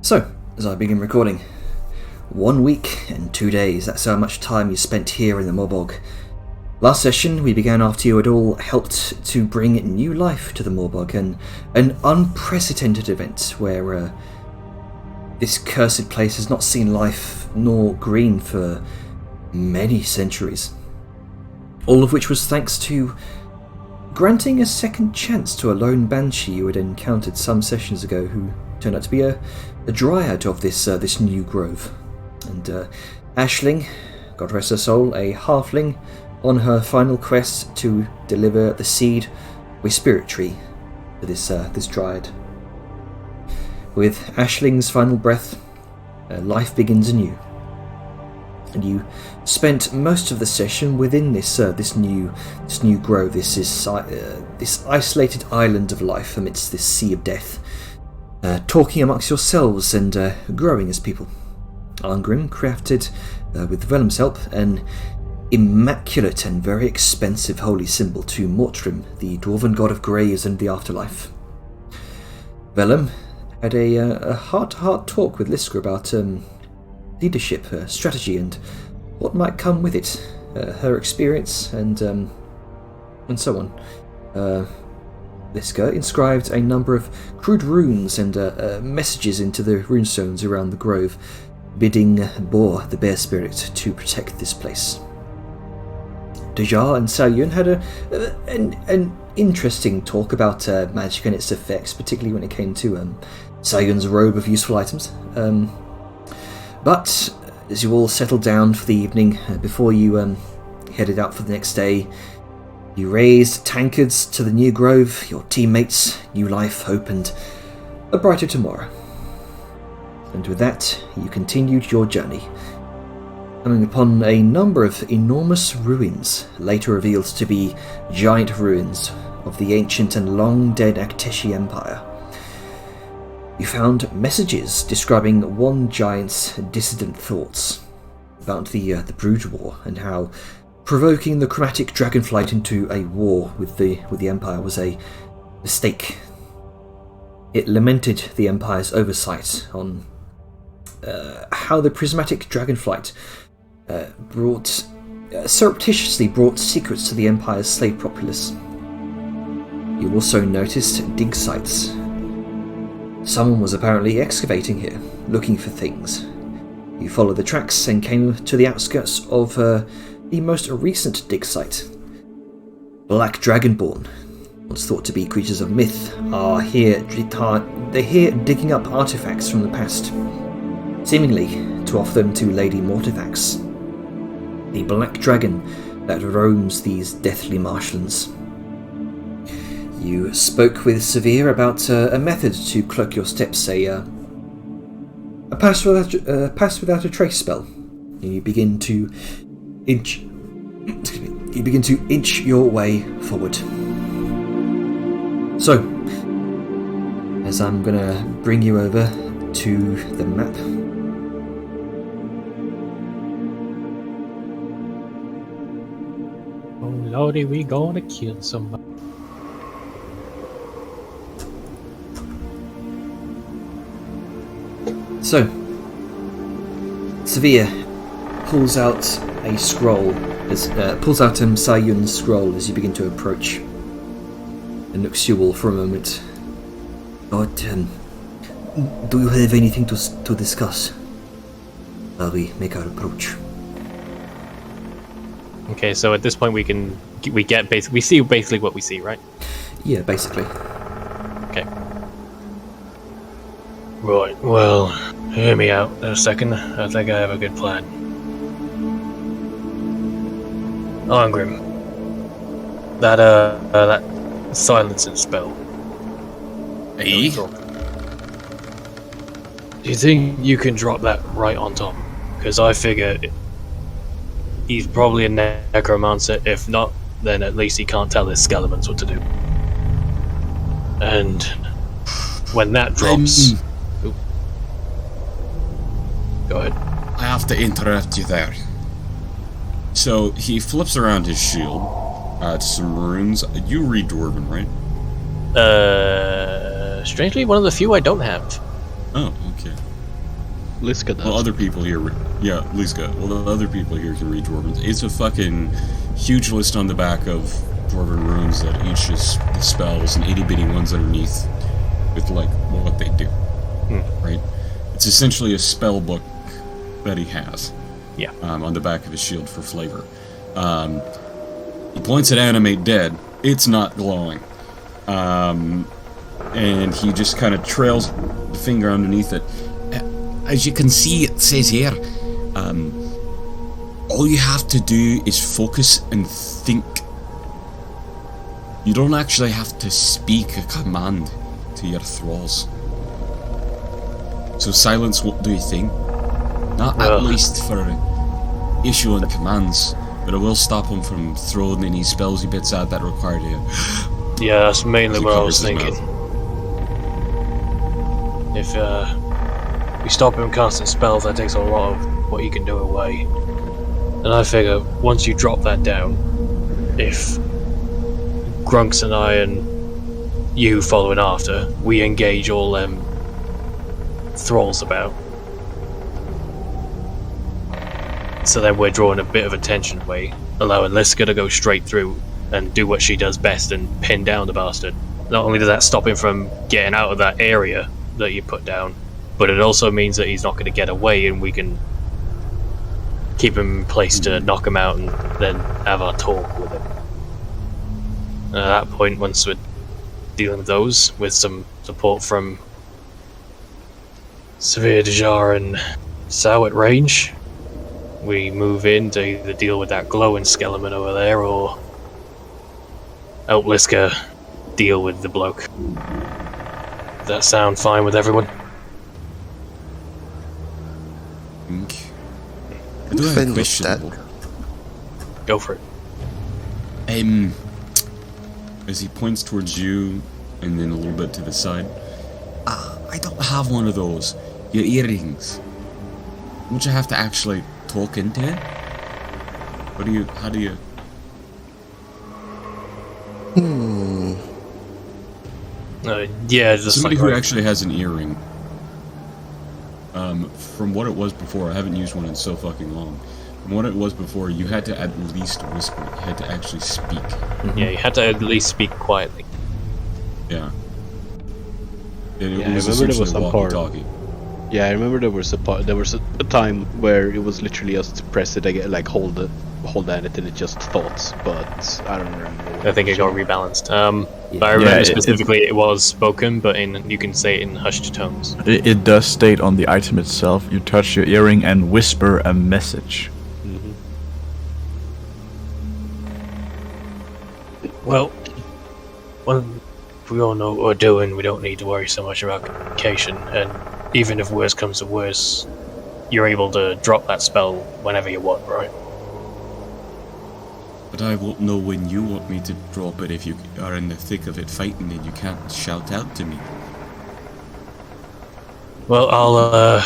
So, as I begin recording, 1 week and 2 days, that's how much time you spent here in the Morbog. Last session, we began after you had all helped to bring new life to the Morbog, and an unprecedented event where this cursed place has not seen life nor green for many centuries. All of which was thanks to granting a second chance to a lone banshee you had encountered some sessions ago, who turned out to be a dryad of this new grove. And Aisling, God rest her soul, a halfling, on her final quest to deliver the seed or spirit tree to this dryad. With Aisling's final breath, life begins anew. And you spent most of the session within this new grove, this isolated island of life amidst this sea of death, talking amongst yourselves and growing as people. Arngrim crafted, with Vellum's help, an immaculate and very expensive holy symbol to Mortrim, the dwarven god of graves and the afterlife. Vellum had a heart-to-heart talk with Lisker about leadership, strategy, and what might come with it, her experience, and so on. Lisker inscribed a number of crude runes and messages into the runestones around the grove, bidding Bor, the bear spirit, to protect this place. Dejar and Salyun had an interesting talk about magic and its effects, particularly when it came to Salyun's robe of useful items. But as you all settled down for the evening, before you headed out for the next day, you raised tankards to the new grove, your teammates, new life, hope, and a brighter tomorrow. And with that, you continued your journey, coming upon a number of enormous ruins, later revealed to be giant ruins of the ancient and long-dead Akteshi Empire. You found messages describing one giant's dissident thoughts about the Brood War, and how provoking the chromatic dragonflight into a war with the Empire was a mistake. It lamented the Empire's oversight on how the prismatic dragonflight surreptitiously brought secrets to the Empire's slave populace. You also noticed dig sites. Someone was apparently excavating here, looking for things. You followed the tracks and came to the outskirts of the most recent dig site. Black Dragonborn, once thought to be creatures of myth, are here. They're here digging up artifacts from the past, seemingly to offer them to Lady Mortifax, the black dragon that roams these deathly marshlands. You spoke with Severe about a method to cloak your steps, a pass without a trace spell. And you begin to inch your way forward. So, as I'm gonna bring you over to the map. Oh lordy, we gonna kill somebody. So, Severe pulls out a scroll, pulls out Salyun's scroll as you begin to approach, and looks you all for a moment. But, do you have anything to discuss while we make our approach? Okay, so at this point we see basically what we see, right? Yeah, basically. Okay. Right, well, hear me out in a second. I think I have a good plan. Arngrim, that silencing spell. Hey? Do you think you can drop that right on Tom? Because I figure he's probably a necromancer. If not, then at least he can't tell his skeletons what to do. And when that drops... Go ahead. I have to interrupt you there. So, he flips around his shield to some runes. You read Dwarven, right? Strangely, one of the few I don't have. Oh, okay. Liska does. Well, other people here... Yeah, Liska. Well, the other people here can read Dwarven. It's a fucking huge list on the back of Dwarven runes that each is the spells and itty-bitty ones underneath with, like, what they do. Right? It's essentially a spell book that he has. Yeah. On the back of his shield for flavor. He points at Animate Dead. It's not glowing. And he just kind of trails the finger underneath it. As you can see, it says here, all you have to do is focus and think. You don't actually have to speak a command to your thralls. So silence won't do a thing. Not at least for issuing commands, but it will stop him from throwing any spellsy bits out that require you. Yeah, that's mainly what I was thinking. If we stop him casting spells, that takes a lot of what he can do away. And I figure, once you drop that down, if Grunks and I and you following after, we engage all them thralls about. So then we're drawing a bit of attention away, allowing Liska to go straight through and do what she does best and pin down the bastard. Not only does that stop him from getting out of that area that you put down, but it also means that he's not going to get away and we can keep him in place to knock him out and then have our talk with him. And at that point, once we're dealing with those, with some support from Severe Dejar and Sow at range, we move in to either deal with that glowing skeleton over there or help Liska deal with the bloke. Does that sound fine with everyone? I do have a question. Go for it. As he points towards you and then a little bit to the side, I don't have one of those. Your earrings. Don't you have to actually talk into it? How do you... Yeah, just somebody like who actually has an earring. From what it was before, I haven't used one in so fucking long. From what it was before, you had to at least whisper. You had to actually speak. Yeah, you had to at least speak quietly. Yeah. I remember there was some part. Yeah, I remember there was a time where it was literally just press it again, like hold down it, and it just thoughts. But I don't remember. I think it got rebalanced. But I remember specifically it was spoken, but you can say it in hushed tones. It does state on the item itself, you touch your earring and whisper a message. Well, when we all know what we're doing, we don't need to worry so much about communication, and even if worse comes to worse, you're able to drop that spell whenever you want, right? But I won't know when you want me to drop it if you are in the thick of it fighting and you can't shout out to me. Well, I'll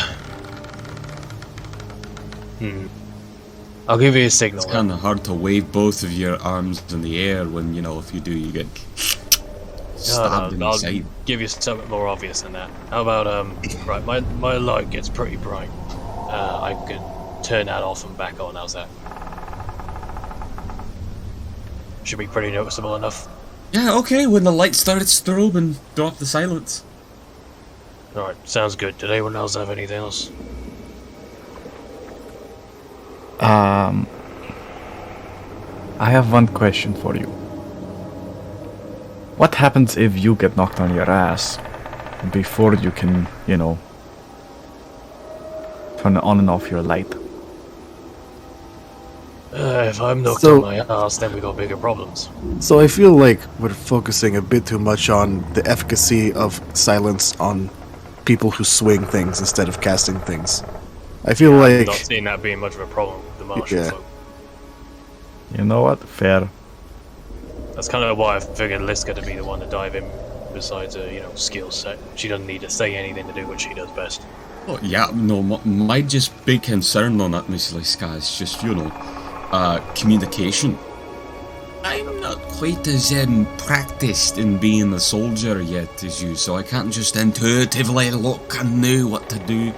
give you a signal. It's kind of hard to wave both of your arms in the air when, if you do, you get stabbed in the side. I'll give you something more obvious than that. How about, right, my light gets pretty bright. I could turn that off and back on, how's that? Should be pretty noticeable enough. Yeah, okay, when the light starts strobing, drop the silence. Alright, sounds good. Did anyone else have anything else? I have one question for you. What happens if you get knocked on your ass before you can, turn on and off your light? If I'm knocked on my ass, then we got bigger problems. So I feel like we're focusing a bit too much on the efficacy of silence on people who swing things instead of casting things. I feel like... I'm not seeing that being much of a problem with the martial folk. You know what? Fair. That's kind of why I figured Liska to be the one to dive in besides a, skill set. She doesn't need to say anything to do what she does best. Oh, yeah, no, my just big concern on that, Miss Liska, is just, communication. I'm not quite as practiced in being a soldier yet as you, so I can't just intuitively look and know what to do.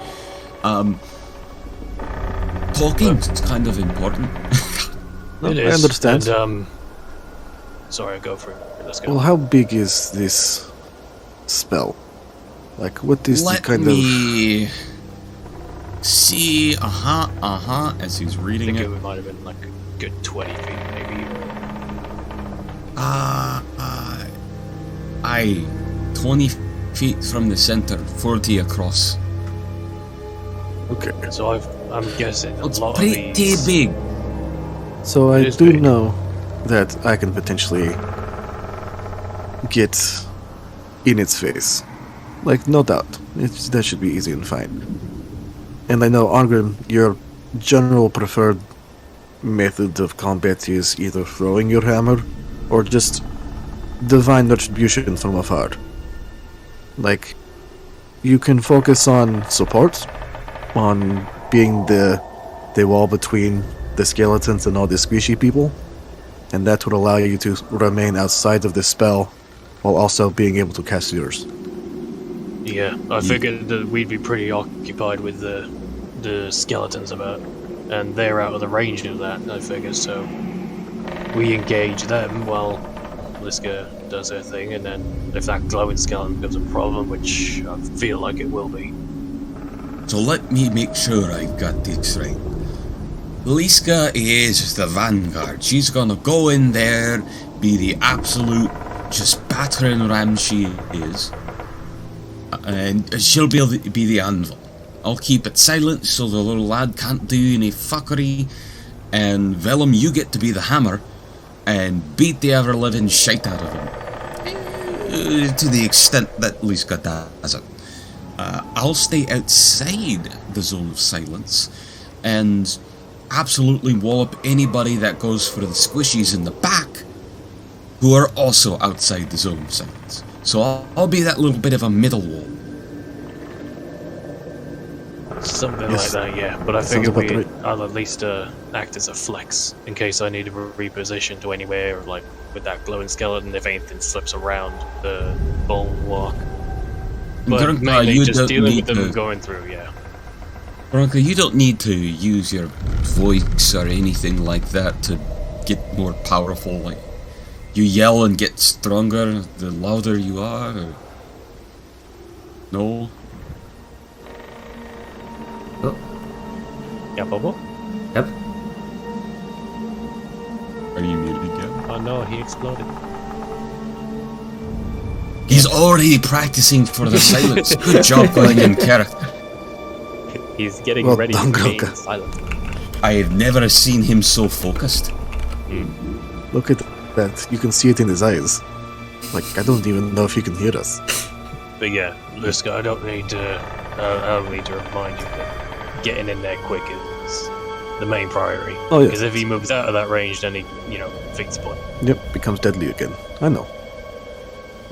Talking's kind of important. It I is. understand. And, sorry, go for it. Let's go. Well, how big is this spell? Like, what is the Let kind me see. As he's I reading think it. it might have been like a good 20 feet, maybe. Aye, 20 feet from the center, 40 across. Okay. So I'm guessing a It's lot of pretty these. big. So I It is do big. know that I can potentially get in its face. Like, no doubt. That should be easy and fine. And I know, Angrim, your general preferred method of combat is either throwing your hammer or just divine retribution from afar. Like, you can focus on support, on being the wall between the skeletons and all the squishy people, and that would allow you to remain outside of the spell while also being able to cast yours. Yeah, I figured that we'd be pretty occupied with the skeletons about, and they're out of the range of that, I figure, so we engage them while Liska does her thing, and then if that glowing skeleton becomes a problem, which I feel like it will be. So let me make sure I've got this right. Liska is the vanguard. She's gonna go in there, be the absolute just battering ram she is, and she'll be able to be the anvil. I'll keep it silent so the little lad can't do any fuckery, and Vellum, you get to be the hammer and beat the ever-living shite out of him. To the extent that Liska does it. I'll stay outside the zone of silence and absolutely wallop anybody that goes for the squishies in the back who are also outside the zone of silence. So I'll be that little bit of a middle wall. Something Yes. like that, yeah. But I Sounds figure about right. I'll at least act as a flex in case I need to reposition to anywhere, or like with that glowing skeleton, if anything slips around the bulwark. But Grunka, mainly you just don't dealing with need them to- going through, yeah. Veronica, you don't need to use your voice or anything like that to get more powerful. Like, you yell and get stronger the louder you are. Or... No? Oh, Yeah, Bobo? yep. Are you muted again? Oh no, he exploded. He's already practicing for the silence. Good job going in character. He's getting Well ready done, to be Gronka. silent. I've never seen him so focused. Look at that. You can see it in his eyes. Like, I don't even know if he can hear us. But yeah, Liska, I don't need to remind you that getting in there quick is the main priority. Oh, yeah. Because if he moves out of that range, then he, defeats the point. Yep, becomes deadly again. I know.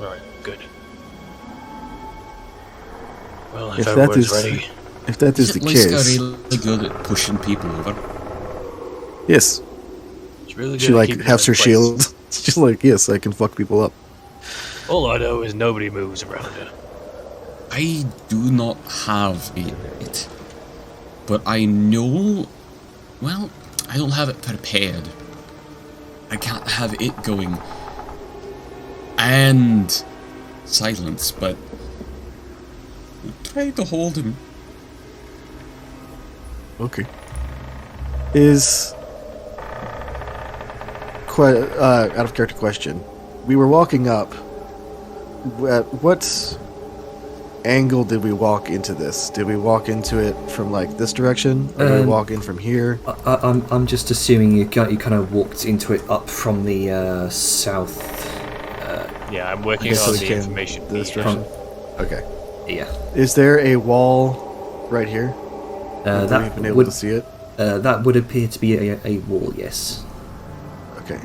Alright, good. Well, if If that everyone's is- ready, If that is the Liska case, really good at pushing people over. yes. it's really good She at like keeping has them her in place. shield. She's like, yes, I can fuck people up. All I know is nobody moves around her. I do not have it, but I know, well, I don't have it prepared. I can't have it going and silence, but try to hold him. Okay. Is quite out of character question. We were walking up. At what angle did we walk into this? Did we walk into it from like this direction, or did we walk in from here? I'm just assuming you kind of walked into it up from the south. Yeah, I'm working Okay, so on we the came information. this here. direction. Okay. Yeah. Is there a wall right here? Have we That been able would to see it? that would appear to be a wall. Yes. Okay.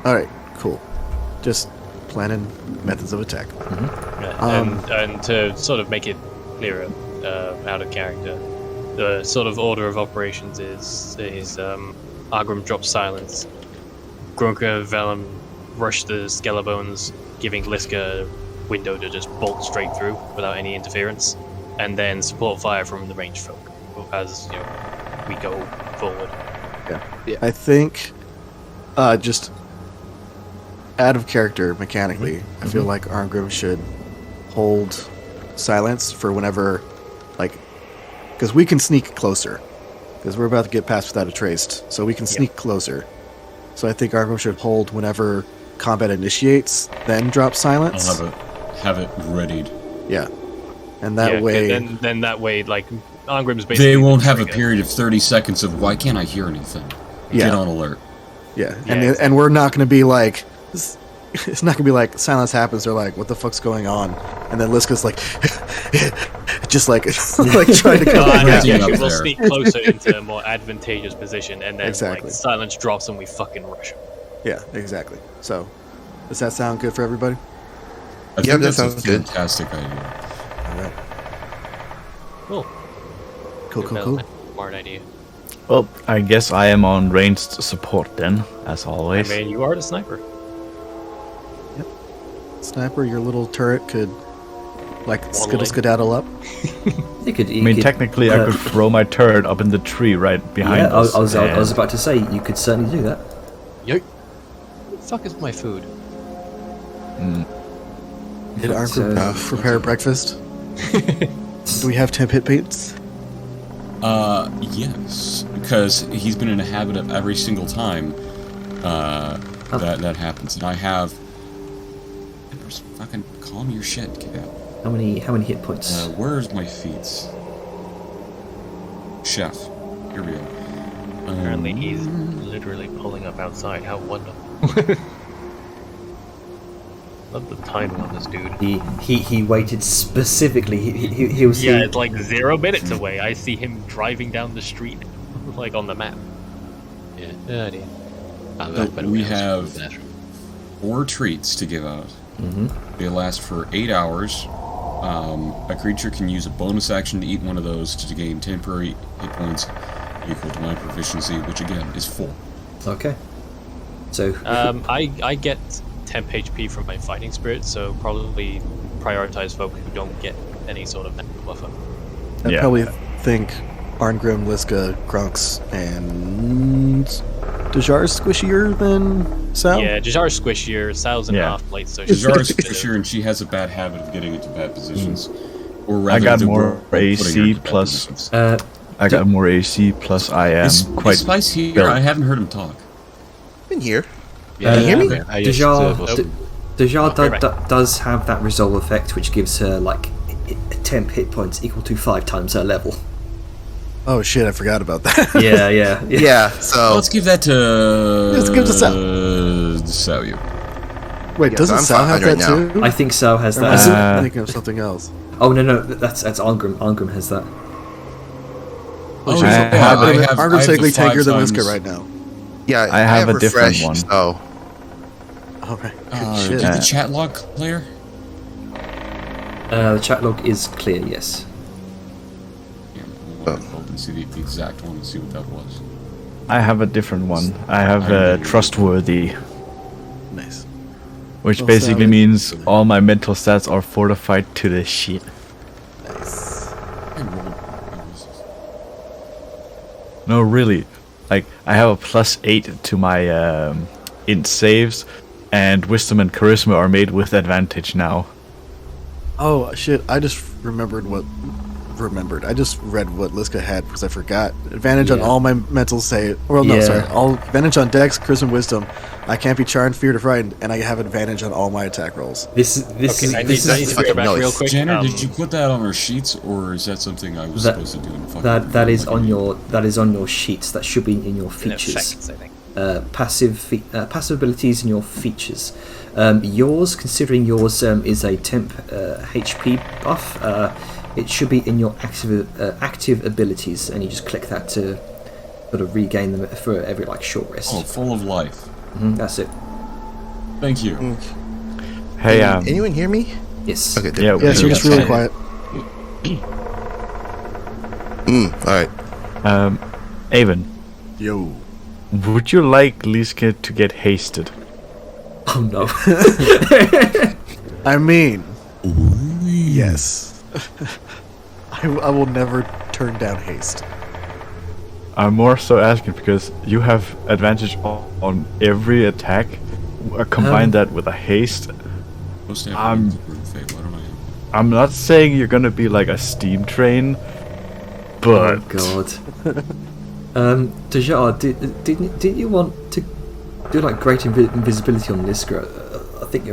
All right. Cool. Just planning methods of attack. Yeah, and to sort of make it clearer, out of character, the sort of order of operations is Argrim drops silence, Grunka, Vellum rush the Skelebones, giving Liska a window to just bolt straight through without any interference, and then support fire from the ranged folk. as we go forward. Yeah. I think, just out of character mechanically, I feel like Arngrim should hold silence for whenever, because we can sneak closer, because we're about to get past without a trace, so we can sneak closer. So I think Arngrim should hold whenever combat initiates, then drop silence. I'll have it readied. Yeah, and that way, then that way, Arngrim's basically. They won't have a period of 30 seconds of why can't I hear anything? Yeah. Get on alert. Yeah, and we're not going to be like, it's not going to be like silence happens. They're like, what the fuck's going on? And then Liska's like, just like trying to come we'll sneak closer into a more advantageous position, and then silence drops and we fucking rush him. Yeah, exactly. So, does that sound good for everybody? I think that sounds good. Fantastic idea. All right. Cool. Smart idea. Well, I guess I am on ranged support then, as always. I mean, you are the sniper. Yep. Sniper, your little turret could, skedaddle up. Technically, I could throw my turret up in the tree right behind us. I was about to say, you could certainly do that. Yo, what the fuck is my food? Did Arngrim prepare breakfast? Do we have temp hit beats? Yes, because he's been in a habit of every single time that happens, and I have. Fucking calm your shit, kid. How many hit points? Where's my feats? Chef, here we go. Apparently, he's literally pulling up outside. How wonderful! Love the timing on this dude. He waited specifically. He was. Yeah, it's like 0 minutes away. I see him driving down the street, on the map. Yeah, we have 4 treats to give out. They last for 8 hours. A creature can use a bonus action to eat one of those to gain temporary hit points equal to my proficiency, which again is 4. Okay. So. I get temp HP from my fighting spirit, so probably prioritize folk who don't get any sort of natural buffer. I probably think Arngrim, Liska, Grunks, and Dajar's squishier than Sal? Yeah, Dajar's squishier, Sal's in half plate, so Dajar's squishier, and she has a bad habit of getting into bad positions. Or rather, I got more AC plus. I got more AC plus. I am quite. Is Spice here? I haven't heard him talk. Been here. Can you hear me? Dajar does have that resolve effect, which gives her temp hit points equal to 5 times her level. Oh shit! I forgot about that. Yeah. So let's give that to. Let's give it to Sal. Wait, doesn't Sal have that too? I think Sal has that. I'm thinking of something else. Oh no, that's Arngrim. Arngrim has that. Arngrim's technically tankier than Liska right now. Yeah, I have a different one. So. Okay. Did the chat log clear? The chat log is clear. Yes. Yeah, and see the exact one and see what that was. I have a different one. I have trustworthy. Nice. Which basically means all my mental stats are fortified to the shit. Nice. No, really. I have a +8 to my int saves, and wisdom and charisma are made with advantage now. Oh shit! I just remembered. I just read what Liska had because I forgot. Advantage on all my mental save. Well, no, sorry. All advantage on Dex, Charisma, Wisdom. I can't be charmed, feared, or frightened, and I have advantage on all my attack rolls. This is I need to go back real quick. Jenner, did you put that on our sheets, or is that something I was supposed to do? That is on your sheets. That should be in your features. Effects, I think. Passive abilities and your features. Yours, considering yours is a temp HP buff, it should be in your active abilities, and you just click that to sort of regain them for every short rest. Oh, full of life. That's it. Thank you. Hey, anyone hear me? Yes. Okay. Yeah, you're just really quiet. All right. Avon. Yo. Would you like Liska to get hasted? Oh no. I mean, yes. I will never turn down haste? I'm more so asking because you have advantage on every attack. Combine that with a haste. I'm not saying you're gonna be like a steam train, but Oh god. Dajar, didn't you want to do like great invisibility on Liska? I think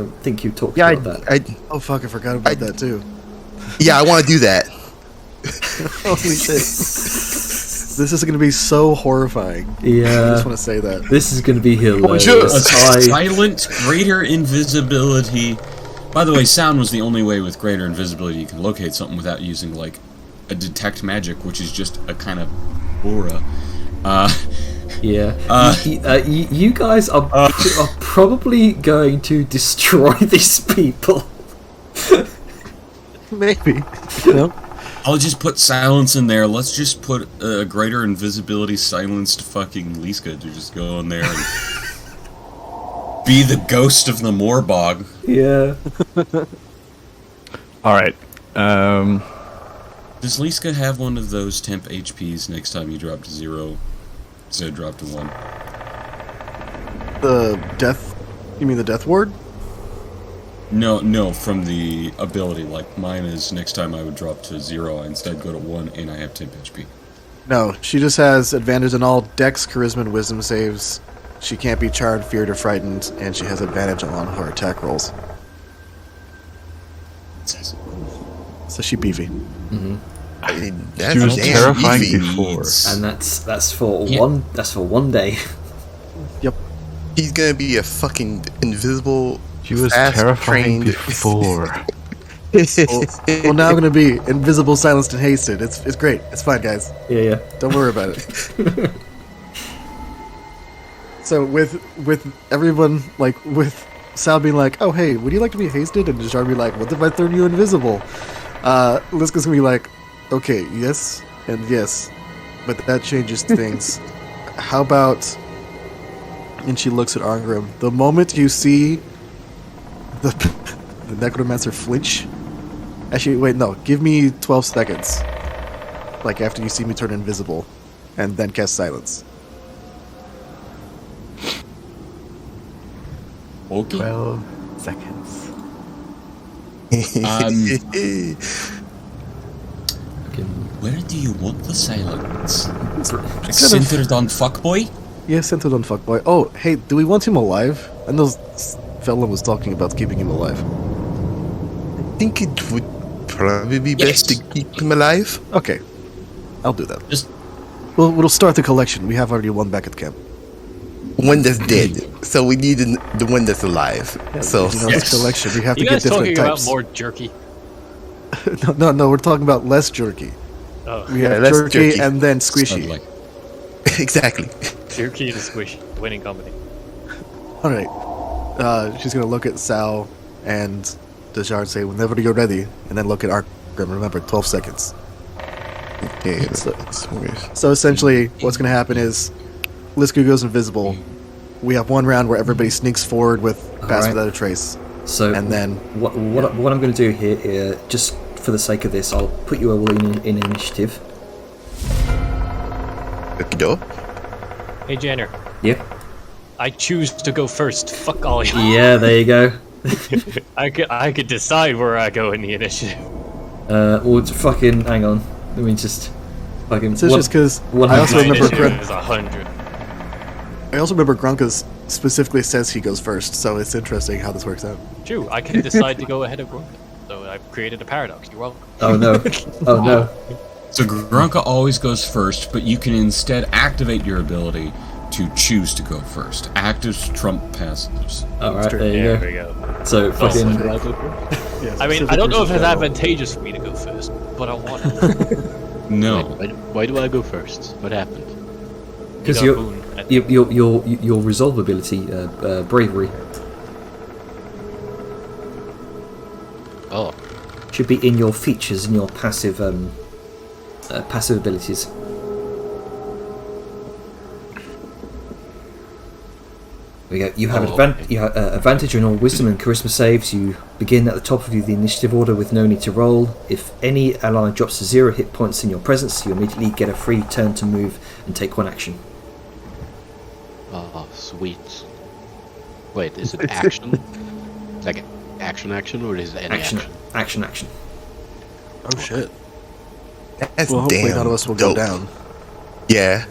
you talked about that. Oh fuck! I forgot about that too. Yeah, I want to do that. Holy shit! This is going to be so horrifying. Yeah. I just want to say that. This is going to be hilarious. Silent, greater invisibility. By the way, sound was the only way with greater invisibility you can locate something without using, like, a detect magic, which is just a kind of aura. Yeah. You guys are probably going to destroy these people. Maybe. You know? I'll just put silence in there. Let's just put a greater invisibility silenced fucking Liska to just go in there and be the ghost of the Moorbog. Yeah. Alright. Does Liska have one of those temp HPs next time you drop to 0 instead of drop to 1? The death... You mean the death ward? No, from the ability. Like, mine is next time I would drop to 0, I instead go to 1, and I have temp HP. No, she just has advantage on all Dex, Charisma, and Wisdom saves. She can't be charmed, feared, or frightened, and she has advantage on her attack rolls. So she beefy. Mm-hmm. That's She was terrifying beefy. before. And that's for one day. Yep. He's gonna be a fucking invisible. She was fast terrifying trained- before. Well, now I'm gonna be invisible, silenced, and hasted. It's great. It's fine, guys. Yeah. Don't worry about it. So with everyone, like, with Sal being like, oh hey, would you like to be hasted? And Dajar be like, what if I turn you invisible? Liska's gonna be like, okay, yes and yes, but that changes things. How about... And she looks at Arngrim. The moment you see the necromancer flinch... Actually, wait, no. Give me 12 seconds. Like, after you see me turn invisible. And then cast silence. Okay. 12 seconds. Where do you want the silence? Centered Centered on fuckboy? Yeah, centered on fuckboy. Oh, hey, do we want him alive? I know Velen was talking about keeping him alive. I think it would probably be best to keep him alive. Okay. I'll do that. Just We'll start the collection. We have already one back at camp. One that's dead, so we need the one that's alive. So You know, this collection, we have to You get guys different talking types. about more jerky? No, we're talking about less jerky. Oh, We have less jerky, jerky. and then squishy. sound like exactly. jerky and squish. Winning comedy. Alright. She's gonna look at Sal and Dajar and say, whenever you're ready, and then look at Arkham. Remember, 12 seconds. Okay, So- So essentially, what's gonna happen is Liska goes invisible. We have one round where everybody sneaks forward with Pass Alright. Without a Trace. So And then... what I'm going to do here, just for the sake of this, I'll put you all in initiative. Okie-doke. Hey, Janner. Yep. I choose to go first. Fuck all you. Yeah, there you go. I could decide where I go in the initiative. Well, fucking hang on. Let me just fucking. So it's just because what I also My remember initiative is 100. Grunkas specifically says he goes first, so it's interesting how this works out. True, I can decide to go ahead of Grunka. So I've created a paradox. You're welcome. Oh no! Oh no! So Grunka always goes first, but you can instead activate your ability to choose to go first. Actives trump passives. All right, there you There go. we go. So fucking. Should I go first? I mean, I don't know if it's advantageous for me to go first, but I want to. No. Why do I go first? What happened? Because You got Boone at- your resolve ability, bravery, Oh, should be in your features and your passive passive abilities. we go. You have advantage on all wisdom and charisma saves. You begin at the top of the initiative order with no need to roll. If any ally drops to 0 hit points in your presence, you immediately get a free turn to move and take 1 action. Oh, sweet. Wait, is it action? Like action, or is it any action? Action. Oh shit. That's Well, hopefully damn none of us will dope. go down. Yeah.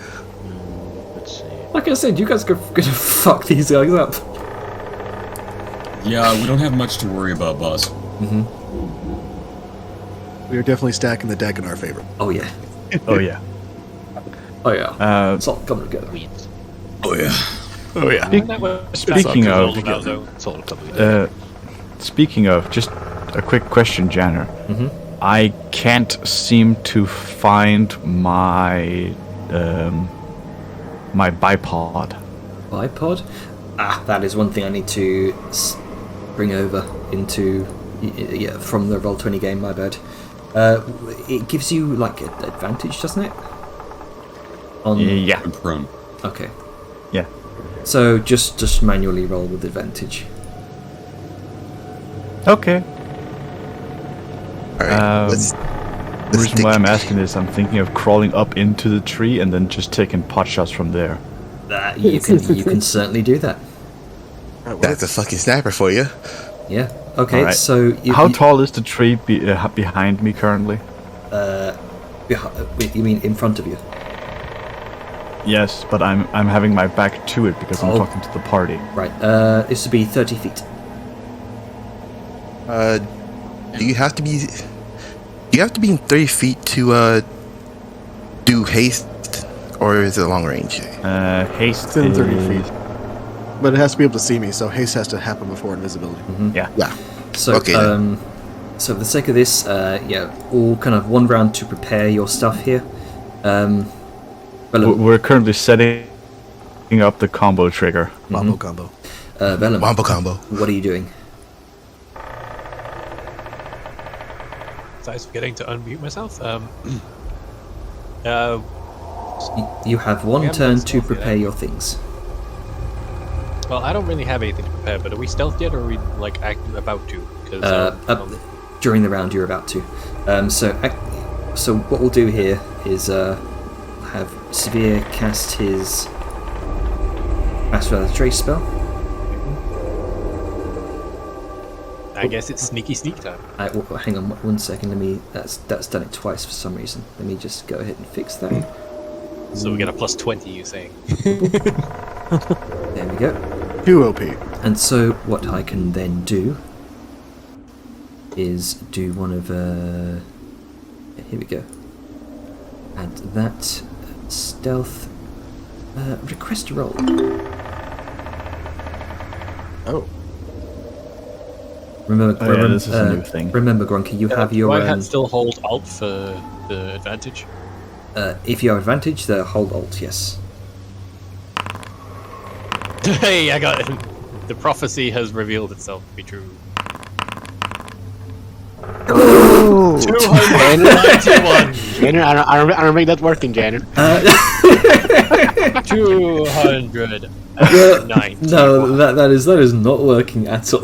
Let's see. Like I said, you guys are gonna fuck these guys up. Yeah, we don't have much to worry about, boss. We are definitely stacking the deck in our favor. Oh yeah. Oh yeah. Oh yeah. Uh, It's all coming together. Sweet. Oh yeah. oh yeah. Speaking of- It's all coming together. Speaking of, just a quick question, Janner. I can't seem to find my my bipod. Bipod? That is one thing I need to bring over into from the Roll20 game. My bad. It gives you like an advantage, doesn't it? On Yeah. I'm prone. Okay. Yeah. So just manually roll with advantage. Okay. Alright, The reason why I'm asking is I'm thinking of crawling up into the tree and then just taking pot shots from there. You can certainly do that. That's a fucking sniper for you. Yeah. Okay. Alright. So How tall is the tree behind me currently? You mean in front of you? Yes, but I'm having my back to it because I'm Oh. talking to the party. Right. This would be 30 feet. Do you have to be? Do you have to be in 30 feet to do haste, or is it long range? Haste It's in 30 is- feet. But it has to be able to see me, so haste has to happen before invisibility. Yeah. Yeah. So, Okay, then. so for the sake of this, all kind of 1 round to prepare your stuff here. Vellum, We're currently setting up the combo trigger. Mambo combo. Vellum, Wombo combo. what are you doing? So I was forgetting to unmute myself. You have 1 We haven't turn been to stealthy prepare then. your things. Well, I don't really have anything to prepare, but are we stealth yet, or are we like about to? Because During the round, you're about to. So what we'll do here is have Severe cast his Master of the Trace spell. I guess it's sneaky sneak time. Hang on 1 second. That's done it twice for some reason. Let me just go ahead and fix that. So we get a plus 20. You saying? There we go. 2 OP. And so what I can then do is do one of here we go. Add that stealth. Request a roll. Oh. Remember, this is a new thing. Remember, Grunky, you have Do your. I still hold Alt for the advantage? If you have advantage, the hold Alt, yes. Hey, I got it. The prophecy has revealed itself to be true. 291. Janner, I don't make that working, Janner. 290. No, that is not working at all.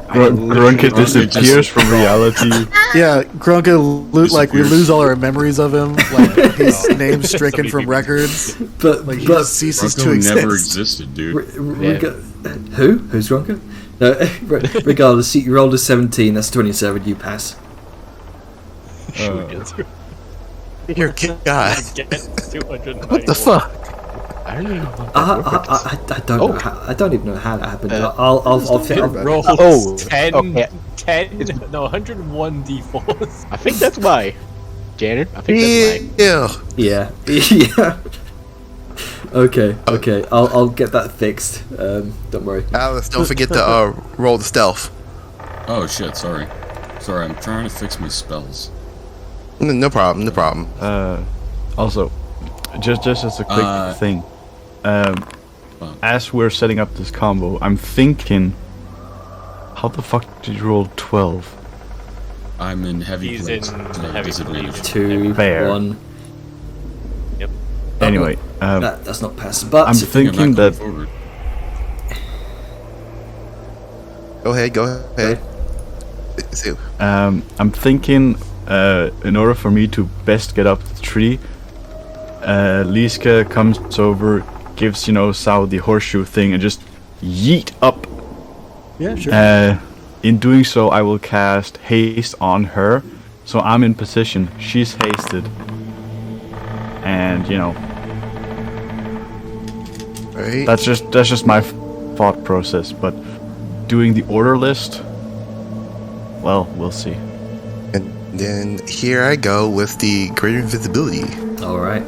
Grunka disappears from reality. Yeah, Grunka, we lose all our memories of him. Like, his name's stricken from records. But Like, he but just ceases to Rocco exist. never existed, dude. Who's Gronka? No, regardless, you rolled a 17. That's 27. You pass. Your god. What The fuck? I don't even know. I don't know. I don't even know how that happened. I'll Roll Oh, 10, okay. 101 d4s. I think that's why. Janner, I think that's why. Yeah. yeah. Okay. I'll get that fixed. Don't worry. Alice, don't forget to roll the stealth. Oh shit, sorry. Sorry, I'm trying to fix my spells. No problem. Also, just as a quick thing, as we're setting up this combo, I'm thinking, how the fuck did you roll 12? I'm in heavy He's plates. in so I have heavy disadvantage. plates. 2, Fair. 1. Yep. Anyway, That's not pass. But I'm I'm thinking not going that forward. Go ahead. So, I'm thinking, in order for me to best get up the tree, Liska comes over, gives Sao the horseshoe thing, and just yeet up. Yeah, sure. In doing so, I will cast haste on her, so I'm in position. She's hasted, and right. that's just my thought process. But doing the order list, well, we'll see. And then here I go with the greater invisibility. All right.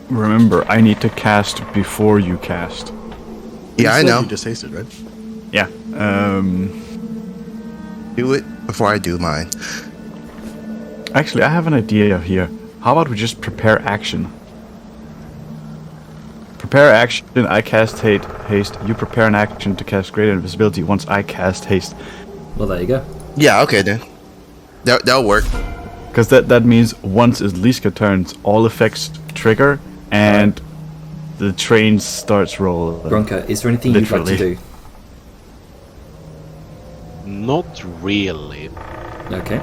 Remember, I need to cast before you cast. Yeah, I You said know. You just hasted, right? Yeah. Do it before I do mine. Actually, I have an idea here. How about we just prepare action? Prepare action, I cast haste. You prepare an action to cast greater invisibility once I cast haste. Well, there you go. Yeah, okay then. That'll work. Because that means once is Liska turns, all effects trigger, and the train starts rolling. Bronca, is there anything you'd like to do? Not really. Okay.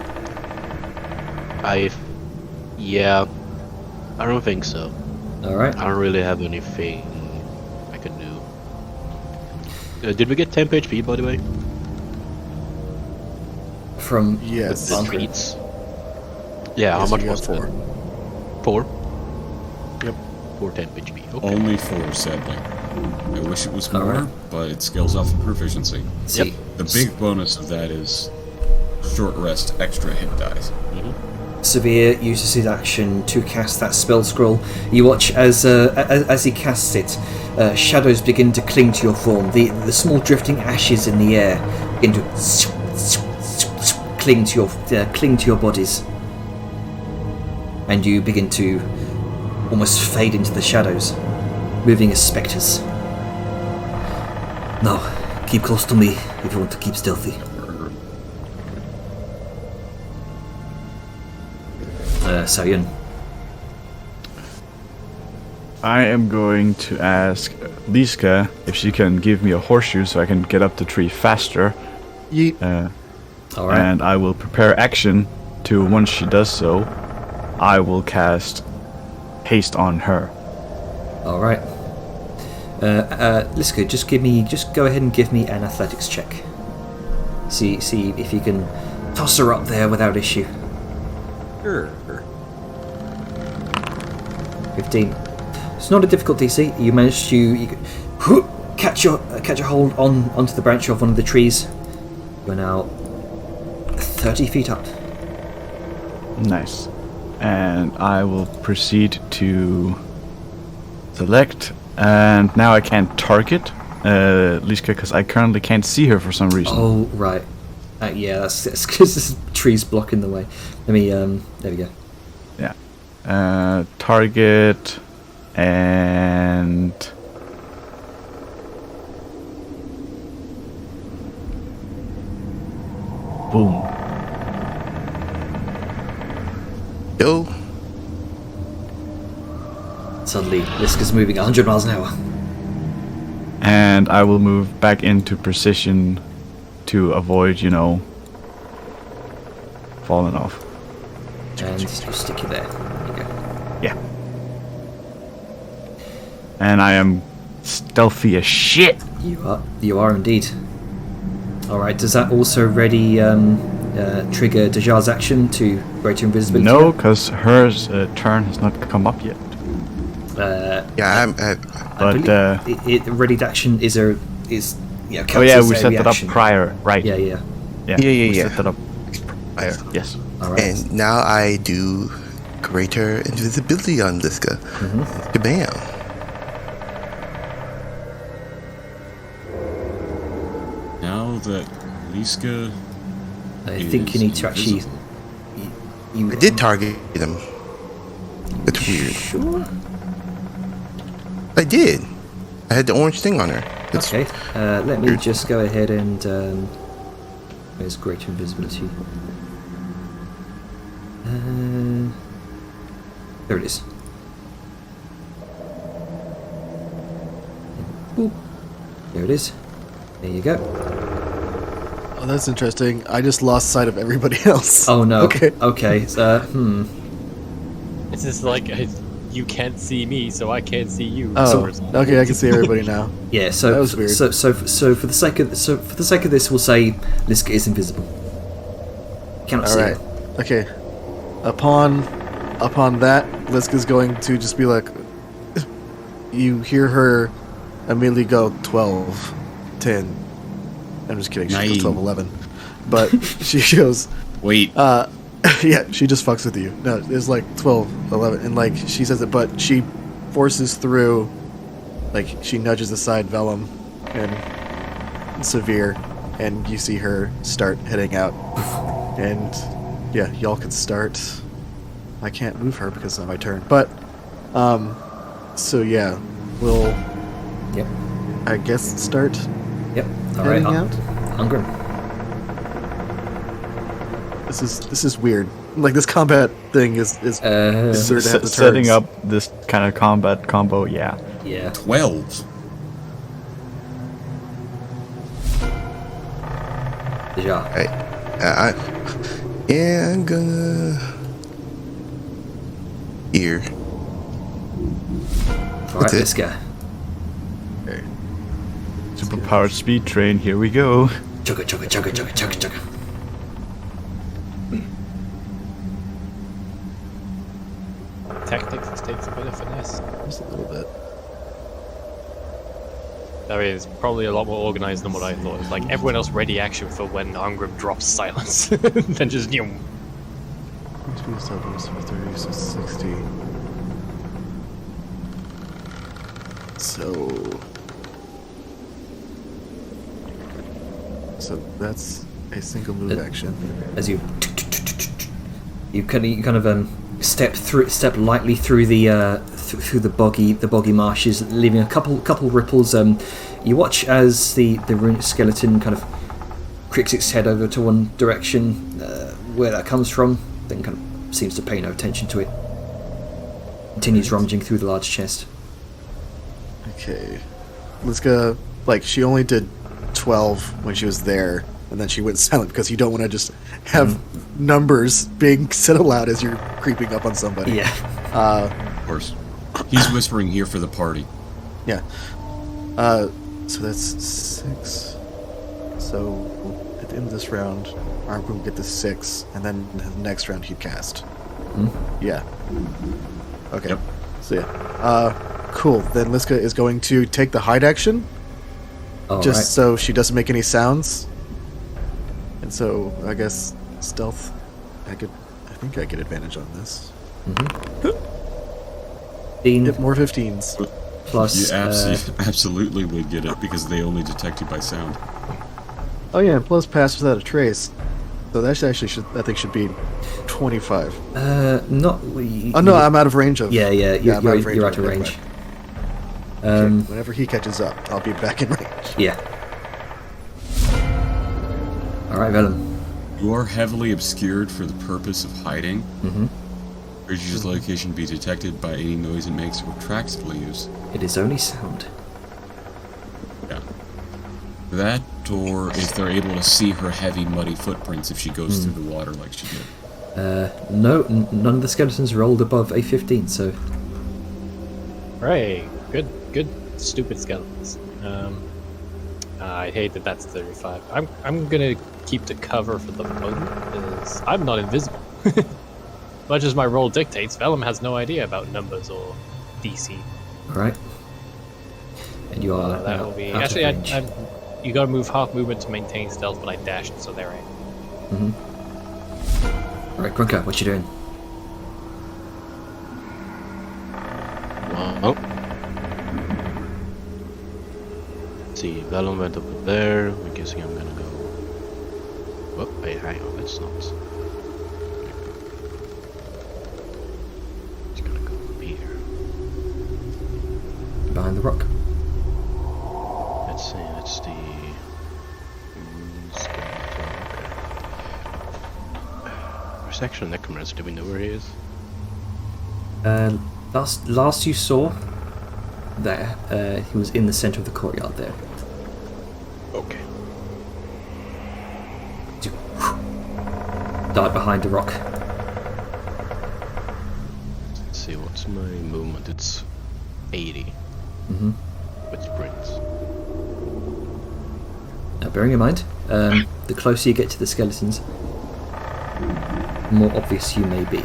I don't think so. All right. I don't really have anything I can do. Did we get temp HP, by the way? From Yes. The Bunker. treats? Yeah, how Yes, much you was got 4. that? 4? Yep. 4 temp HP. Okay. Only 4, sadly. I wish it was more, Alright. but it scales off of proficiency. See, The big bonus of that is short rest, extra hit dice. Severe uses his action to cast that spell scroll. You watch as he casts it, shadows begin to cling to your form. The small drifting ashes in the air begin to cling to your bodies, and you begin to almost fade into the shadows, moving as spectres. Now, keep close to me if you want to keep stealthy. Sayan. I am going to ask Liska if she can give me a horseshoe so I can get up the tree faster. Yeet. All right. And I will prepare action to, once she does so, I will cast haste on her. All right. Liska, just go ahead and give me an athletics check. See if you can toss her up there without issue. Sure. 15. It's not a difficult DC. You managed to catch your hold onto the branch of one of the trees. You're now 30 feet up. Nice. And I will proceed to select. And now I can't target Liska because I currently can't see her for some reason. Oh right. Yeah, that's because this tree's blocking the way. Let me. There we go. Yeah. Target and boom. Yo. Suddenly, Liska's moving 100 miles an hour. And I will move back into precision to avoid, falling off. And you stick you there. There you go. Yeah. And I am stealthy as shit. You are indeed. Alright, does that also ready trigger Dajar's action to greater invisibility? No, because hers turn has not come up yet. Yeah, But readied action is oh counts yeah, as we a set that up reaction. prior, right? Yeah. We set that up. Yes. Alright. and now I do greater invisibility on Liska. Kabam. Now that Liska I think you need to actually. I did target him. It's weird. Sure. I did. I had the orange thing on her. It's Okay. Let me weird. just go ahead and. Where's greater invisibility? There it is. Boop. There it is. There you go. Oh, that's interesting. I just lost sight of everybody else. Oh no. Okay. Okay. It's just like you can't see me, so I can't see you. Oh, okay. I can see everybody now. Yeah. So That was weird. So for the sake of this, we'll say Liska is invisible. Cannot All see right. her. Okay. Upon that, Liska's going to just be like, you hear her immediately go 12, 10. I'm just kidding. She goes 12, 11. But she goes, Wait. yeah, she just fucks with you. No, it's like 12, 11. And like, she says it, but she forces through, like, she nudges aside Vellum and Severe, and you see her start heading out. And yeah, y'all can start. I can't move her because it's not my turn. But, so yeah, we'll, Yep. I guess, start Yep. All right. heading out. Angrim. This is weird. Like, this combat thing is weird to have the Setting turns. up this kind of combat combo, yeah. Yeah. 12. Ja. Right. I'm gonna here. All right, it. Liska. Superpowered speed train, here we go. Chugga chugga chugga chugga chugga chugga. Tactics takes a bit of finesse. Just a little bit. I mean, it's probably a lot more organized than what I thought. It's like everyone else ready action for when Angrim drops silence. Then just, you know, 27, so 30, so 60. So that's a single move action. As you kind of step lightly through the through the boggy marshes, leaving a couple ripples. You watch as the runic skeleton kind of cricks its head over to one direction, where that comes from, then kind of seems to pay no attention to it. Continues rummaging through the large chest. Okay. Liska, like, she only did 12 when she was there, and then she went silent because you don't want to just have numbers being said aloud as you're creeping up on somebody. Yeah. Of course. He's whispering here for the party. Yeah. So that's 6. So at the end of this round, Arm will get to 6, and then the next round he'd cast. Yeah. Okay. Yep. So yeah. Cool. Then Liska is going to take the hide action, All just right. so she doesn't make any sounds. And so I guess stealth. I think I get advantage on this. 15 Hit more 15s. plus. You absolutely would get it because they only detect you by sound. Oh yeah, and plus pass without a trace. So that should be 25. Not. Oh no, I'm out of range of. Yeah, I'm out of you're out of anyway. range. Okay, whenever he catches up, I'll be back in range. Yeah. All right, Vellum. You are heavily obscured for the purpose of hiding. Mm-hmm. Urges location be detected by any noise it makes or tracks it will use. It is only sound. Yeah. That, or if they're able to see her heavy, muddy footprints if she goes through the water like she did. No, none of the skeletons rolled above a 15, so. hooray, good, stupid skeletons. I hate that that's 35. I'm gonna keep the cover for the moment because I'm not invisible. Much as my role dictates, Vellum has no idea about numbers or DC. All right. And you are. That will be out of actually. range. You gotta move half movement to maintain stealth, but I dashed, so there I am. All right, Grunker, what you doing? Well, let's see, Vellum went up there. I'm guessing I'm gonna go. Oh, wait, hang on, let's not. It's gonna go up here. Behind the rock. Let's see, that's the. Where's actual necromancer? Do we know where he is? Last you saw there, he was in the center of the courtyard there. Okay. Dive behind the rock. Let's see, what's my movement? It's 80. Mm-hmm. With sprints. Now, bearing in mind, the closer you get to the skeletons, the more obvious you may be.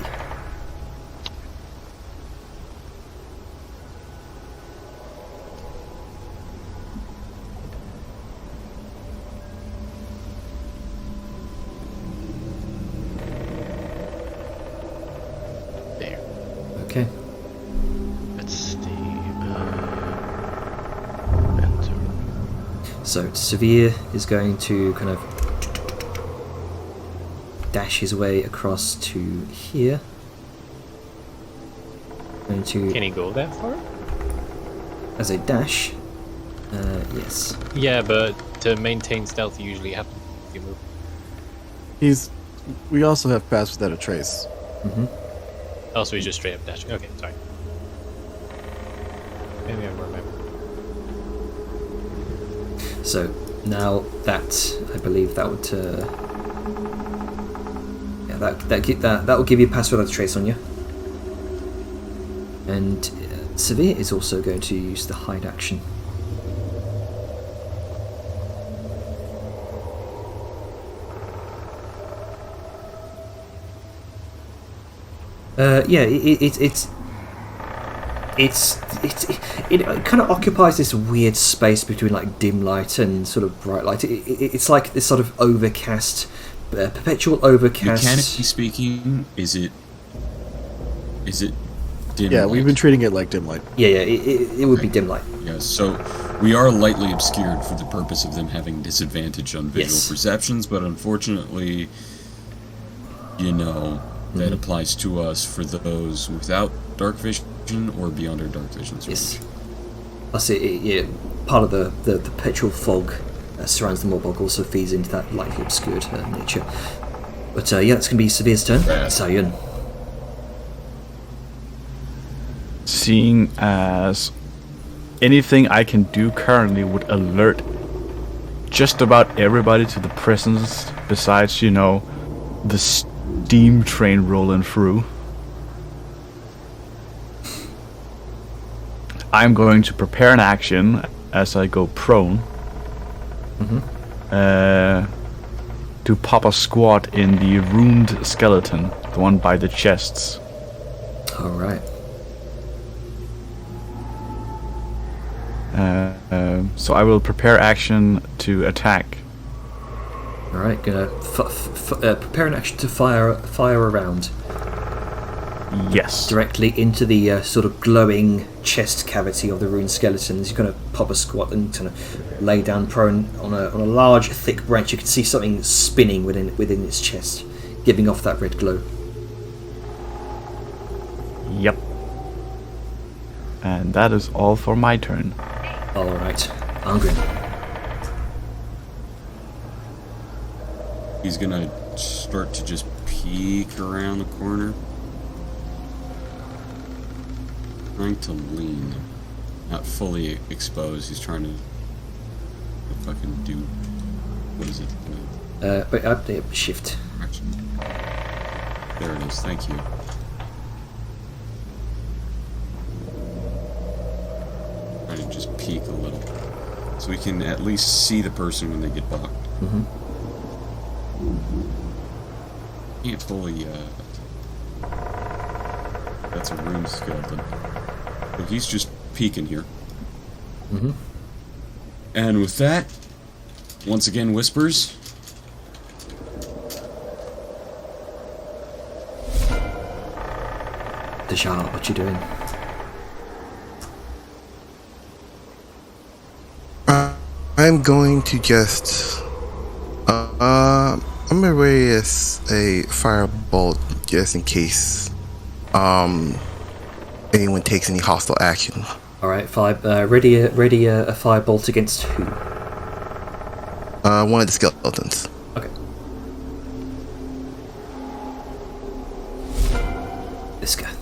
There. Okay. Let's see. Enter. So Severe is going to kind of dash his way across to here. Going to, Can he go that far? as a dash, yes. Yeah, but to maintain stealth, you usually have to move. We also have Pass Without a Trace. Mm-hmm. Also, he's just straight up dashing. Okay, sorry. Maybe I remember. So now that I believe that would that will give you Pass Without a Trace on you. And Severe is also going to use the hide action. It kind of occupies this weird space between like dim light and sort of bright light. It's like this sort of overcast, perpetual overcast. Mechanically speaking, is it dim Yeah, light? we've been treating it like dim light. Yeah, it would be dim light. Yeah, so we are lightly obscured for the purpose of them having disadvantage on visual Yes. perceptions, but unfortunately, that applies to us for those without dark vision or beyond our dark vision range. Yes. I see. Part of the perpetual fog surrounds the Morbog also feeds into that lightly obscured nature. But it's going to be Severe's turn. Right. Sayun. Seeing as anything I can do currently would alert just about everybody to the presence besides, the steam train rolling through. I'm going to prepare an action as I go prone to pop a squat in the ruined skeleton, the one by the chests. Alright. So I will prepare action to attack. Alright, gonna prepare an action to fire a round Yes. directly into the sort of glowing chest cavity of the ruined skeleton. He's gonna pop a squat and kind of lay down prone on a large, thick branch. You can see something spinning within its chest, giving off that red glow. Yep. And that is all for my turn. Alright, Angrin. He's gonna start to just peek around the corner. Trying to lean. Not fully exposed, he's trying to fucking do... What is it? Wait, update shift. Action. There it is, thank you. Trying to just peek a little. So we can at least see the person when they get bucked. Mm-hmm. Can't fully, that's a rune skeleton. But he's just peeking here. Mm-hmm. And with that, once again, whispers. Dejar, what you doing? I'm going to just I'm gonna raise a firebolt just in case anyone takes any hostile action. Alright, ready a firebolt against who? One of the skeletons. Okay. This guy.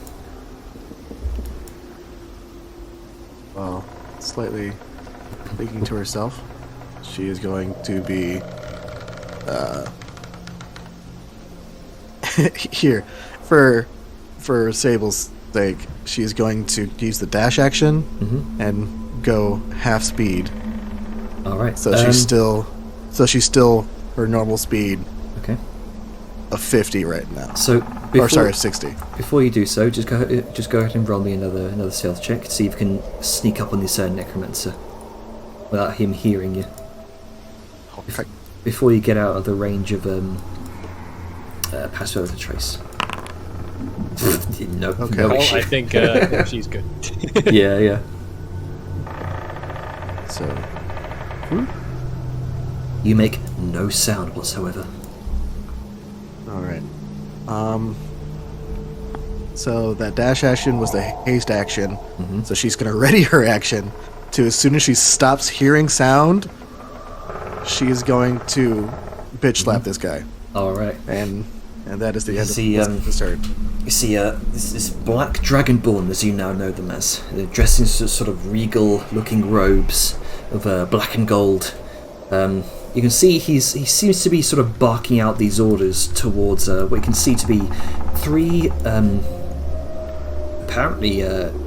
Well, slightly thinking to herself, she is going to be here for Sable's sake. She's going to use the dash action and go half speed. All right. So she's still her normal speed. Okay. Of 50 right now. So or sorry, 60. Before you do so, just go ahead and roll me another stealth check. See if you can sneak up on this necromancer without him hearing you. Okay. Before you get out of the range of pass without a trace. No. Okay. No Well, issue. I think she's good. Yeah. So You make no sound whatsoever. all right. So that dash action was the haste action. So she's going to ready her action to, as soon as she stops hearing sound, she is going to bitch slap this guy. All right. And that is the end See, of the turn. You see, this black Dragonborn, as you now know them as, they're dressed in sort of regal-looking robes of black and gold. You can see he seems to be sort of barking out these orders towards what you can see to be 3 apparently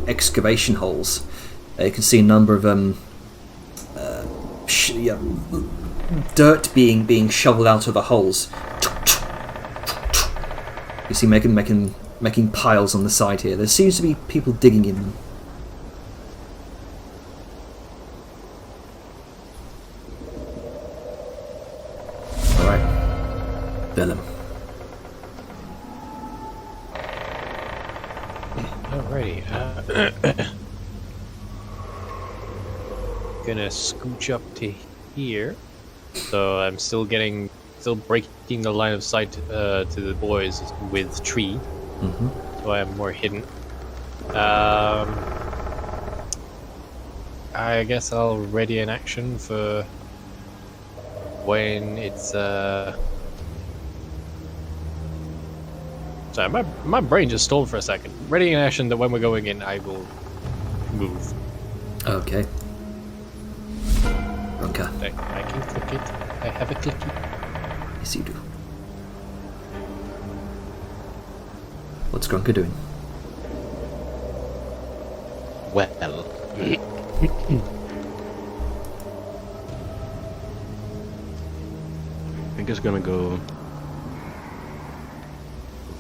excavation holes. You can see a number of dirt being shoveled out of the holes. You see making piles on the side here. There seems to be people digging in them. Alright. Vellum. Alrighty. Gonna scooch up to here. So I'm still breaking the line of sight to the boys with tree. So I am more hidden. I guess I'll ready an action for when it's Sorry, my brain just stalled for a second. Ready an action that when we're going in, I will move. Okay. Okay. I can click it. I have a clicky. Yes, you do. What's Grunker doing? Well. I think it's gonna go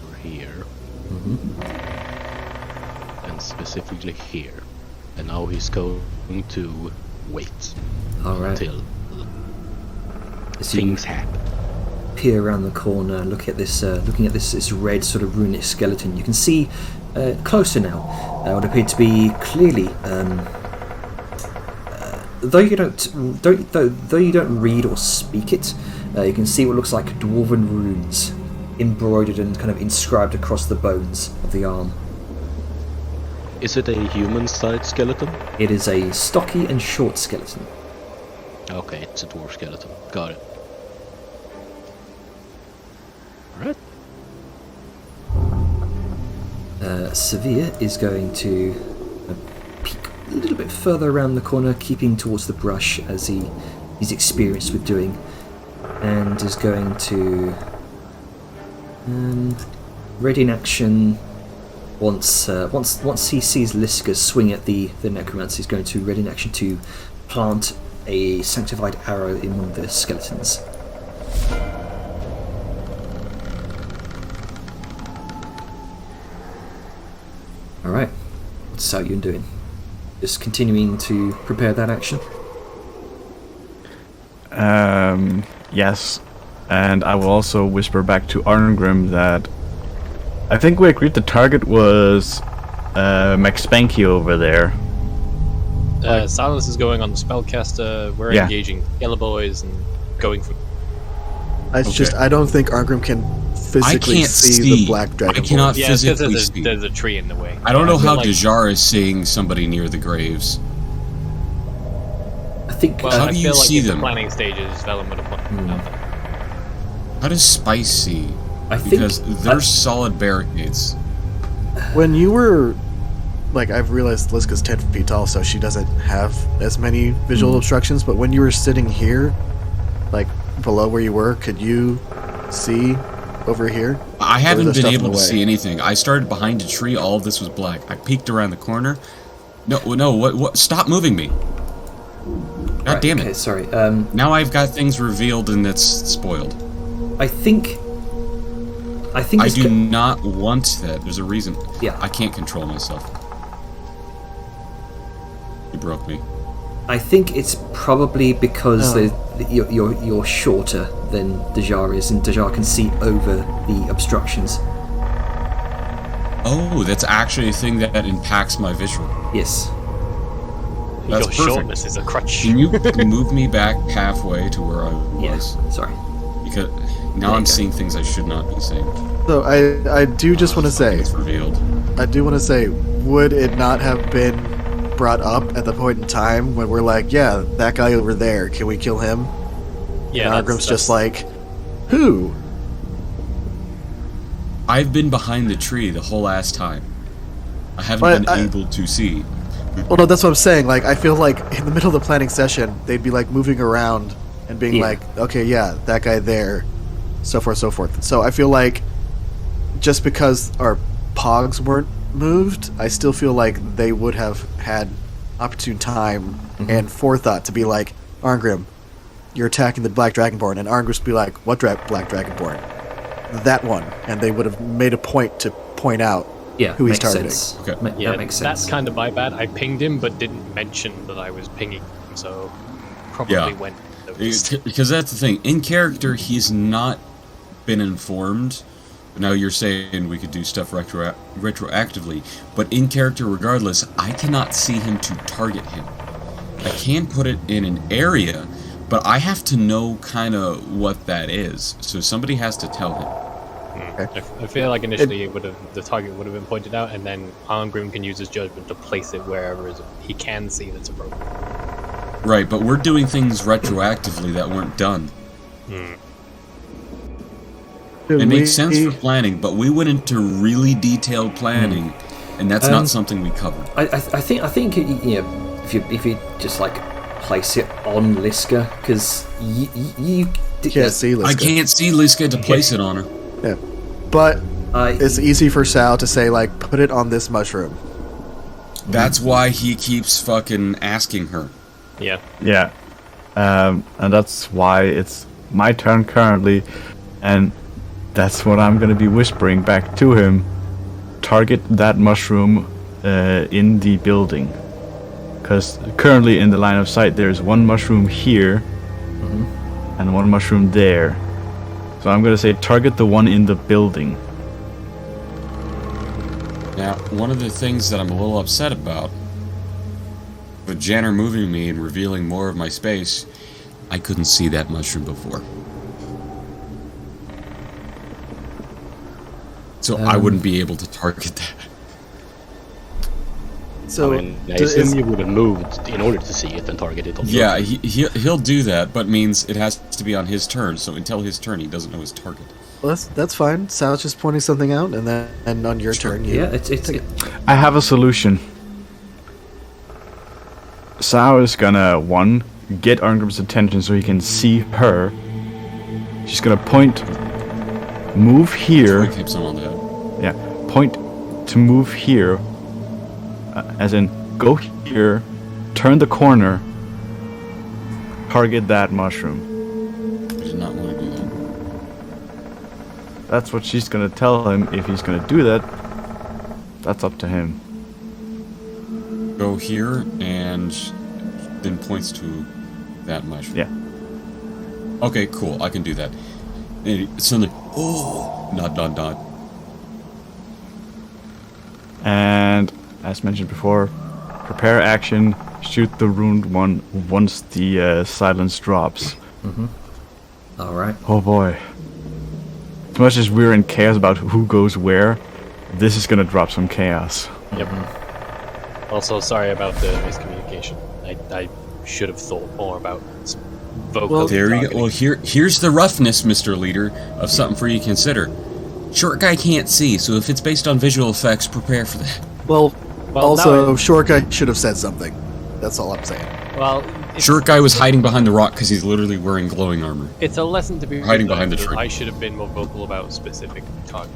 over here. And specifically here. And now he's going to wait Alright. until As you things happen. peer around the corner, looking at this red sort of runic skeleton, you can see closer now. What appear to be clearly, though you don't read or speak it, you can see what looks like dwarven runes embroidered and kind of inscribed across the bones of the arm. Is it a human-sized skeleton? It is a stocky and short skeleton. Okay, it's a dwarf skeleton. Got it. Alright. Severe is going to peek a little bit further around the corner, keeping towards the brush as he's experienced with doing, and is going to ready in action. Once he sees Liska swing at the necromancer, he's going to ready in action to plant a sanctified arrow in one of the skeletons. Alright, what's Saoyun doing? Just continuing to prepare that action? Yes. And I will also whisper back to Arngrim that I think we agreed the target was Max Spanky over there. Silence is going on the spellcaster. We're engaging yellow boys and going for. It's just I don't think Arngrim can physically see the black dragon. I cannot Yeah, physically see. there's a tree in the way. I don't know how like, Dejar is seeing somebody near the graves. I think. Well, How I do you feel like see in them? the planning stages, Vellum would have pointed out that. How does Spice see? I think Because they're solid barricades. When you were like I've realized Liska's 10 feet tall, so she doesn't have as many visual obstructions. But when you were sitting here, like below where you were, could you see over here? I haven't been able to see anything. I started behind a tree. All of this was black. I peeked around the corner. No, what? Stop moving me! God damn it! Okay, sorry. Now I've got things revealed and it's spoiled. I think I do not want that. There's a reason. Yeah. I can't control myself. You broke me. I think it's probably because you're shorter than Dajar is, and Dajar can see over the obstructions. Oh, that's actually a thing that impacts my visual. Yes. Your That's perfect. shortness is a crutch. Can you move me back halfway to where I was? Yes. Sorry. Because now I'm seeing things I should not be seeing. So I do just want to say, It's revealed. I do want to say, would it not have been brought up at the point in time when we're like, yeah, that guy over there, can we kill him? Yeah, and Argrim's just like, who? I've been behind the tree the whole ass time. I haven't been able to see. Well, no, that's what I'm saying. Like, I feel like in the middle of the planning session, they'd be like moving around and being like, okay, yeah, that guy there, so forth, so forth. So I feel like just because our pogs weren't moved, I still feel like they would have had opportune time and forethought to be like, Arngrim, you're attacking the Black Dragonborn, and Arngrim would be like, what Black Dragonborn? That one, and they would have made a point to point out who he's targeting. Sense. Okay. Yeah, that makes sense. that's kind of my bad. I pinged him, but didn't mention that I was pinging him, so probably went. Because that's the thing. In character, he's not been informed. Now you're saying we could do stuff retroactively, but in character, regardless, I cannot see him to target him. I can put it in an area, but I have to know kind of what that is. So somebody has to tell him. Okay. I feel like initially the target would have been pointed out, and then Arngrim can use his judgment to place it wherever he can see that's appropriate. Right, but we're doing things retroactively that weren't done. It makes sense for planning, but we went into really detailed planning, and that's not something we covered. I think you know, if you just like place it on Liska, because you can't see Liska. I can't see Liska to place it on her. Yeah, but it's easy for Sal to say like, put it on this mushroom. That's why he keeps fucking asking her. Yeah. Yeah. And that's why it's my turn currently, and that's what I'm going to be whispering back to him. Target that mushroom in the building. Because currently in the line of sight there's one mushroom here and one mushroom there. So I'm going to say target the one in the building. Now, one of the things that I'm a little upset about, with Janner moving me and revealing more of my space, I couldn't see that mushroom before. So I wouldn't be able to target that. So I mean, I assume you would have moved in order to see it and target it. Yeah, he'll do that, but means it has to be on his turn. So until his turn, he doesn't know his target. Well, that's fine. Sal's just pointing something out, and then on your turn, you I have a solution. Sao is gonna get Arngrim's attention so he can see her. She's gonna point, move here. Keeps him on the head. Yeah, point to move here. As in, go here, turn the corner, target that mushroom. I did not want to do that. That's what she's gonna tell him. If he's gonna do that, that's up to him. Go here, and then points to that mushroom. Yeah. Okay, cool. I can do that. And suddenly, nod. And as mentioned before, prepare action, shoot the ruined one once the silence drops. Alright. Oh boy. As much as we're in chaos about who goes where, this is gonna drop some chaos. Yep. Also, sorry about the miscommunication. I should have thought more about vocal. Well, there you go. Well, here's the roughness, Mr. Leader, of something for you to consider. Short guy can't see, so if it's based on visual effects, prepare for that. Well, Well, also, short guy should have said something. That's all I'm saying. Well, Short guy was hiding behind the rock because he's literally wearing glowing armor. it's a lesson to be Hiding behind the learned that tree. I should have been more vocal about specific target.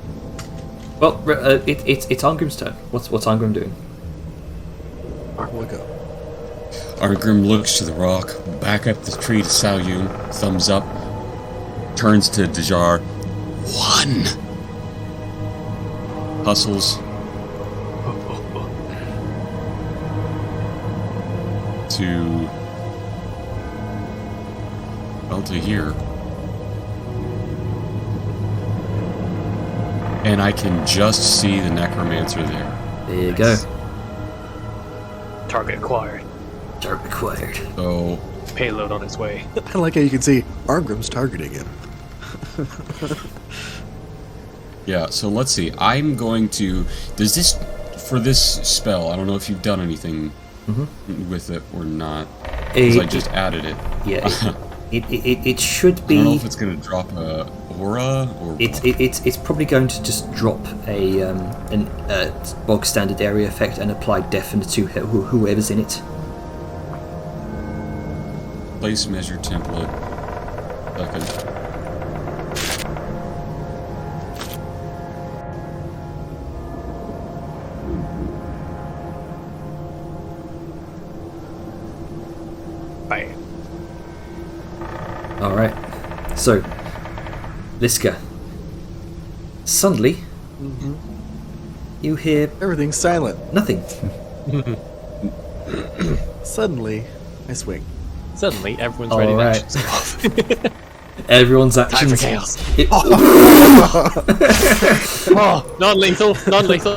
Well, it's Arngrim's turn. What's Arngrim doing? Look up. Arngrim looks to the rock, back up the tree to Salyun, thumbs up, turns to Dejar. 1. Hustles. To here. And I can just see the necromancer there. There you go. Target acquired. Target acquired. So Payload on its way. I like how you can see Arngrim's targeting him. yeah, so let's see. I'm going to for this spell, I don't know if you've done anything with it or not. Because I just added it. Yeah. It should be. I don't know if it's going to drop a aura or. It's probably going to just drop a bog standard area effect and apply deafen to whoever's in it. Place measure template. Second. Bam. Alright. So, Liska. Suddenly, you hear Everything's silent. nothing. Suddenly, I swing. Suddenly, everyone's ready to Alright. action off. Everyone's Time actions. for chaos. Oh, Non-lethal. Non-lethal.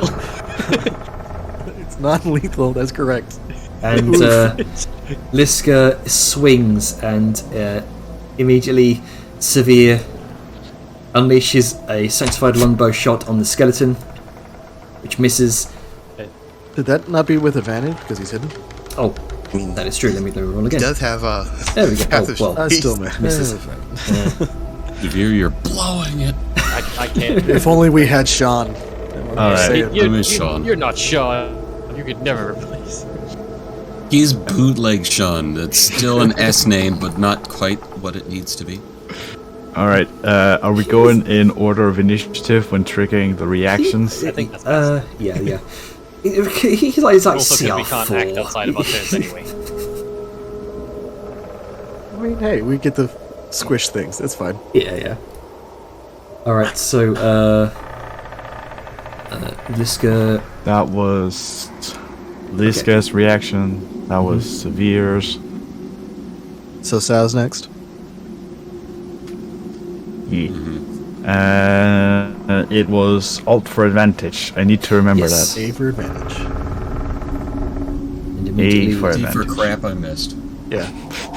It's non-lethal, that's correct. and Liska swings and immediately Severe unleashes a sanctified longbow shot on the skeleton, which misses. Did that not be with advantage because he's hidden? Oh, that is true. Let me roll He again. does have There we go. half Oh, the well, I still miss. misses. Devere, you're blowing it. I can't. If only we had Sean. Alright. I miss Sean. You're not Sean. You could never replace. He's bootleg Sean. That's still an S name, but not quite what it needs to be. Alright, are we going in order of initiative when triggering the reactions? I think that's best. Yeah. He's like Also, because we can't act CR4. outside of our turns anyway. I mean, hey, we get to squish things. That's fine. Yeah. Alright, so, Liska. That was Liska's reaction. That was Severe's. So Sal's next. It was Alt for advantage. I need to remember Yes. A for advantage. And A immediately- for D for advantage. crap I missed. Yeah.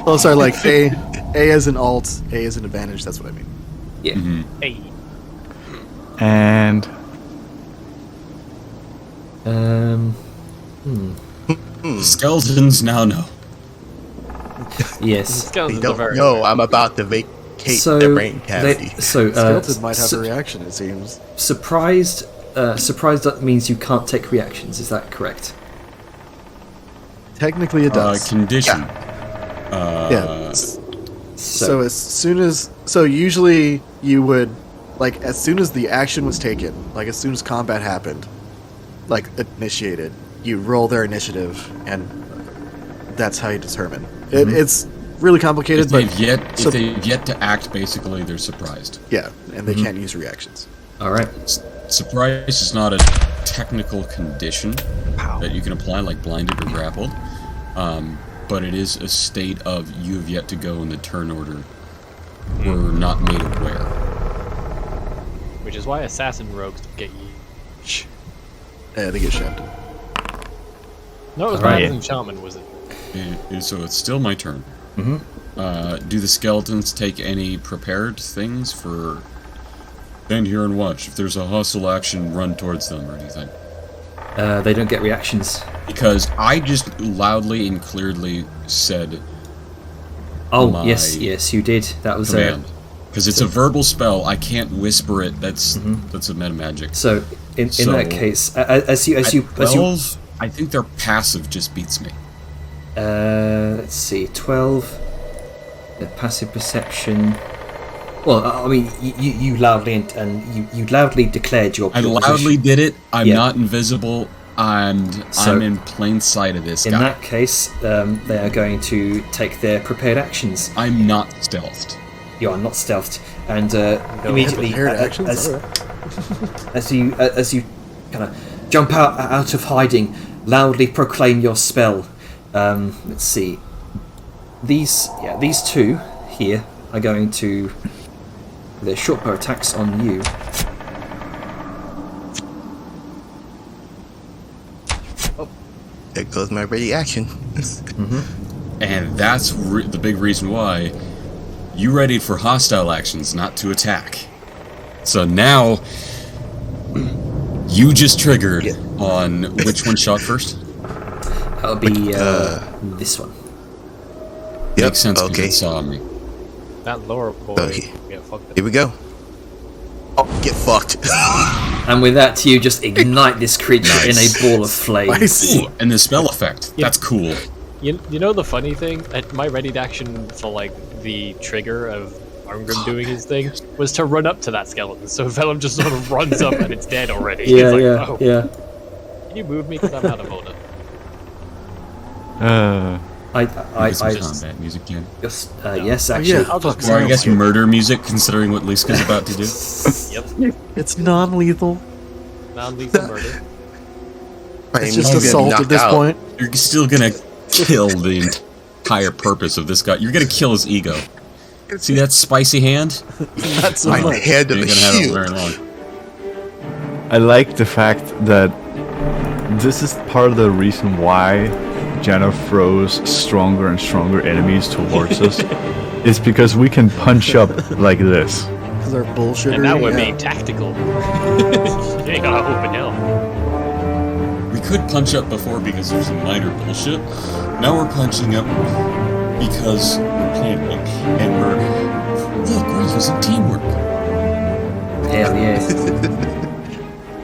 Oh, sorry, like A as an alt, A as an advantage, that's what I mean. Yeah. Hey. And Skeletons now know. Yes. They don't know I'm about to vacate So, the brain cavity. Skeleton might have a reaction, it seems. surprised. Surprised that means you can't take reactions. Is that correct? Technically it does. Condition. Yeah. So as soon as usually you would like as soon as the action was taken, like as soon as combat happened, like initiated, you roll their initiative and that's how you determine. It's really complicated, If but they've yet to act, basically they're surprised. yeah, and they can't use reactions. All right. Surprise is not a technical condition that you can apply, like blinded or grappled, but it is a state of you have yet to go in the turn order. We're not made aware. Which is why assassin rogues get you. Yeah, they get shoved. No, it was Alright. Batman Shaman, was it? So it's still my turn. Do the skeletons take any prepared things for stand here and watch? If there's a hostile action, run towards them or anything. They don't get reactions. Because I just loudly and clearly said Oh, my yes, you did. That was command. Because it's a verbal spell, I can't whisper it. That's a meta magic. So in So, that case, as you 12, I think their passive just beats me. Let's see, 12. The passive perception. Well, I mean, you loudly and you loudly declared your. I loudly did it. I'm not invisible, and So, I'm in plain sight of this guy. In that case, they are going to take their prepared actions. I'm not stealthed. You are not stealthed, and immediately Prepared actions? as you kind of jump out of hiding, loudly proclaim your spell. Let's see. These two here are going to their short bow attacks on you. There goes my ready action. And that's the big reason why you readied for hostile actions, not to attack. So now you just triggered on which one shot first? That'll be this one. Yep. Makes sense because Okay. it saw me. That lower boy. Okay. Yeah, fuck it. Here we go. Oh, get fucked. And with that, you just ignite this creature in a ball of flames. Ooh, and the spell effect. That's cool. You know the funny thing? My readied action for like the trigger of Arngrim doing his thing was to run up to that skeleton. So Vellum just sort of runs up and it's dead already. Yeah, It's like, yeah. Can you move me because I'm out of order? I Some combat music, Ken. just yes, actually. yeah. I'll just Or I guess murder music, considering what Liska's about to do. Yep. It's non-lethal. Non-lethal murder. It's just assault at this point. You're still gonna kill the entire purpose of this guy. You're gonna kill his ego. See that spicy hand? Not so My much. head You of ain't a gonna have it shield. very long. I like the fact that this is part of the reason why Jenna throws stronger and stronger enemies towards us. Is because we can punch up like this. Because they're bullshit. And now we're being tactical. You ain't gotta open hell. We could punch up before because there's some minor bullshit. Now we're punching up because we're planning and we're using teamwork. Hell yeah.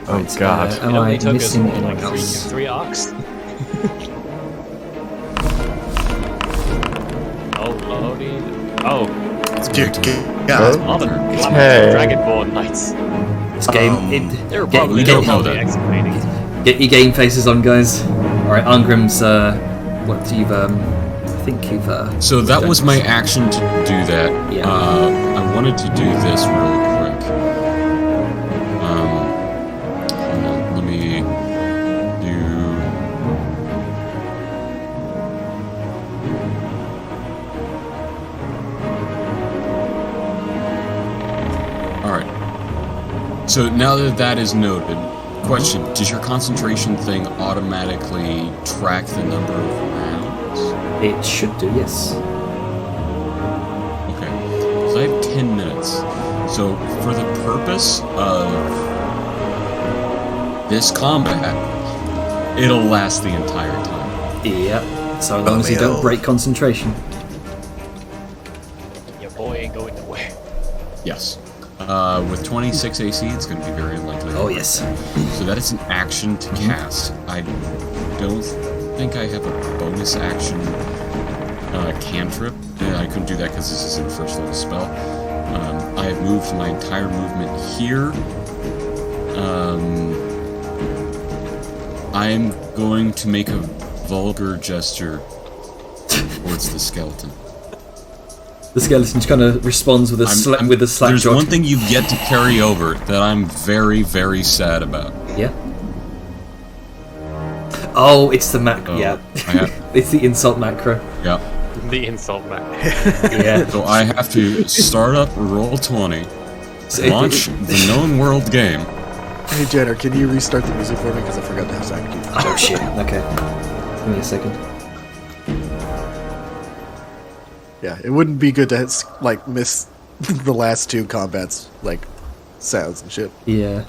Oh god. Am It only I took us missing what, like anything else? three arcs. Oh, loading. Oh, Hey. Dragonborn knights. This game, They're get, probably, we they're don't know probably that. explaining. get your game faces on, guys. Alright, Angrim's, what you've, I think you've, So that done was my this. action to do that. Yeah. I wanted to do this real quick. Hold on, let me do. Alright. So now that that is noted, question, does your concentration thing automatically track the number of rounds? It should do, yes. Okay, so I have 10 minutes. So for the purpose of this combat, it'll last the entire time. Yeah. So long as you don't break concentration. Your boy ain't going nowhere. Yes. With 26 AC, it's going to be very unlikely. Oh, yes. So that is an action to cast. I don't think I have a bonus action cantrip. I couldn't do that because this is a first level spell. I have moved my entire movement here. I am going to make a vulgar gesture towards the skeleton. The skeleton just kind of responds with a slack There's jaw. one thing you get to carry over that I'm very, very sad about. Yeah. Oh, it's the macro. Oh, Yeah. I have- It's the insult macro. Yeah. The insult man. Yeah. So I have to start up roll 20, So launch the known world game. Hey Jenner, can you restart the music for me? Because I forgot to have sound cue. Oh shit. Okay. Give me a second. Yeah, it wouldn't be good to like miss the last two combats, like sounds and shit. Yeah.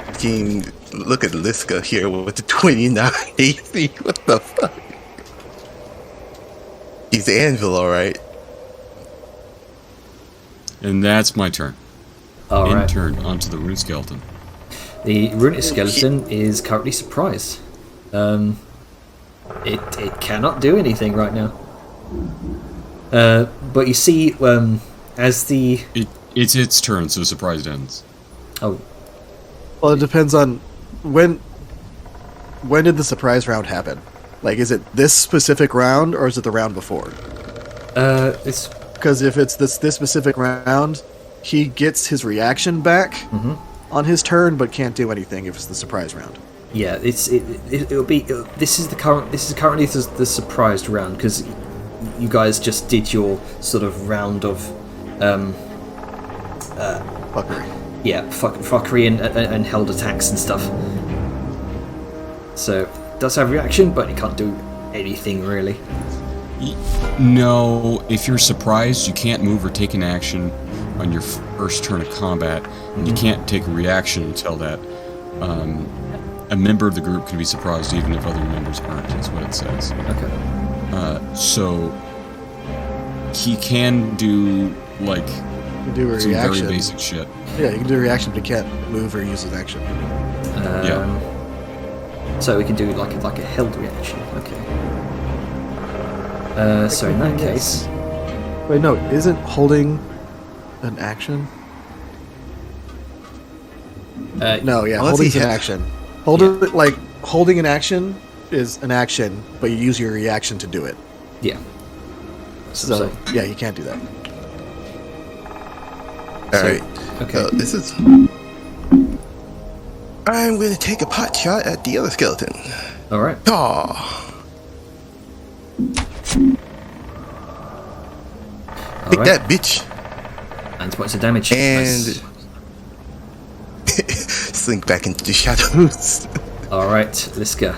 Fucking look at Liska here with the 29 AC. What the fuck? He's the anvil, alright. And that's my turn. All In right. turn, onto the rune skeleton. The runic skeleton is currently surprised. It cannot do anything right now. But you see, as the... It's its turn, so surprised ends. Oh. Well, it depends on when did the surprise round happen? Like, is it this specific round, or is it the round before? It's... Because if it's this specific round, he gets his reaction back on his turn, but can't do anything if it's the surprise round. Yeah, it'll be... This is currently the surprised round, because you guys just did your sort of round of... Fuckery. Yeah, fuckery and held attacks and stuff. So, it does have reaction, but it can't do anything, really. No, if you're surprised, you can't move or take an action on your first turn of combat. And you can't take a reaction until that. A member of the group can be surprised even if other members aren't, is what it says. Okay. So, he can do, like, Do a some reaction. very basic shit. Yeah, you can do a reaction, but you can't move or use an action. So we can do like a held reaction. Okay. So in that case, Wait, no, isn't holding an action? No, yeah, Well, holding's let's an see. action. Holding an action is an action, but you use your reaction to do it. yeah. So yeah, you can't do that. Alright. Okay. This is. I'm gonna take a pot shot at the other skeleton. All right. Aw. All Take right. that, bitch. And points of damage. And Nice. slink back into the shadows. All right, Liska.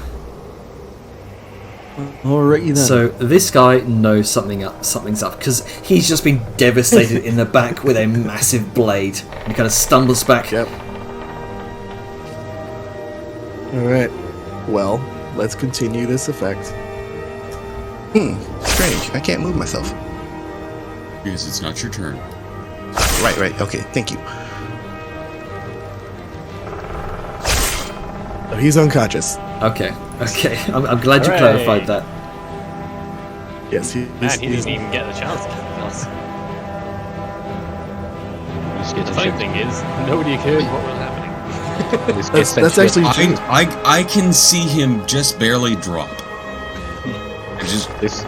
Alrighty then. So this guy knows something's up because he's just been devastated in the back with a massive blade. And he kind of stumbles back. Yep. Alright. Well, let's continue this effect. Strange. I can't move myself. Because it's not your turn. Right. Okay, thank you. Oh, he's unconscious. Okay. I'm glad you Hooray. clarified that. Yes, Man, he didn't even get the chance to kill us. The funny thing is, nobody heard what was happening. That's actually true. I can see him just barely drop. Just This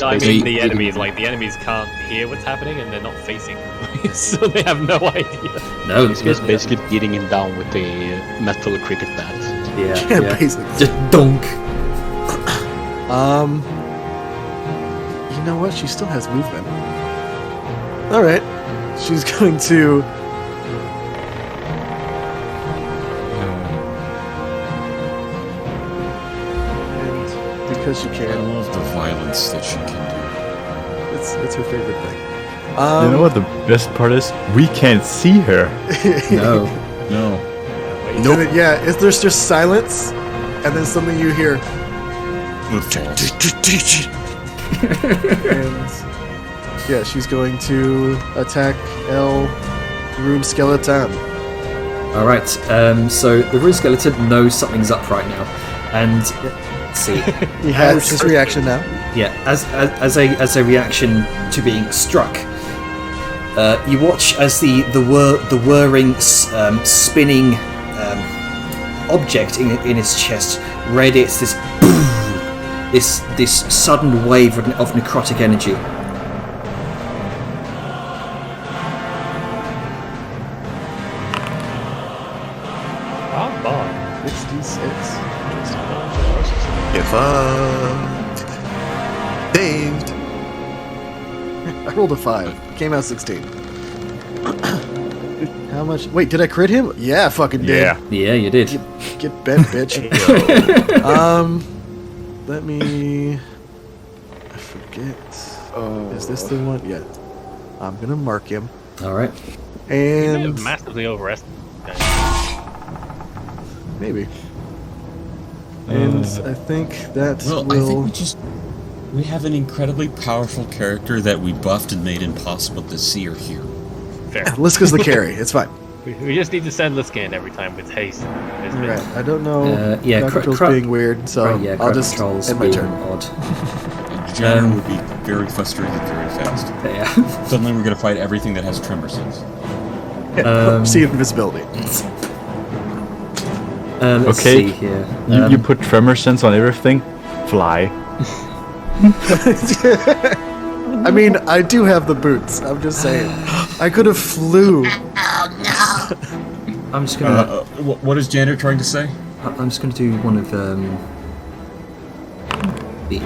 No, I mean the enemies can't hear what's happening and they're not facing them, so they have no idea. No, He's basically beating him down with a metal cricket bat. yeah. Basically. Just donk. You know what? She still has movement. Alright. She's going to... And because she I can, love the violence that she can do. it's her favorite thing. You know what the best part is? We can't see her. No. No. Nope. Yeah, there's just silence, and then something you hear, and yeah, she's going to attack El Rune Skeleton. All right. So the rune skeleton knows something's up right now, and let's see. He has his reaction now. Yeah, as a reaction to being struck, you watch as the whirring, spinning object in his chest radiates this sudden wave of necrotic energy. Oh, boy. 66. Get fucked. Saved. I rolled a 5. Came out 16. How much? Wait, did I crit him? Yeah, I fucking did. Yeah, you did. Get bent, bitch. Let me... I forget. Is this the one? Yeah. I'm gonna mark him. All right. And... Massively overestimated. Maybe. And I think that Well, will... I think we have an incredibly powerful character that we buffed and made impossible to see or hear. Fair. Liska's the carry. It's fine. We just need to send Liska in every time with haste. Right. I don't know. Yeah, Control's being weird, so I'll just end my turn. Odd. Janner would be very frustrated very fast. Yeah. Suddenly we're going to fight everything that has tremor sense. See invisibility. Let's Okay. see here. You put tremor sense on everything? Fly. I mean, I do have the boots. I'm just saying. I could have flew. I'm just gonna. What is Janner trying to say? I'm just gonna do one of the. Okay.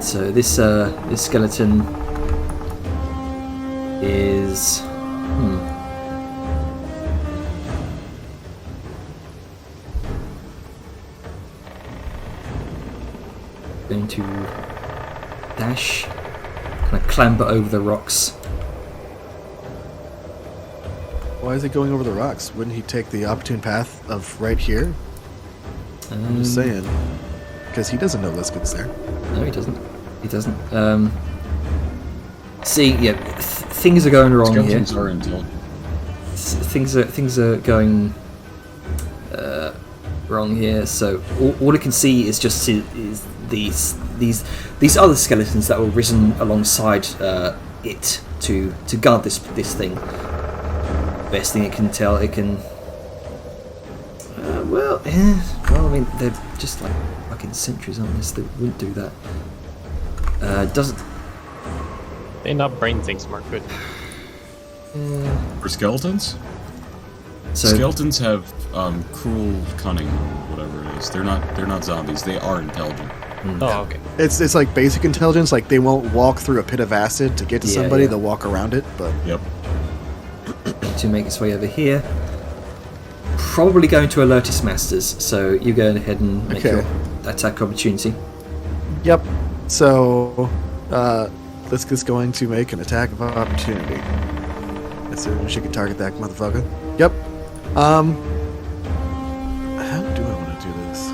So this skeleton is. Going to dash, kind of clamber over the rocks. Why is he going over the rocks? Wouldn't he take the opportune path of right here? I'm just saying. Because he doesn't know Liska's there. No, he doesn't. He doesn't. See, yeah, things are going wrong Skeletons here. are intelligent. Things are going wrong here. So all I can see is just these other skeletons that were risen alongside it to guard this thing. Best thing it can tell, it can. Well, I mean, they're just like fucking sentries, aren't they? So they wouldn't do that. Doesn't. They're not brain things, smart, good. For skeletons? So Skeletons have cruel cunning, whatever it is. They're not zombies. They are intelligent. Oh, okay. It's like basic intelligence. Like they won't walk through a pit of acid to get to somebody. Yeah. They'll walk around it. But Yep. to make its way over here. Probably going to alert its masters. So you go ahead and make your attack opportunity. Yep. So Liska's going to make an attack of opportunity. As soon as she can target that motherfucker. Yep. How do I want to do this?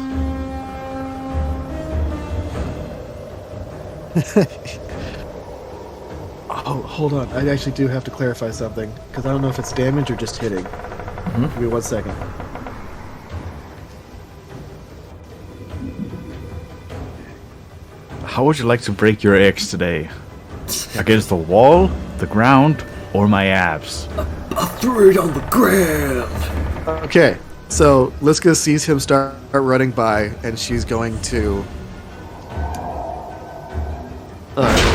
Oh, hold on. I actually do have to clarify something because I don't know if it's damage or just hitting. Give me 1 second. How would you like to break your eggs today? Against the wall, the ground, or my abs? I threw it on the ground. Okay, so Liska sees him start running by, and she's going to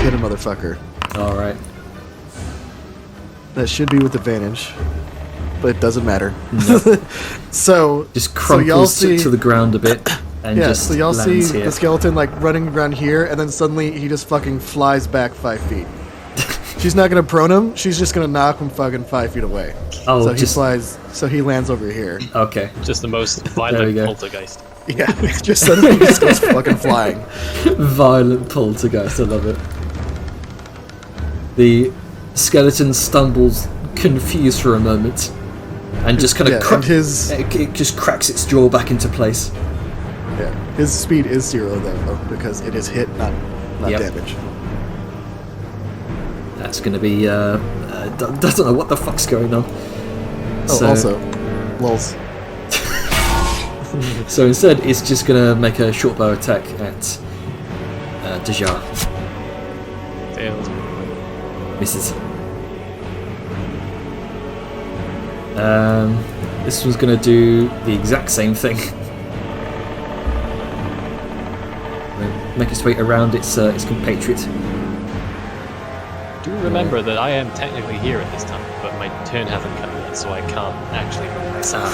hit a motherfucker. All right. That should be with advantage, but it doesn't matter. Nope. So Just y'all crumples see to the ground a bit, and yeah. just So y'all see lands here. the skeleton like running around here, and then suddenly he just fucking flies back 5 feet. She's not gonna prone him. She's just gonna knock him fucking 5 feet away. Oh, so he just flies. So he lands over here. okay. Just the most There we violent go. poltergeist. Yeah, just suddenly just goes fucking flying. Violent poltergeist. I love it. The skeleton stumbles, confused for a moment, and just kind of and his it just cracks its jaw back into place. his speed is 0 though because it is hit, not Yep. damage. That's going to be doesn't know what the fuck's going on. Oh, also, lols. So instead, it's just going to make a short bow attack at Dejar. Failed. Misses. This one's going to do the exact same thing. Make its way around its compatriot. Do remember that I am technically here at this time, but my turn hasn't come yet, so I can't actually move myself.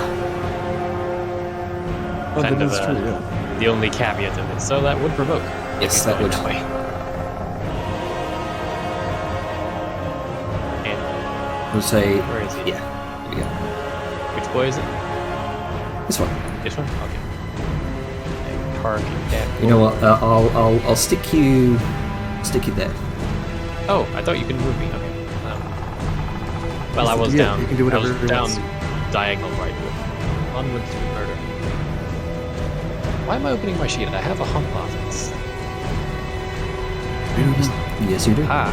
Kind of true, yeah. the only caveat of it, so that would provoke. Yes, if that you would. go that way. And We'll say, where is he? yeah, here we go. Which boy is it? This one. This one? Okay. And target that. You know what? I'll stick you there. Oh, I thought you could move me. Okay. Well, I was Yeah, down. you can do I whatever was you down want. diagonal right. Onwards to murder. Why am I opening my sheet? I have a hump off this. Yes, you do. Ah.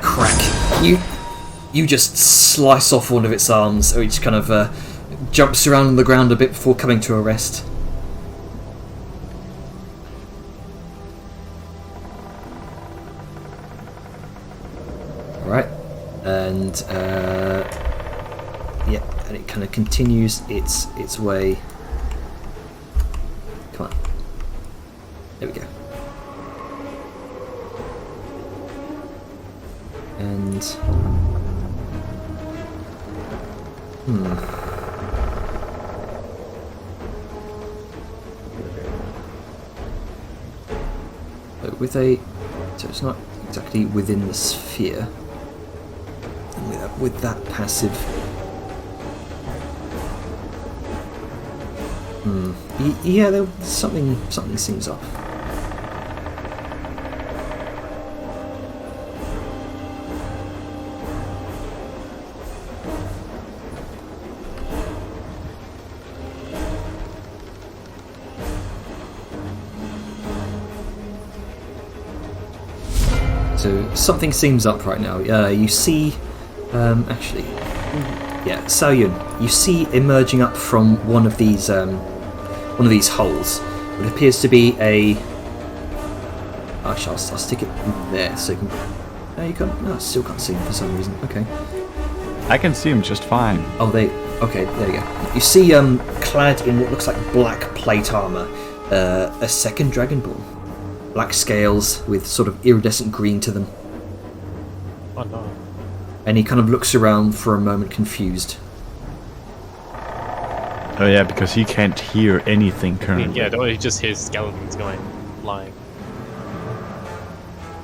Crack. You just slice off one of its arms, which kind of jumps around on the ground a bit before coming to a rest. Alright. And yeah, and it kind of continues its way. Come on. There we go. And so it's not exactly within the sphere. And with that passive, yeah, there's something seems off. So something seems up right now. You see, actually, yeah, Saoyun, you see emerging up from one of these holes. It appears to be a. Actually, I'll stick it there so you can. No, you can't. No, I still can't see him for some reason. Okay. I can see him just fine. Oh, okay, there you go. You see, clad in what looks like black plate armor, a second Dragonborn. Black scales with sort of iridescent green to them. Oh no. And he kind of looks around for a moment confused. Oh yeah, because he can't hear anything currently. Yeah, don't he just hears skeletons going flying.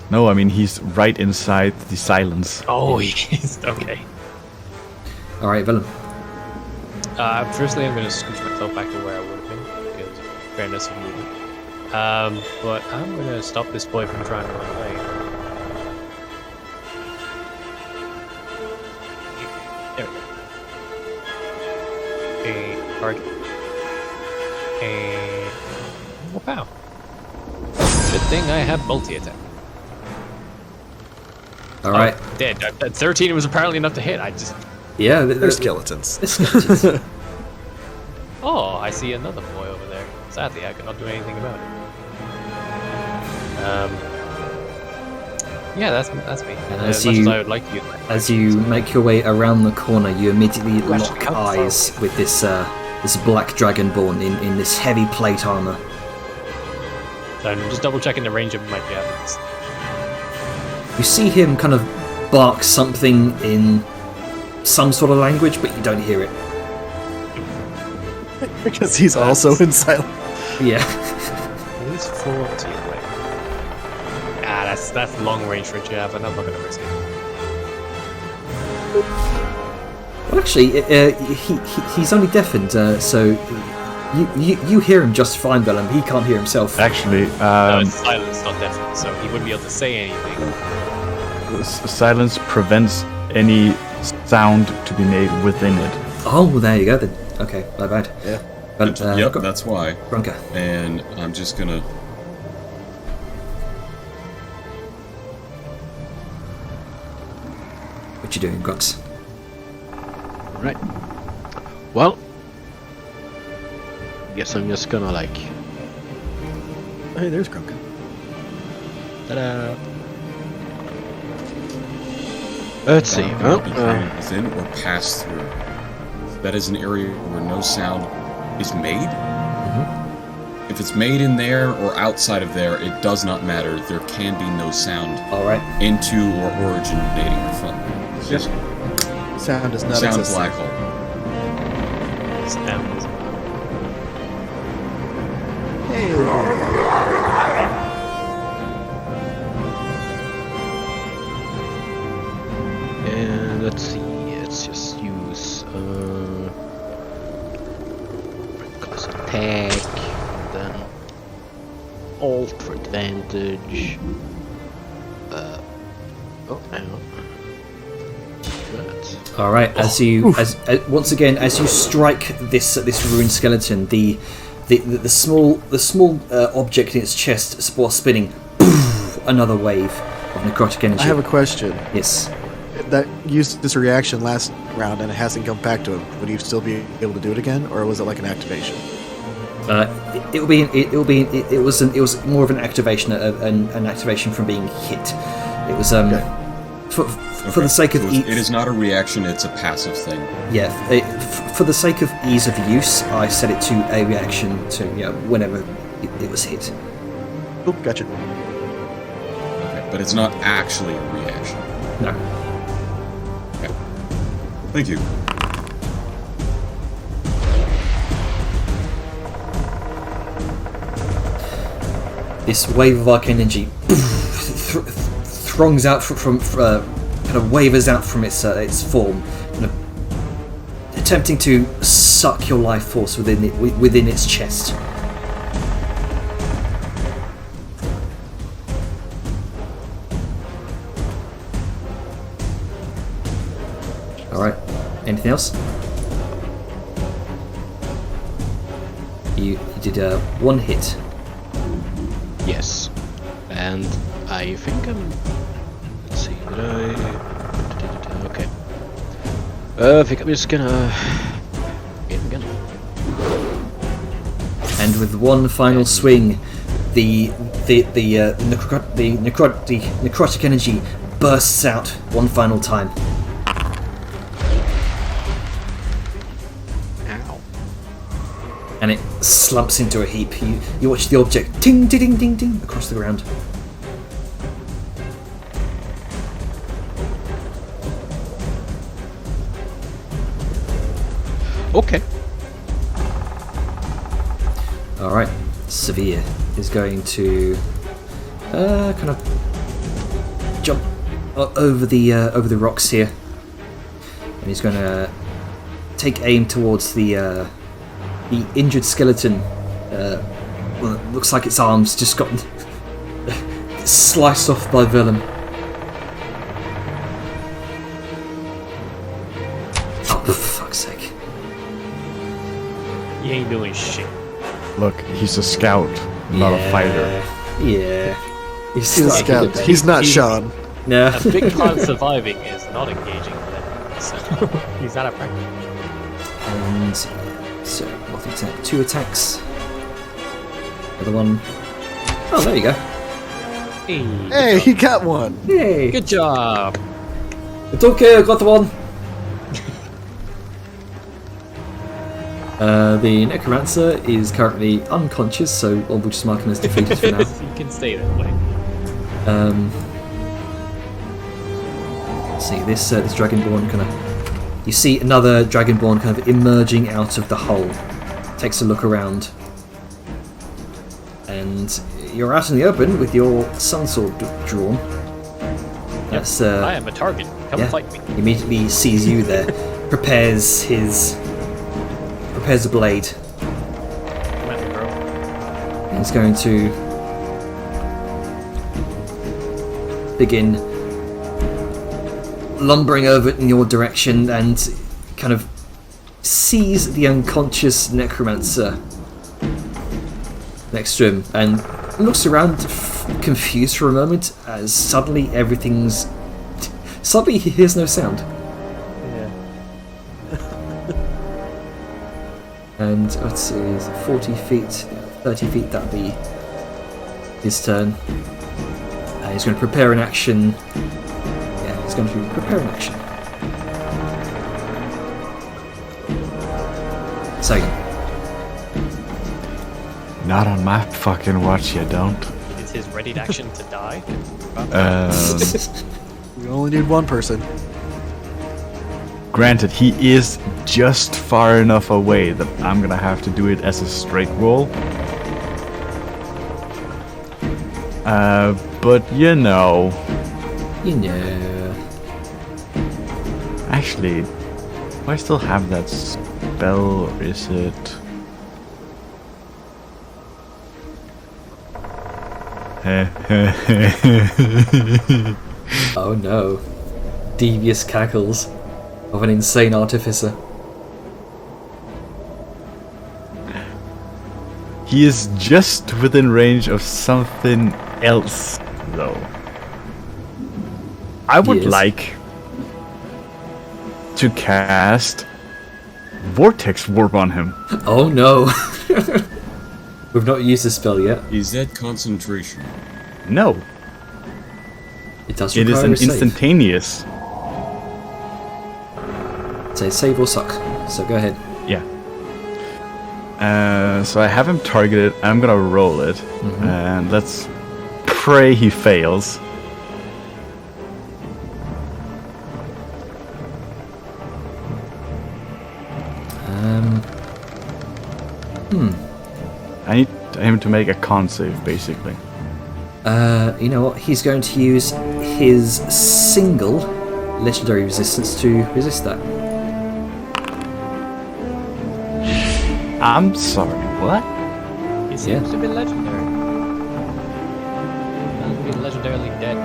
No, I mean he's right inside the silence. Oh, he is. Okay. Alright, Willem. Firstly, I'm going to scooch myself back to where I would have been, because fairness of movement. But I'm going to stop this boy from trying to run away. There we go. A target. And... oh, wow. Good thing I have multi-attack. Alright. Oh, dead. That 13 was apparently enough to hit. I just... yeah, They're skeletons. Oh, I see another boy over there. Sadly, I cannot do anything about it. Yeah, that's me. And as much as I would like to use my as you make your way around the corner, you immediately lock eyes with this black Dragonborn in this heavy plate armor. So I'm just double checking the range of my javelins. You see him kind of bark something in some sort of language, but you don't hear it. Because he's also in silence. Yeah. He's 40 away. Ah, that's long range for a javelin. I'm not going to risk it. Well, actually, he's only deafened, so you hear him just fine, Bellum. He can't hear himself. Actually, no, it's silence, not deafened, so he wouldn't be able to say anything. Silence prevents any sound to be made within it. Oh, there you go then. Okay, my bad. Yeah. But, Yep, that's why. Bronca. And I'm just gonna... What you doing, Grux? Right. Well, guess I'm just gonna like. Hey, there's Grunka. Ta-da! Let's see. Within or pass through. That is an area where no sound is made. Mm-hmm. If it's made in there or outside of there, it does not matter. There can be no sound Alright. into or originating from. Yes. Sound is not sound existent. black hole. Sounds. And let's see. Let's just use class attack, then alt for advantage. Oh, hang on. All right. As once again, as you strike this ruined skeleton, the small object in its chest, while spinning, another wave of necrotic energy. I have a question. Yes. That used this reaction last round and it hasn't come back to him. Would he still be able to do it again, or was it like an activation? It was more of an activation, an activation from being hit. It was for the sake of it is not a reaction; it's a passive thing. Yeah, for the sake of ease of use, I set it to a reaction to whenever it was hit. Oh, gotcha. Okay, but it's not actually a reaction. No. Okay. Thank you. This wave of arcane energy throngs out from kind of wavers out from its form, kind of attempting to suck your life force within its chest. All right. Anything else? You did one hit. Yes, and I think I'm. Let's see, did I? Okay. I think I'm just gonna hit him again. And with one final swing, the necrotic energy bursts out one final time. Ow. And it slumps into a heap. You watch the object ting ding ding ding ding across the ground. Okay. All right, Severe is going to kind of jump over the rocks here, and he's going to take aim towards the injured skeleton. Well, it looks like its arms just got sliced off by Vellum. Oh, for fuck's sake. You ain't doing shit. Look, he's a scout, not a fighter. Yeah. He's a scout. He's not Sean. No. A big part of surviving is not engaging with it. So he's out of practice. And so, multi-attack, 2 attacks. Other one. Oh, there you go. Hey, he got one. Hey. Good job. It's okay, I got the one. The Necromancer is currently unconscious, so we'll just mark him as defeated for now. You can stay that way. Let's see, this Dragonborn kind of... You see another Dragonborn kind of emerging out of the hole. Takes a look around. And you're out in the open with your sunsword drawn. That's I am a target. Come fight me. He immediately sees you there. prepares a blade. Come at me, bro. He's going to begin lumbering over in your direction and kind of sees the unconscious Necromancer next to him and looks around confused for a moment as suddenly he hears no sound. Yeah. And let's see, is it 40 feet, 30 feet, that'd be his turn. He's going to prepare an action. Yeah, he's going to prepare an action. Second. Not on my fucking watch, you don't. Is his ready action to die? We only need one person. Granted, he is just far enough away that I'm gonna have to do it as a straight roll. But you know. Actually, do I still have that spell, or is it? Oh no. Devious cackles of an insane artificer. He is just within range of something else though. I would Yes. like to cast Vortex Warp on him. Oh no. We've not used this spell yet. Is that concentration? No, It does it is require an a save. instantaneous. Say save or suck. So go ahead. Yeah. So I have him targeted. I'm gonna roll it, and let's pray he fails. I need him to make a con save, basically. You know what? He's going to use his single legendary resistance to resist that. I'm sorry, what? He seems to be legendary. Sounds to be legendarily dead.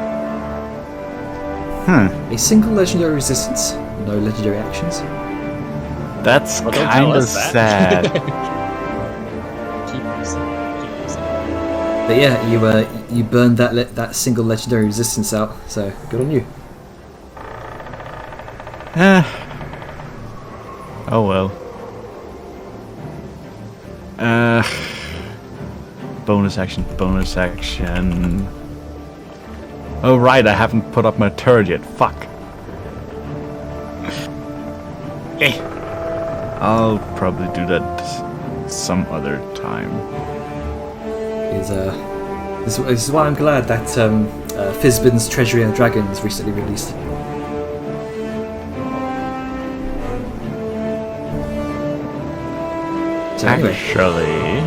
A single legendary resistance, no legendary actions. That's Well, don't kind tell of us that. sad. Keep this. But yeah, you burned that single legendary resistance out, so good on you. Oh well. Bonus action, bonus action. Oh right, I haven't put up my turret yet. Fuck. I'll probably do that some other time. This is why I'm glad that Fizbin's Treasury of Dragons recently released. So anyway, Actually,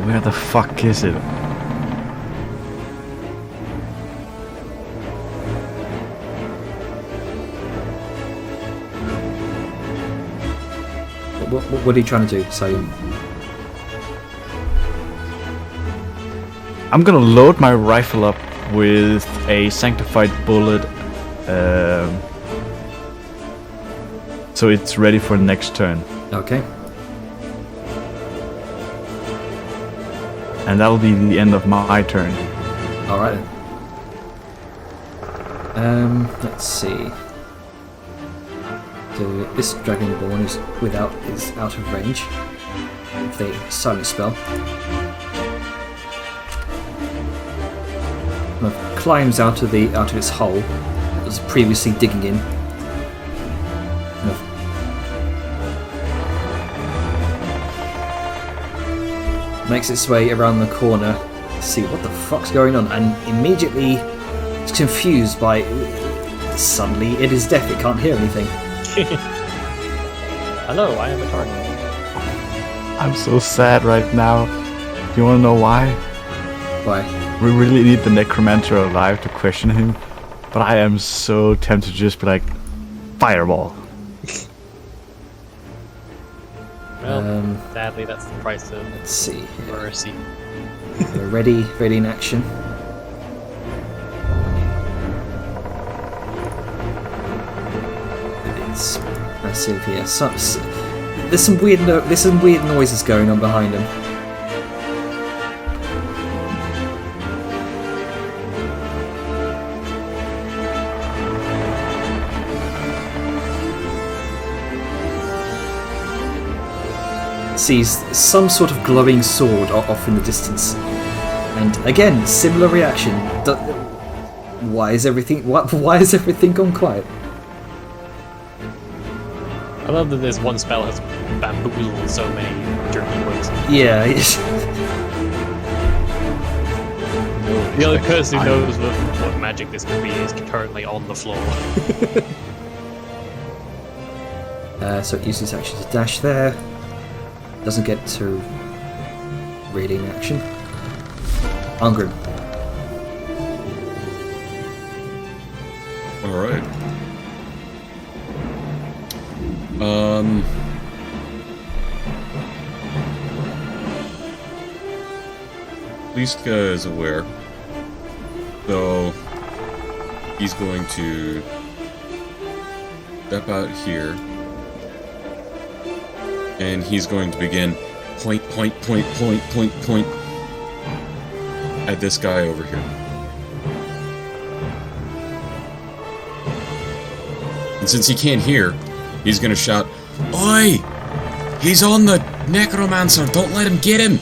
where the fuck is it? what are you trying to do? So I'm gonna load my rifle up with a sanctified bullet, so it's ready for the next turn, okay. and that'll be the end of my turn. Alright then. Let's see. So this Dragonborn is out of range of the silent spell. Kind of climbs out of its hole it was previously digging in. Kind of makes its way around the corner to see what the fuck's going on, and immediately it's confused by suddenly it is deaf, it can't hear anything. Hello, I am a target. I'm so sad right now. Do you want to know why? Why? We really need the Necromancer alive to question him, but I am so tempted to just be like, fireball. Well, sadly, that's the price of Let's see. mercy. We're ready in action. It's massive here. There's some weird noises going on behind him. Sees some sort of glowing sword off in the distance, and again similar reaction. Why is everything gone quiet? I love that this one spell has bamboozled so many jerky ways. Yeah. The other person who knows what magic this could be is currently on the floor. So it uses action to dash there. Doesn't get to really in action. Ungrim. Alright. Liska is aware. So he's going to step out here, and he's going to begin point at this guy over here. And since he can't hear, he's gonna shout, "Oi! He's on the necromancer! Don't let him get him!"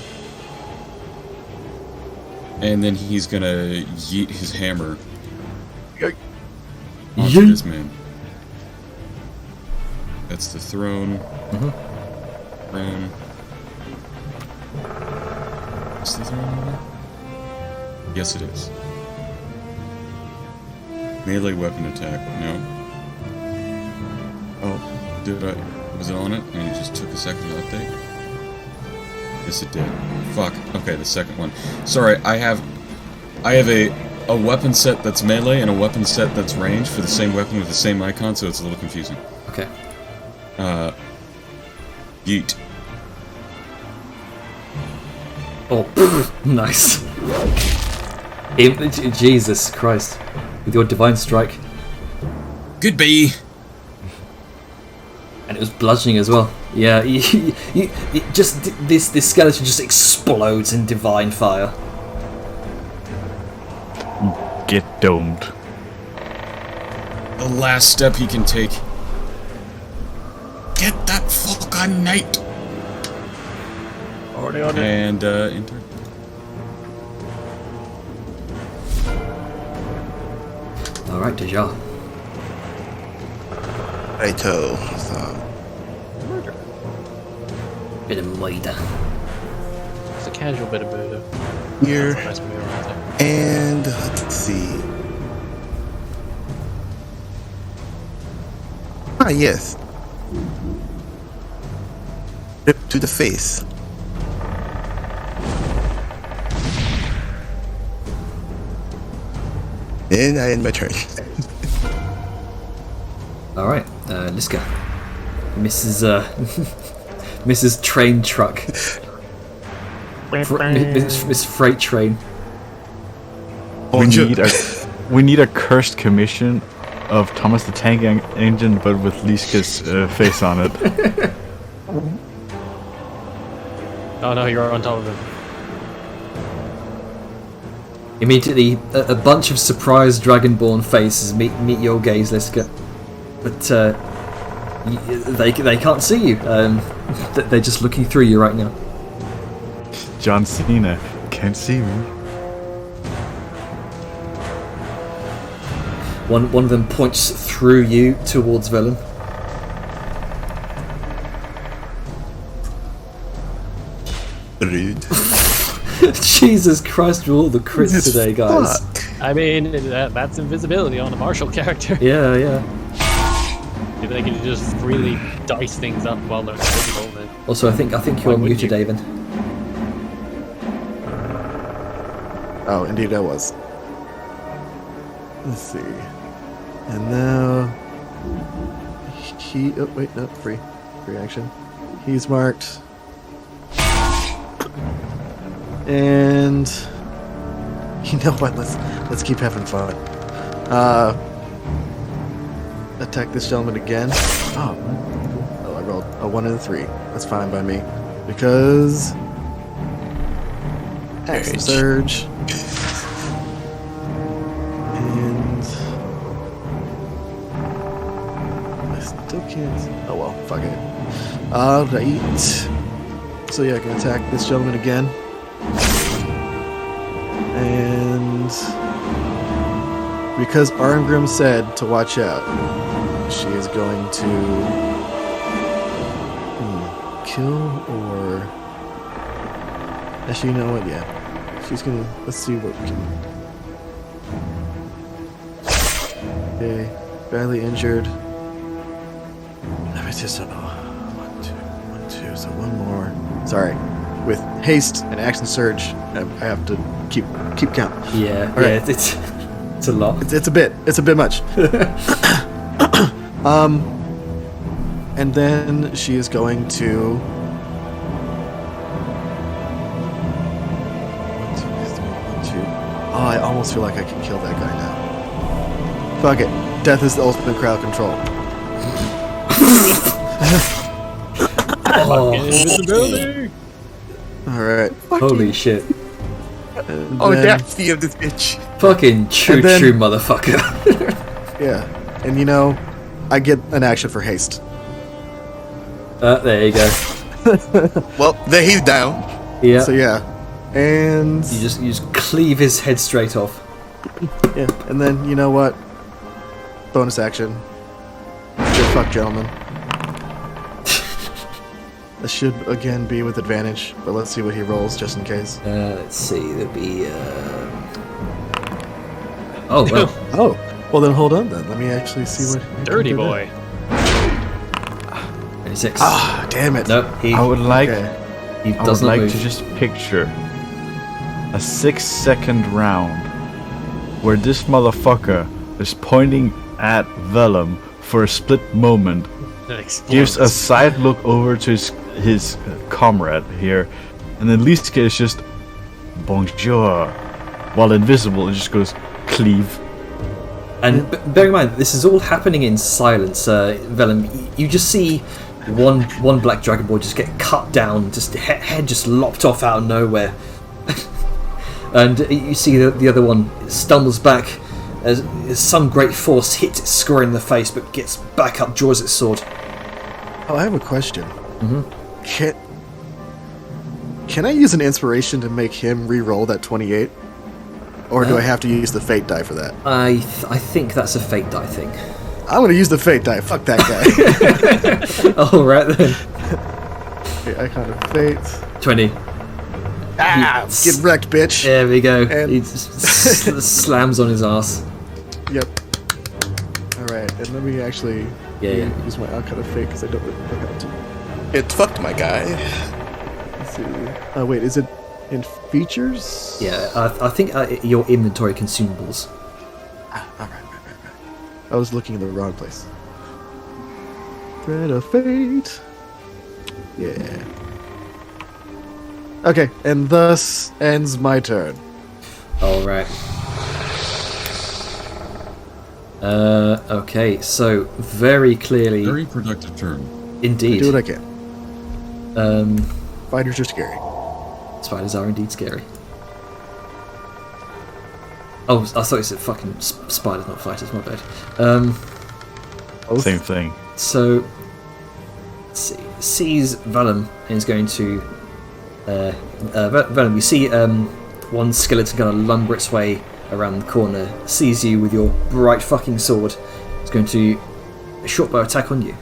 And then he's gonna yeet his hammer onto this man. That's the throne. Throne. Is the throne? Yes, it is. Melee weapon attack. No. Oh, did I? Was it on it? And it just took a second to update? Yes, it did. Fuck. Okay, the second one. Sorry, I have a weapon set that's melee and a weapon set that's range for the same weapon with the same icon, so it's a little confusing. Okay. Yeet. Oh, nice. Jesus Christ. With your divine strike. Goodbye. And it was bludgeoning as well. Yeah, this skeleton just explodes in divine fire. Get domed. The last step he can take. Get that fucking knight. Already on it. And enter. All right, Deja. Righto. So, Bit of murder. It's a casual bit of murder. here, Nice mirror right there. and let's see. Ah, yes. Rip to the face. And I end my turn. All right, Liska. Mrs. Train Truck. Miss Freight Train. We need a cursed commission of Thomas the Tank Engine, but with Liska's face on it. Oh no, you're on top of him. Immediately, a bunch of surprised Dragonborn faces meet your gaze, Liska. But they can't see you. They're just looking through you right now. John Cena can't see me. One of them points through you towards Velen. Rude. Jesus Christ, with all the crits today, guys. I mean, that's invisibility on a martial character. Yeah. They can just really dice things up while they're invisible. Then. Also, I think you're muted, Avon. Oh, indeed I was. Let's see. And now... Oh, wait, no, free action. He's marked. And... You know what, let's keep having fun. Attack this gentleman again. Oh, I rolled a 1 and a 3. That's fine by me. Because... Action Surge. And... I still can't... Oh well, fuck it. Alright. So yeah, I can attack this gentleman again. And... Because Arngrim said to watch out, she is going to... kill or... Actually, you know what? Yeah. She's gonna... Let's see what we can... Okay. Badly injured. It's just... 1, 2. So one more. Sorry. With haste and action surge, I have to keep count. Yeah, all right. Yeah, it's a lot. It's a bit much. And then she is going to... 1, 2. Oh, I almost feel like I can kill that guy now. Fuck it. Death is the ultimate crowd control. Invisibility! Alright. Holy shit. Oh, then- that's the of this bitch. Fucking true, And then- true motherfucker. Yeah. And you know, I get an action for haste. There you go. Well, there he's down. Yeah. So yeah. And You just cleave his head straight off. yeah, and then you know what? Bonus action. Good fuck, gentlemen. This should again be with advantage, but let's see what he rolls just in case. Let's see. There'll be. Oh well. Oh, well then hold on then. Let me actually see what. Dirty boy. 26. Ah, damn it. No, he I would like Okay. he I does would not like move. to just picture a 6-second round where this motherfucker is pointing at Vellum for a split moment, gives a side look over to his comrade here, and then Liske is just bonjour, while invisible, it just goes cleave. And bear in mind, this is all happening in silence. Vellum, you just see one black dragonborn just get cut down, just head just lopped off out of nowhere, and you see the other one stumbles back as some great force hits it square in the face, but gets back up, draws its sword. Oh, I have a question. Can I use an inspiration to make him re-roll that 28? Or do I have to use the fate die for that? I think that's a fate die thing. I'm gonna use the fate die. Fuck that guy. All right then. Okay, Icon of Fate. 20. Get wrecked, bitch. There we go. And- He slams on his ass. Yep. Alright, and let me actually Yeah. use my Icon of Fate because I don't really know how to. It's fucked, my guy. Let's see. Oh, wait, is it in features? Yeah, I think your inventory consumables. Alright. I was looking in the wrong place. Thread of Fate. Yeah. Okay, and thus ends my turn. All right. Okay, so very clearly, Very productive turn. indeed, Do what I can. um, Fighters are scary. spiders are indeed scary. Oh, I thought you said fucking spiders, not fighters. My bad. Both. Same thing. So, let's see. Sees Vellum and is going to. Vellum, you see one skeleton kind of lumber its way around the corner, sees you with your bright fucking sword. It's going to a short bow attack on you,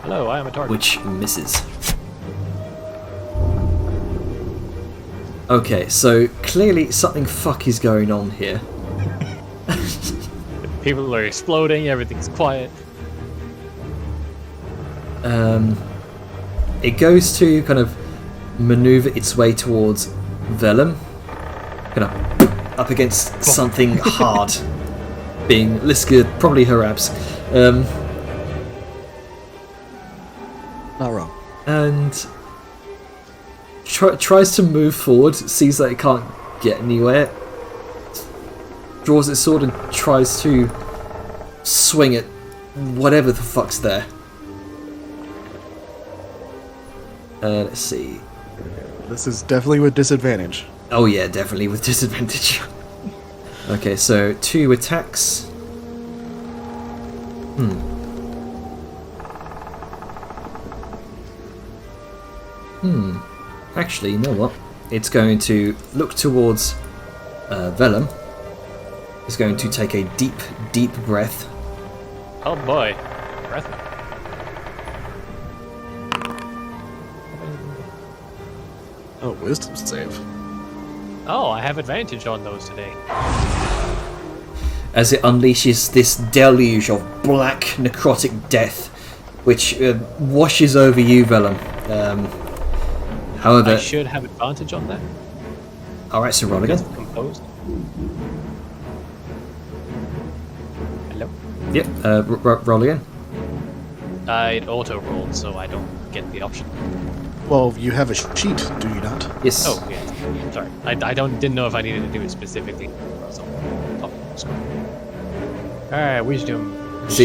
Hello, I am a target. which misses. Okay, so clearly something fuck is going on here. People are exploding, everything's quiet. It goes to kind of maneuver its way towards Vellum, kind of up against something hard, being Liske, probably her abs, Not wrong. and tries to move forward, sees that it can't get anywhere, draws its sword and tries to swing at whatever the fuck's there. Let's see. This is definitely with disadvantage. Oh yeah, definitely with disadvantage. Okay, so 2 attacks. Actually, you know what? It's going to look towards Vellum. It's going to take a deep, deep breath. Oh boy. Breath. Oh, wisdom save. Oh, I have advantage on those today. As it unleashes this deluge of black necrotic death, which washes over you, Vellum. However, I should have advantage on that. alright, so roll again. Composed. Hello? Yep, roll again. It auto rolled, so I don't get the option. Well, you have a sheet, do you not? Yes. Oh, yeah. Sorry. I didn't know if I needed to do it specifically. So, top screen. Alright, wisdom. As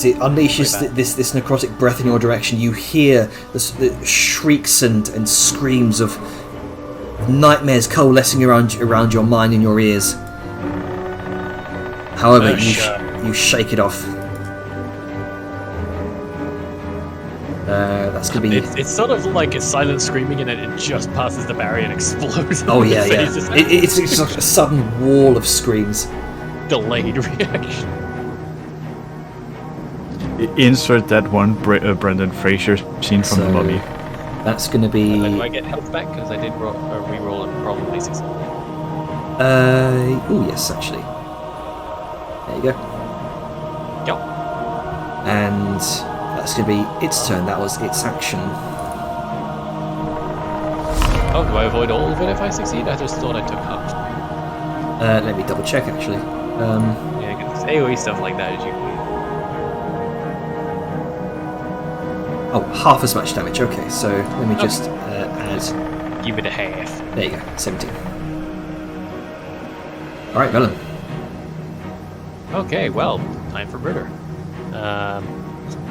it unleashes this necrotic breath in your direction, you hear the shrieks and screams of nightmares coalescing around your mind and your ears. However, you shake it off. That's gonna be. It's sort of like a silent screaming, and then it just passes the barrier and explodes. Oh yeah. It's like a sudden wall of screams. Delayed reaction. Insert that one Brendan Fraser scene from The Mummy. That's gonna be. Do I get health back because I did re-roll on problem basis? Oh yes, actually. There you go. Yep. And that's going to be its turn. That was its action. Oh, do I avoid all of it if I succeed? I just thought I took half. Let me double check, actually. Yeah, because AoE stuff like that is usually... Oh, half as much damage. Okay, so let me just add... Give it a half. There you go, 17. Alright, Melon. Okay, well, time for murder.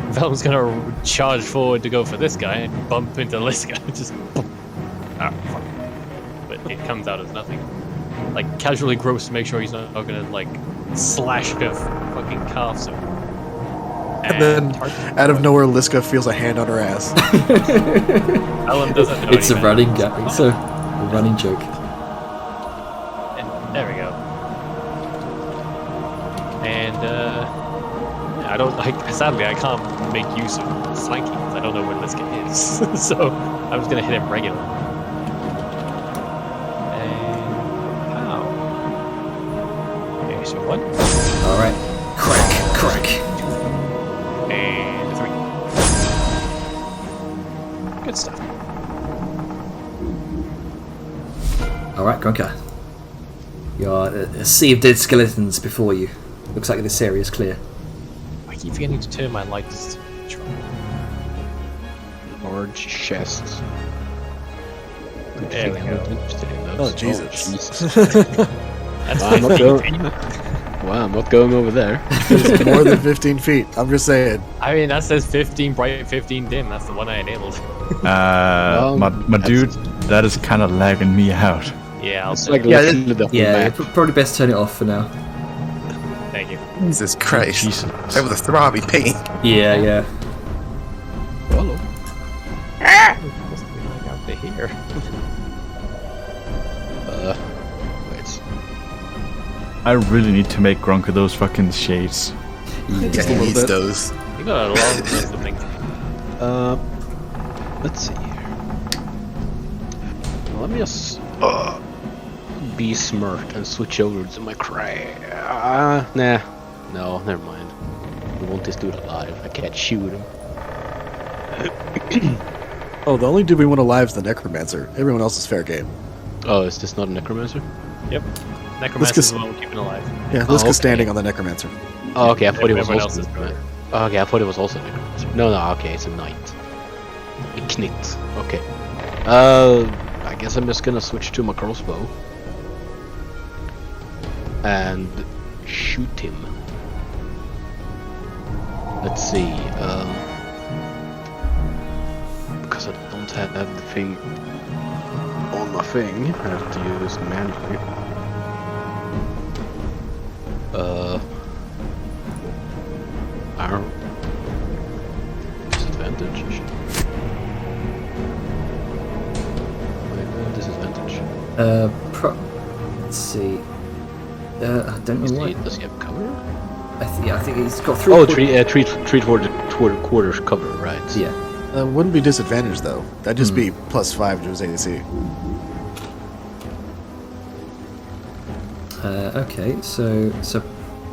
Vel's gonna charge forward to go for this guy and bump into Liska. Just boom. Ah, fuck. But it comes out as nothing. Like, casually gross to make sure he's not gonna, like, slash the fucking calves him. And then, out of nowhere, Liska feels a hand on her ass. Ellen doesn't know It's a running gag. It's a running joke. And there we go. And, I don't, like, sadly, I can't make use of flanking because I don't know where Liska is. So, I'm just gonna hit him regular. And, pow. Okay, so 1. Alright. Crack. And 3. Good stuff. Alright, Grunker. You're a sea of dead skeletons before you. Looks like this area is clear. I keep forgetting to turn my lights to control. Large chests. There we go. Oh, Jesus. That's I'm not 15 going. feet. Wow, I'm not going over there. It's more than 15 feet. I'm just saying. I mean, that says 15 bright, 15 dim. That's the one I enabled. My dude, that is kind of lagging me out. Yeah, I'll It's say like it. looking at the whole map. Probably best turn it off for now. Thank you. Jesus Christ. Jesus. That was a throbby pain. Yeah. Hello. Supposed to be like out to here. Wait. I really need to make Grunker those fucking shades. Yeah, Just a he little needs bit. those. You got a long list of things. Let's see here. Let me just be smart and switch over to my nah. No, never mind. We want this dude alive. I can't shoot him. Oh, the only dude we want alive is the Necromancer. Everyone else is fair game. Oh, is this not a necromancer? Yep. Necromancer's the one we're keeping alive. Yeah, Liska's okay. standing on the Necromancer. Oh, okay. I thought it was Everyone also. else is murder. Oh, okay, I thought it was also a necromancer. No, okay, it's a knight. A knit. Okay. I guess I'm just gonna switch to my crossbow and shoot him. Let's see. Because I don't have the thing on my thing, I have to use it manually. Arrow. Disadvantage. Disadvantage. Let's see. I don't know why. Does he have cover? I think he's got 3. Oh, three quarters cover, right? Yeah. Wouldn't be disadvantage though. That'd just be +5 to his AC. Okay, so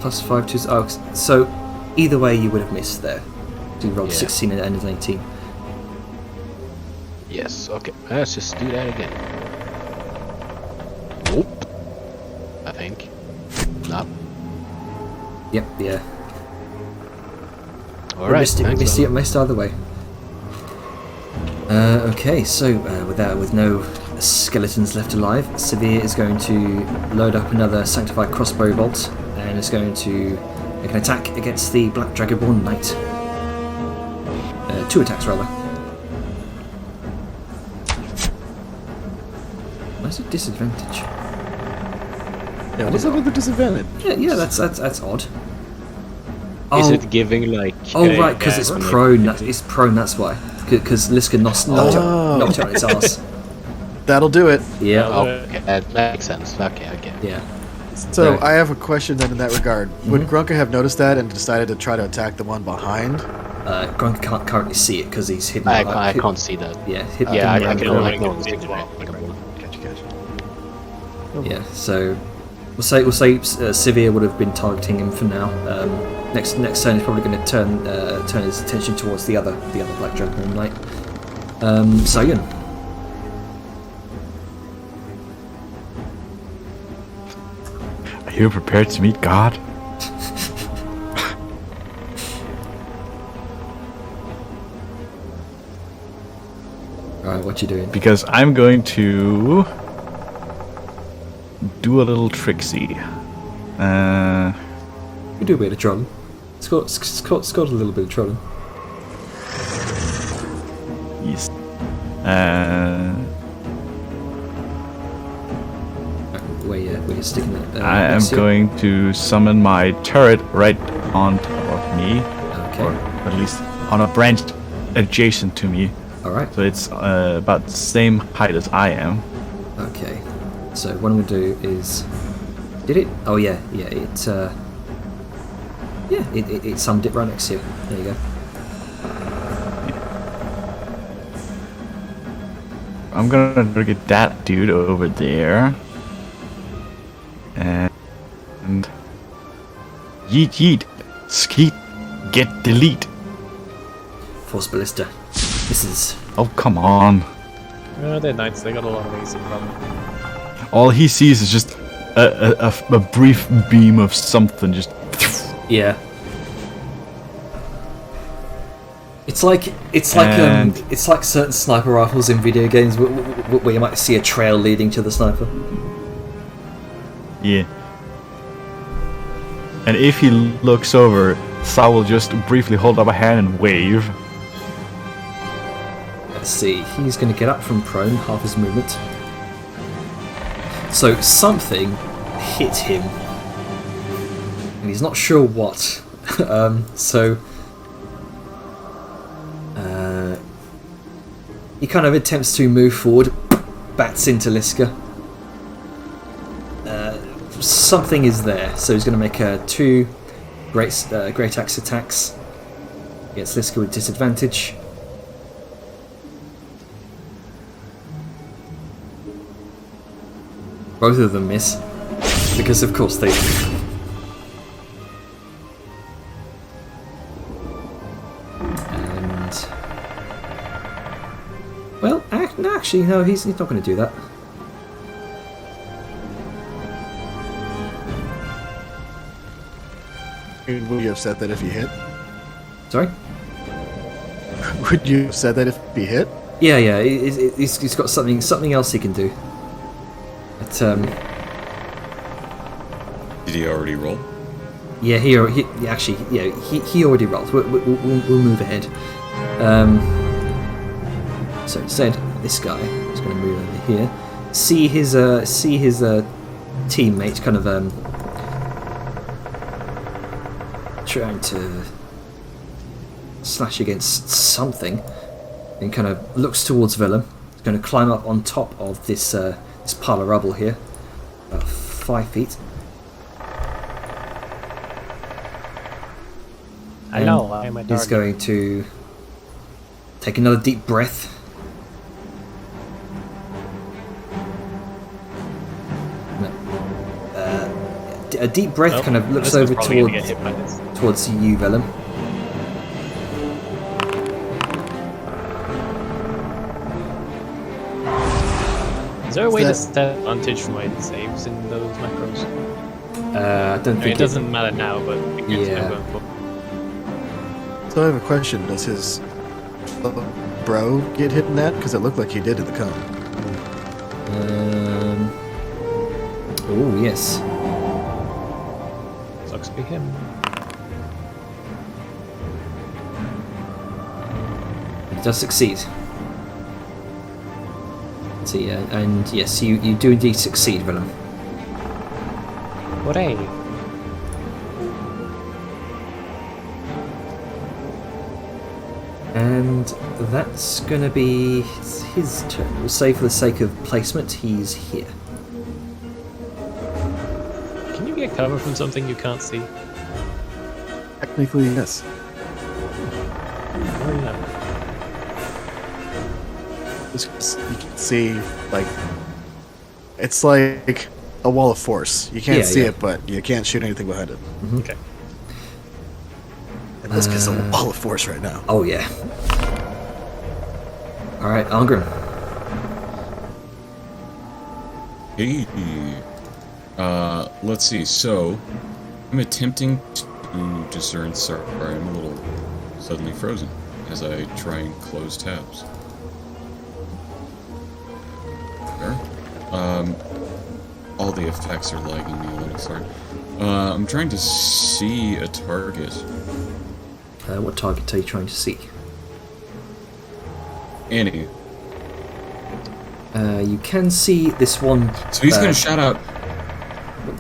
+5 to... Oh, so either way you would have missed there. You rolled Yeah. 16 and ended 18. Yes, okay. Let's just do that again. Nope. I think. Not. Yep, yeah. Alright, Missed either way. Okay, so with no skeletons left alive, Severe is going to load up another Sanctified Crossbow Bolt and is going to make an attack against the Black Dragonborn Knight. 2 attacks rather. Where's the disadvantage? Yeah, what's up with the disadvantage? Yeah, that's odd. Is it giving like? Right, because it's prone. It's prone. That's why. Because Liska knocked it on its ass. That'll do it. Yeah. Okay, that makes sense. Okay. Yeah. So I have a question then in that regard. Would Grunka have noticed that and decided to try to attack the one behind? Grunka can't currently see it because he's hidden. I can't see that. Yeah, hidden. I can only Gotcha. Yeah. So we'll say Sivir would have been targeting him for now. Next turn he's probably going to turn his attention towards the other Black Dragonborn Knight. Sagan. Are you prepared to meet God? Alright, what you doing? Because I'm going to do a little tricksy. You do a bit of trolling. It's got a little bit of trolling. Yes. Where you're sticking it. I am going to summon my turret right on top of me. Okay. Or at least on a branch adjacent to me. Alright. So it's about the same height as I am. Okay. So what I'm going to do is... Did it? Oh yeah. It summed it right next to you. There you go. I'm gonna target that dude over there. And yeet, skeet, get delete. Force Ballista. This is... Oh, come on. They're knights, they got a lot of AC problem. All he sees is just a brief beam of something, just... Yeah. It's like certain sniper rifles in video games where you might see a trail leading to the sniper. Yeah. And if he looks over, Sa will just briefly hold up a hand and wave. Let's see, he's going to get up from prone, half his movement. So something hit him. And he's not sure what. He kind of attempts to move forward, bats into Liska. Something is there, so he's going to make 2 great axe attacks against Liska with disadvantage. Both of them miss, because of course they do. And well, actually, no, he's not going to do that. Would you have said that if he hit? Sorry? Would you have said that if he hit? Yeah. He's got something else he can do. But Did he already roll? yeah, he already rolled. We'll move ahead. So instead, this guy is going to move over here. See his teammate kind of trying to slash against something, and kind of looks towards Willem. He's going to climb up on top of this pile of rubble here, about 5 feet. Hello, I'm a target. He's going to take another deep breath. A deep breath, kind of looks over towards you, Willem. Is there a way to set advantage for my saves in those macros? I don't think it doesn't matter now, but yeah. Going forward. So I have a question. Does his bro get hit in that? Because it looked like he did in the cone. Oh, yes. Sucks to be him. It does succeed. So yeah, and yes, you do indeed succeed, Willem. Hooray! And that's gonna be his turn. We'll say for the sake of placement, he's here. Can you get cover from something you can't see? Technically, yes. Oh yeah. You can see, like, it's like a wall of force. You can't see it, but you can't shoot anything behind it. Mm-hmm. Okay. And this is a wall of force right now. Oh yeah. All right, Algrim. Hey. Let's see. So, I'm attempting to discern. Sorry, I'm a little suddenly frozen as I try and close tabs. There. All the effects are lagging me a little. Sorry. I'm trying to see a target. What target are you trying to see? Annie. You can see this one. So he's going to shout out,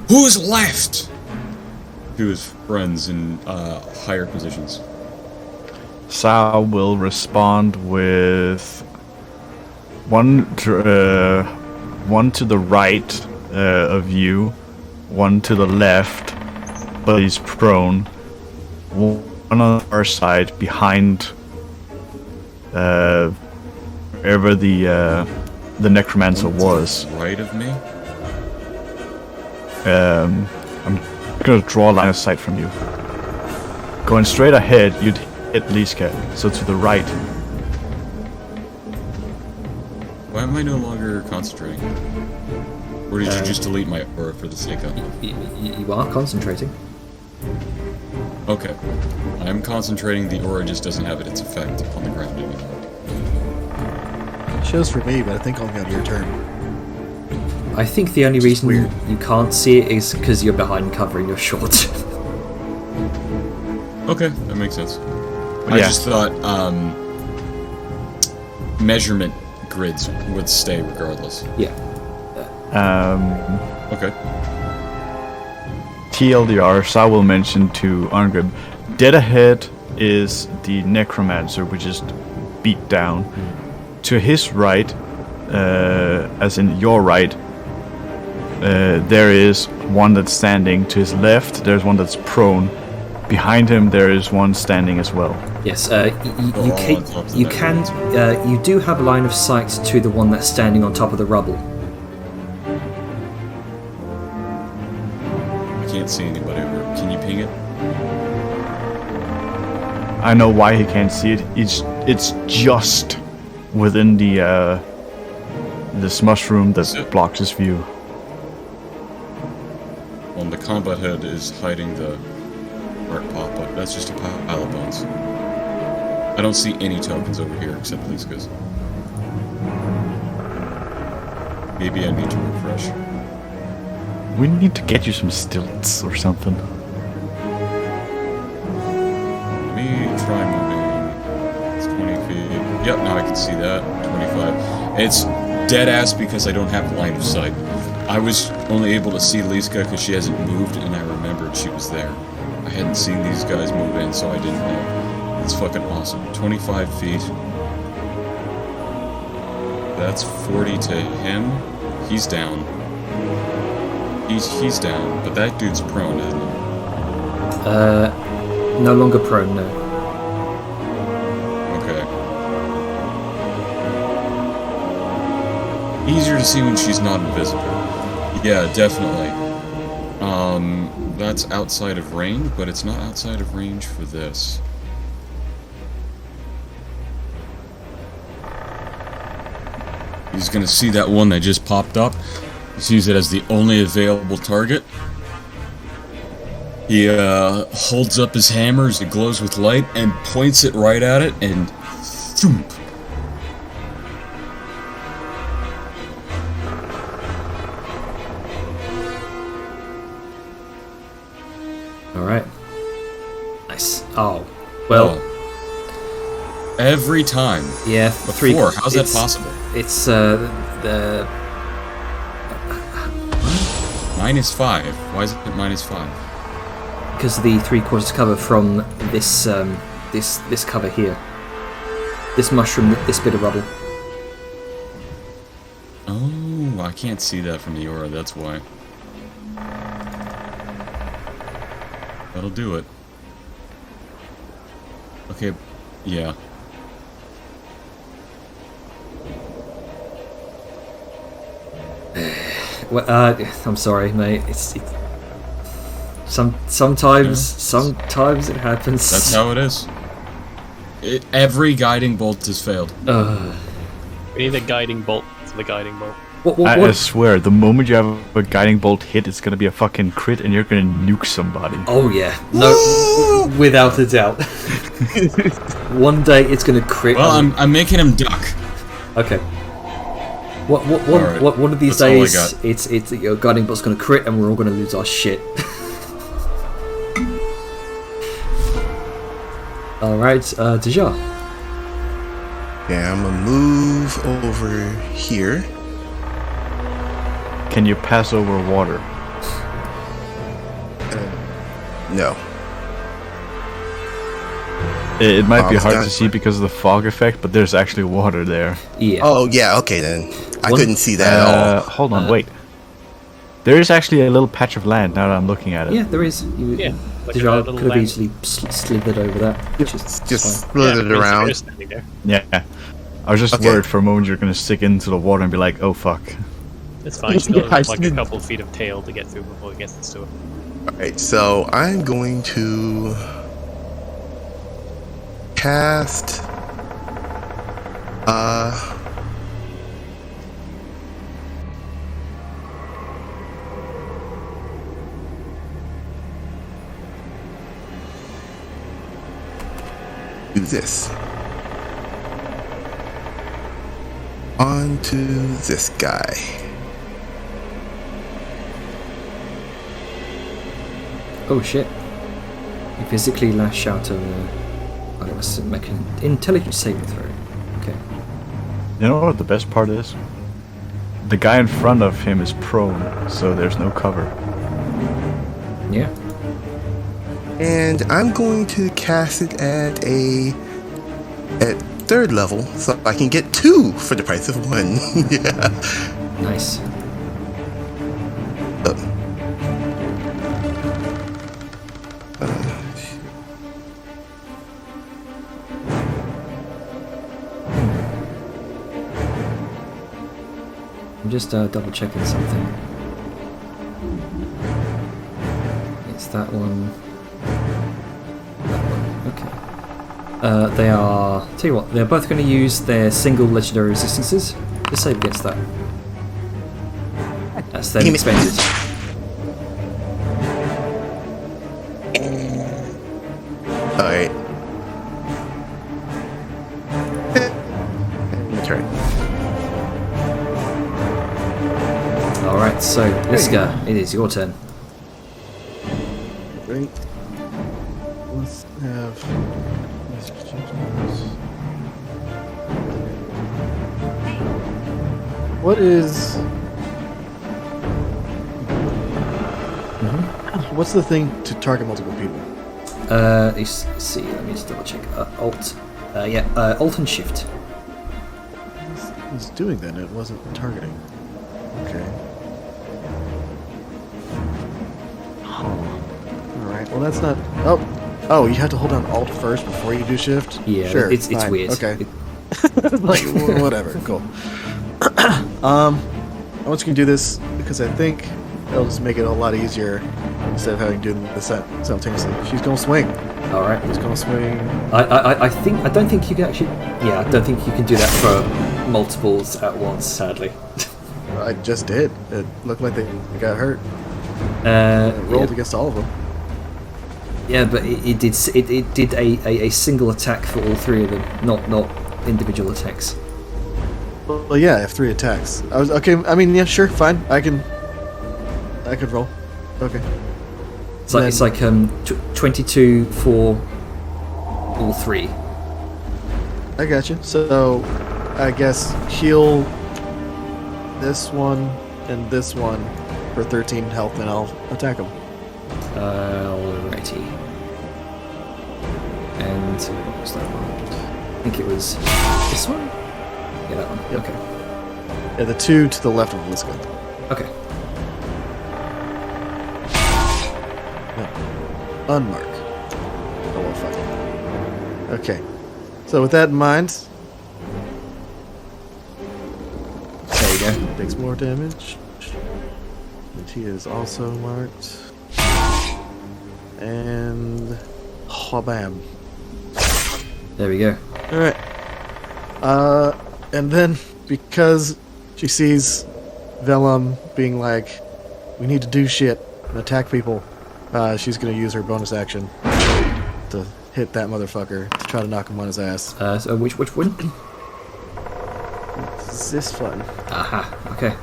"Who's left?" to his friends in higher positions. Sal will respond with one to the right of you, one to the left, but he's prone. One on our side behind wherever the necromancer was. Right of me? I'm gonna draw a line of sight from you. Going straight ahead, you'd hit Liska, so to the right. Why am I no longer concentrating? Or did you just delete my aura for the sake of it? You are concentrating. Okay. I'm concentrating, the aura just doesn't have its effect on the ground anymore. It shows for me, but I think only on your turn. I think the only reason weird. you can't see it is because you're behind cover and you're short. Okay, that makes sense. Yeah. I just thought measurement grids would stay regardless. Yeah. Okay. TLDR, Sal will mention to Arngrim, dead ahead is the necromancer, which is beat down. To his right, as in your right, there is one that's standing. To his left, there's one that's prone. Behind him, there is one standing as well. Yes. You do have a line of sight to the one that's standing on top of the rubble. I can't see anybody over. Can you ping it? I know why he can't see it. It's just within the this mushroom that blocks his view. Well, the combat head is hiding the art pop-up. That's just a pile of bones. I don't see any tokens over here except Liska's. Maybe I need to refresh. We need to get you some stilts or something. Let me try moving. It's 20 feet. Yep, now I can see that. 25. It's dead ass because I don't have line of sight. I was only able to see Liska because she hasn't moved, and I remembered she was there. I hadn't seen these guys move in, so I didn't know. It's fucking awesome. 25 feet. That's 40 to him. He's down. He's down, but that dude's prone, isn't he? No longer prone, no. Okay. Easier to see when she's not invisible. Yeah, definitely. That's outside of range, but it's not outside of range for this. He's gonna see that one that just popped up. He sees it as the only available target. He holds up his hammer as it glows with light and points it right at it and thump. Oh, well. Oh. Every time. Yeah, But 4, how's that possible? It's the -5. Why is it -5? because of the 3/4 cover from this this cover here. This mushroom, this bit of rubble. Oh, I can't see that from the aura, that's why. That'll do it. Okay, yeah. Well, I'm sorry, mate. Sometimes it happens. That's how it is. Every guiding bolt has failed. We need a guiding bolt for the guiding bolt. I swear, the moment you have a guiding bolt hit, it's gonna be a fucking crit and you're gonna nuke somebody. Oh yeah, no, without a doubt. One day it's gonna crit. Well, I'm making him duck. Okay. Alright, One of these that's all I days, got. it's your guiding bolt's gonna crit and we're all gonna lose our shit. All right, Deja. Yeah, I'm gonna move over here. Can you pass over water? No. It might be it's hard not- to see because of the fog effect, but there's actually water there. Yeah. Oh, yeah, okay then. I One- couldn't see that at all. Hold on, wait. There is actually a little patch of land now that I'm looking at it. Yeah, there is. Yeah, like Deja a little could have land. easily slithered over that. Which is Just fine. split it because around. you're standing there. Yeah. I was just Okay. worried for a moment you're gonna stick into the water and be like, oh fuck. It's fine. Still Yeah, I like a did- couple feet of tail to get through before it gets to it. Alright, so I'm going to cast do this onto this guy. Oh shit. You physically lash out of I must make an intelligence saving throw. Okay. You know what the best part is? The guy in front of him is prone, so there's no cover. Yeah. And I'm going to cast it at 3rd level, so I can get 2 for the price of 1. Yeah. Nice. I'm just double checking something. It's that one. That one. Okay. They are. Tell you what, they're both going to use their single legendary resistances. Just save against that. That's them expended. Alright. That's right. Alright, so, Liska, it is your turn. Right. Let's have. What is? What's the thing to target multiple people? Let's see, let me just double check. Alt. Alt and Shift. It was doing that. It wasn't targeting. Okay. All right. Well, that's not. Oh, you have to hold down Alt first before you do Shift. Yeah, sure. it's fine. weird. Okay. Like whatever. Cool. I'm just gonna do this because I think it'll just make it a lot easier instead of having to do this simultaneously. She's gonna swing. Alright. She's gonna swing. I don't think you can actually. Yeah, I don't think you can do that for multiples at once. Sadly. I just did. It looked like they got hurt. It It rolled against all of them. Yeah, but it did a single attack for all 3 of them, not individual attacks. Well, yeah, I have 3 attacks. I was okay. I mean, yeah, sure, fine. I could roll. Okay. It's like 22 for all three. I got you. So, I guess heal this one and this one for 13 health, and I'll attack them. Alrighty. And what was that one? I think it was this one? Yeah, that one. Yep. Okay. Yeah, the two to the left of Liska. Okay. No. Unmark. Oh, well, fuck. Okay. So with that in mind, There you go. takes more damage. And he is also marked. And bam. There we go. Alright. And then because she sees Velum being like, we need to do shit and attack people, she's gonna use her bonus action to hit that motherfucker to try to knock him on his ass. So which one? This fun. Aha. Okay.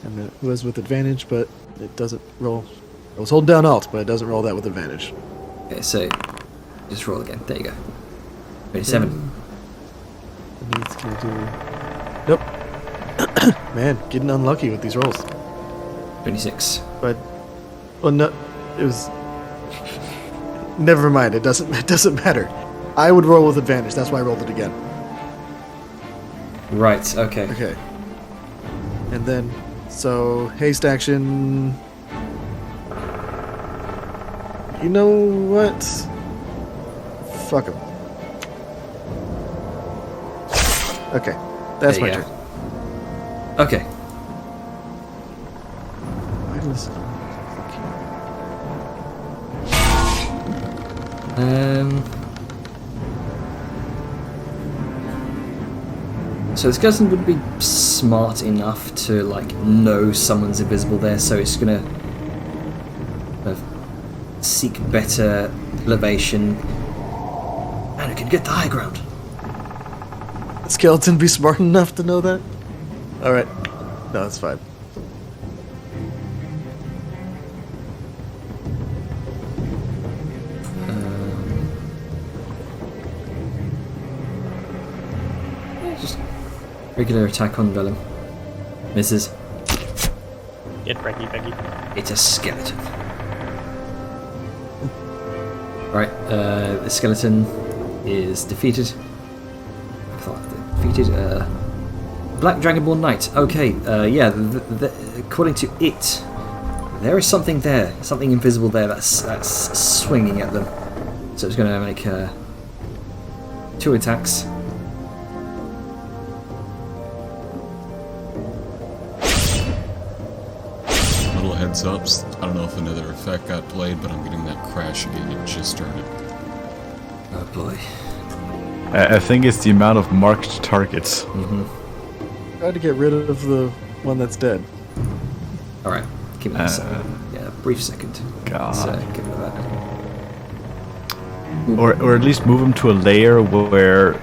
And it was with advantage, but it doesn't roll. I was holding down Alt, but it doesn't roll that with advantage. Okay. So just roll again. There you go. 27. And it's gonna do. Nope. Man, getting unlucky with these rolls. 26. But well, no, it was. Never mind. It doesn't matter. I would roll with advantage. That's why I rolled it again. Right. Okay. Okay. And then, so haste action. You know what? Fuck him. Okay, that's There my you turn. go. Okay. Why does- So this skeleton would be smart enough to like know someone's invisible there, so it's gonna seek better elevation, and it can get the high ground. Skeleton be smart enough to know that? Alright. No, that's fine. Just regular attack on Vellum. Misses. Get Becky. It's a skeleton. Right, the skeleton is defeated. I thought defeated. Black Dragonborn Knight. Okay, yeah. According to it, there is something there, something invisible there that's swinging at them. So it's going to make 2 attacks. Little heads ups. I don't know if another effect got played, but I'm getting that crash again. It just started. Oh boy. I think it's the amount of marked targets. Tried to get rid of the one that's dead. All right, give me a second. Yeah, a brief second. God. Let's, get rid of that. Or at least move them to a layer where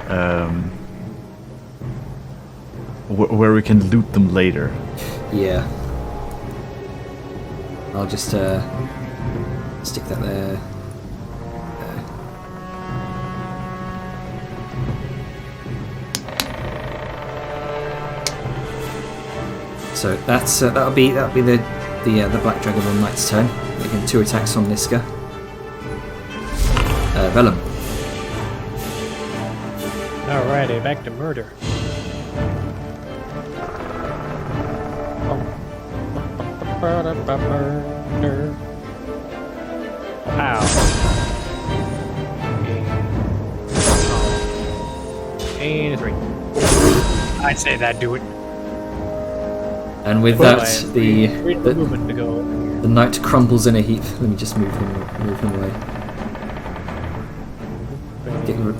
we can loot them later. Yeah. I'll just stick that there. So that's that'll be the Black Dragonborn Knight's turn. Making 2 attacks on Niska. Vellum. Alrighty, back to murder. Ow. And a 3. I'd say that do it. And with that, the movement to go. the knight crumbles in a heap. Let me just move him away.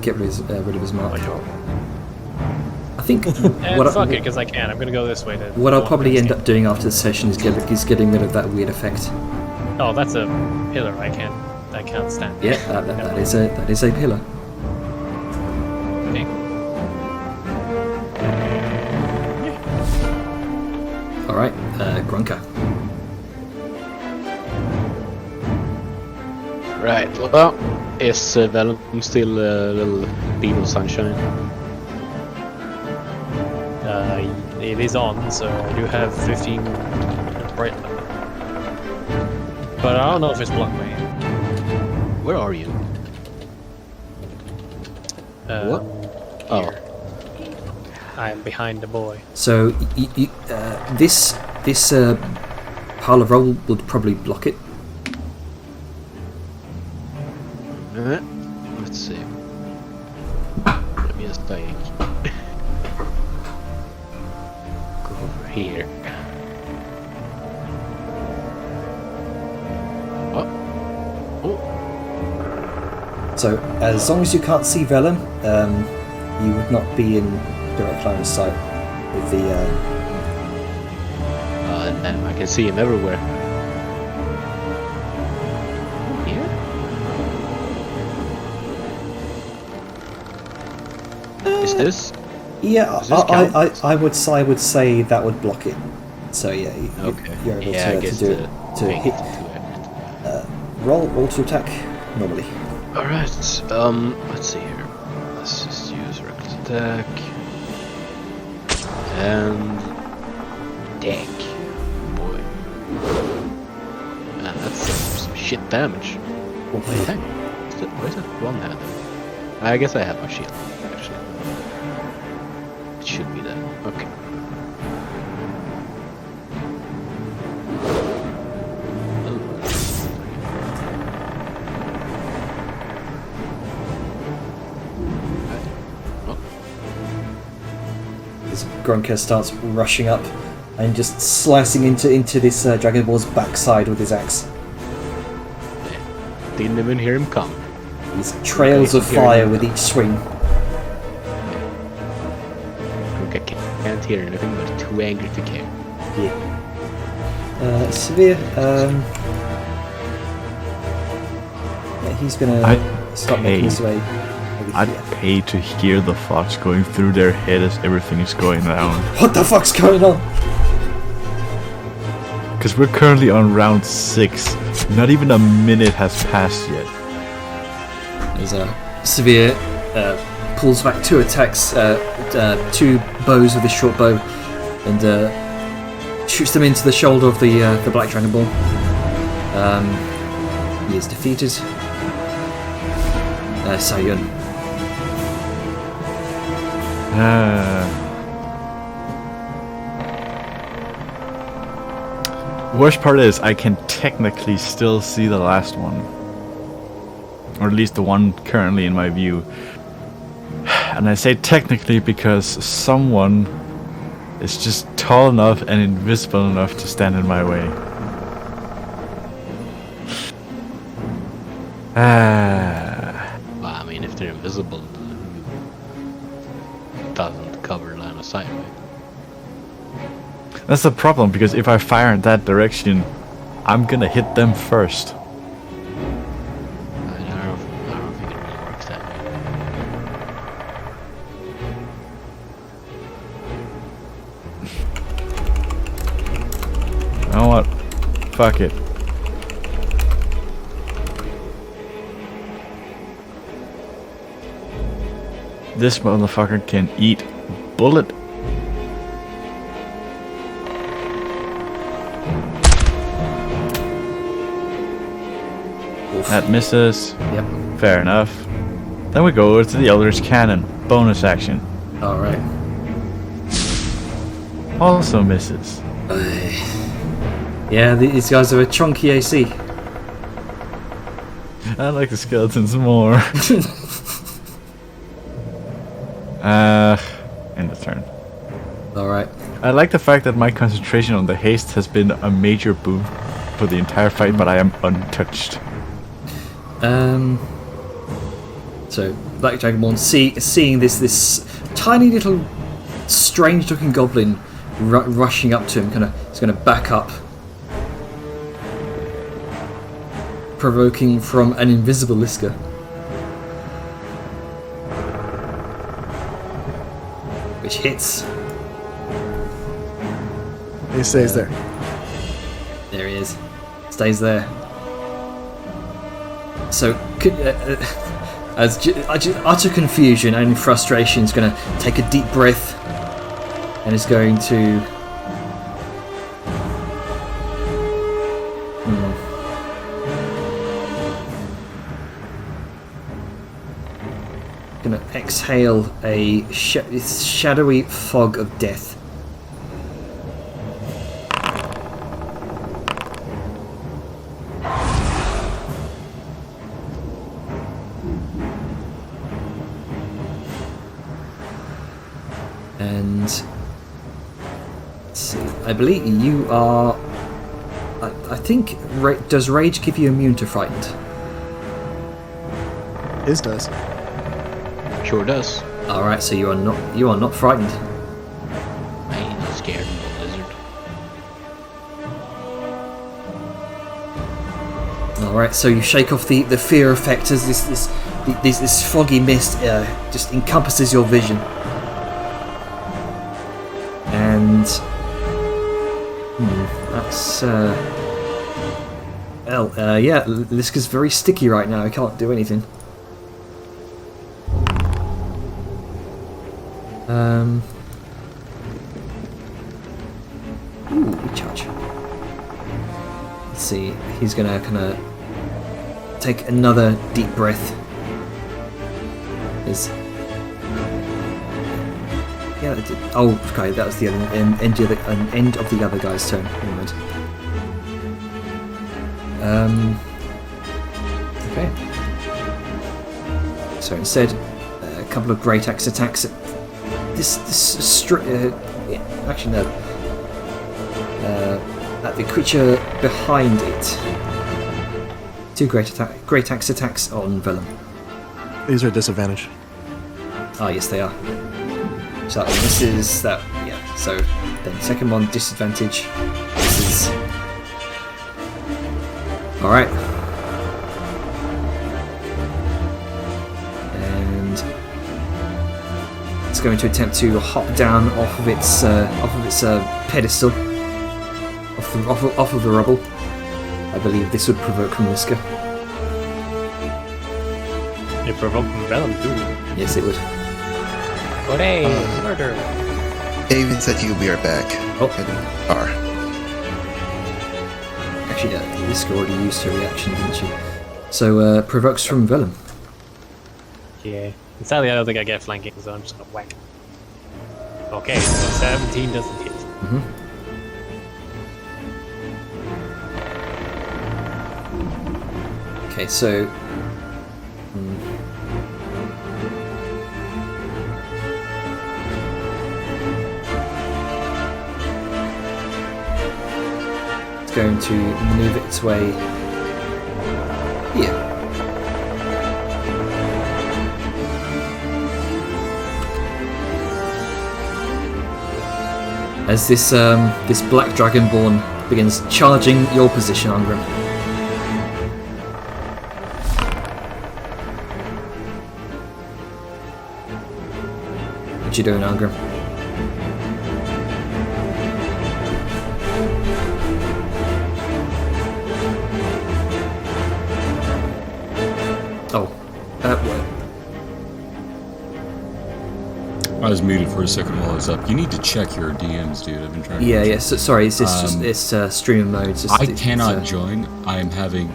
Get rid of his mark. I think Fuck it, because I can. I'm gonna go this way. What I'll probably end up doing after the session is getting rid of that weird effect. Oh, that's a pillar. I can't stand. Yeah, that is a pillar. Okay. All right, Grunka. Right, well, Is Vellum still a little beam of sunshine? It is on, so I do have 15 bright. But I don't know if it's blocked by you. Where are you? What? Oh. I am behind the boy. So this pile of rubble would probably block it. Let's see. Let me just like go over here. Oh. So as long as you can't see Vellum, you would not be in direct line of sight with the. And I can see him everywhere. Here? Is this? Yeah, Does this count? I would say that would block it. So yeah, you're able I to guess do it to thing hit. Roll to attack normally. Alright, let's see here. Let's just use reckless attack. And deck. Boy. Man, that's some shit damage. Wait, hang on. Where's that one hand? I guess I have my shield, actually. It should be there. Okay. Grunker starts rushing up and just slicing into this Dragonborn's backside with his axe. Didn't even hear him come. These trails of fire with each swing. I can't hear anything but too angry to care. Yeah. Severe. Yeah, he's gonna start making his way. I'd pay to hear the thoughts going through their head as everything is going down. What the fuck's going on? Because we're currently on round 6. Not even a minute has passed yet. As Severe pulls back 2 attacks, 2 bows with his short bow, and shoots them into the shoulder of the Black Dragonborn. He is defeated. Sayun. Worst part is I can technically still see the last one, or at least the one currently in my view. And I say technically because someone is just tall enough and invisible enough to stand in my way. Well, I mean, if they're invisible, it doesn't cover line of sight, right? That's the problem, because if I fire in that direction, I'm gonna hit them first. I don't think it really works that way. You know what? Fuck it. This motherfucker can eat bullet. That misses. Yep. Fair enough. Then we go over to the Eldritch Cannon. Bonus action. Alright. Also misses. Yeah, these guys are a chunky AC. I like the skeletons more. End of turn. Alright. I like the fact that my concentration on the haste has been a major boon for the entire fight, but I am untouched. So Black Dragonborn seeing this tiny little strange looking goblin rushing up to him, he's gonna back up, provoking from an invisible Liska. Which hits. He stays there. There he is. Stays there. So, utter confusion and frustration is going to take a deep breath and is going to going to exhale a shadowy fog of death. And let's see, I believe you are. I think does rage give you immune to frightened? His does. Sure does. All right, so you are not frightened. I ain't scared of the lizard. All right, so you shake off the fear effect as this foggy mist just encompasses your vision. And that's yeah, Liska's very sticky right now. I can't do anything. Ooh, recharge. Let's see. He's gonna kind of take another deep breath. Yeah, it did. Oh, okay, that was the other end of the other guy's turn. Never mind. Okay. So instead, a couple of great axe attacks. Actually no. At the creature behind it. 2 great axe attacks on Vellum. These are disadvantage. Ah, yes, they are. So this is that. Yeah. So then second one disadvantage. This is all right. And it's going to attempt to hop down off of its pedestal, off of the rubble. I believe this would provoke from Liska. It provoked Vellum too. Yes, it would. Hooray! Murder! David said he'll be right back. Oh. R. Actually, Liska already used her reaction, didn't she? So, provokes from Vellum. Yeah. And sadly, I don't think I get flanking, so I'm just gonna whack. Okay, so 17 doesn't hit. Mm-hmm. Okay, so. Going to move its way here. As this black Dragonborn begins charging your position, Angrim. What you doing, Angrim? I was muted for a second while I was up. You need to check your DMs, dude. I've been trying to... Yeah, yeah. So, sorry, it's streamer mode. I cannot join. I am having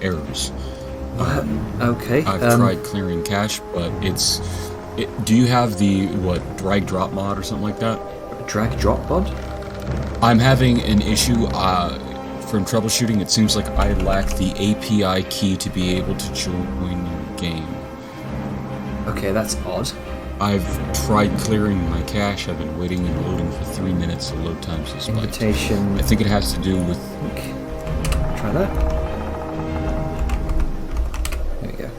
errors. Okay. I've tried clearing cache, but do you have the, drag drop mod or something like that? Drag drop mod? I'm having an issue from troubleshooting. It seems like I lack the API key to be able to join your game. Okay, that's odd. I've tried clearing my cache. I've been waiting and loading for 3 minutes. The load time's spiked. Invitation. I think it has to do with... Try that. There we go.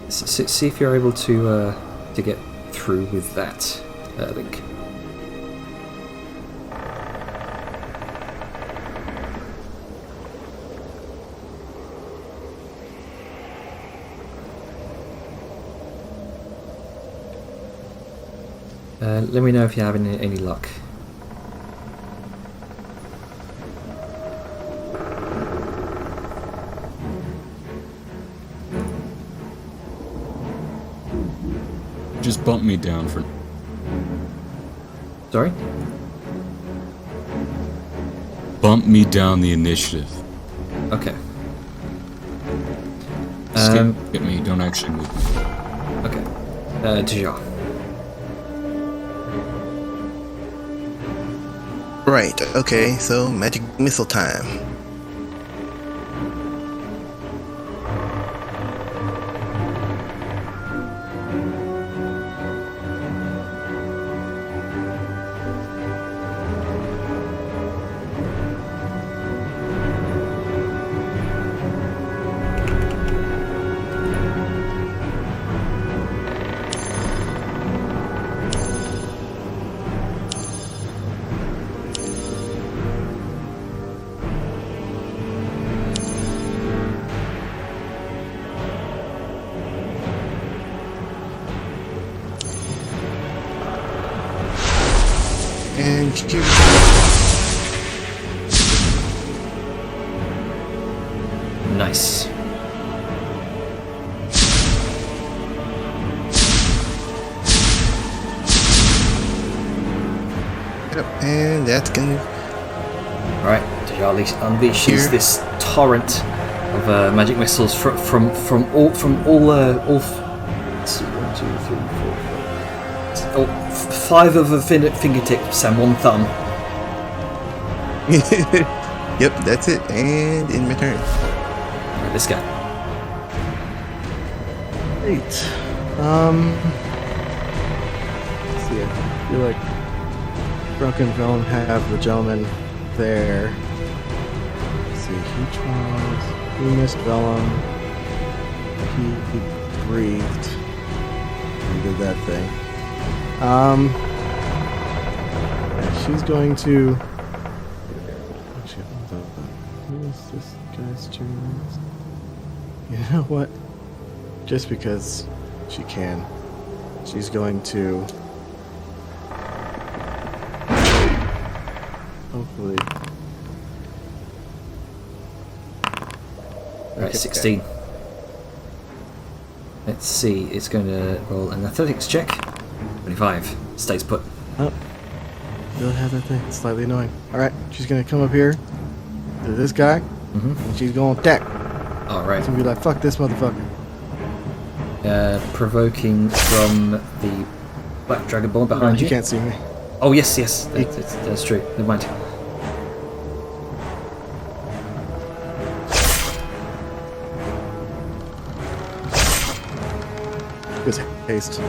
See if you're able to get through with that link. Let me know if you're having any luck. Just bump me down for... Sorry? Bump me down the initiative. Okay. Get me, don't actually move me. Okay. Deja. Right, okay, so magic missile time. And shoot. Nice. Yep, and that's gonna... Alright, Deja unleashes Here. this torrent of magic missiles from all let's see, 1, 2, 3, 4, 5. 5 of the fingertips and 1 thumb. Yep, that's it, and in return. Right, let's go. Great. Let's see, I feel like Drunk and Vellum have the gentleman there. Let's see, he missed Vellum. He breathed. He did that thing. Yeah, she's going to... Actually, hold on. Who is this guy's turn? You know what? Just because she can, she's going to... Hopefully... Right, Okay. 16. Let's see, it's going to roll an athletics check. 25. Stays put. Oh. Still have that thing. It's slightly annoying. Alright, she's gonna come up here to this guy, and she's gonna attack. Alright. She's gonna be like, fuck this motherfucker. Provoking from the Black Dragonborn behind You you. can't see me. Oh, yes, that's true. Never mind. Good haste.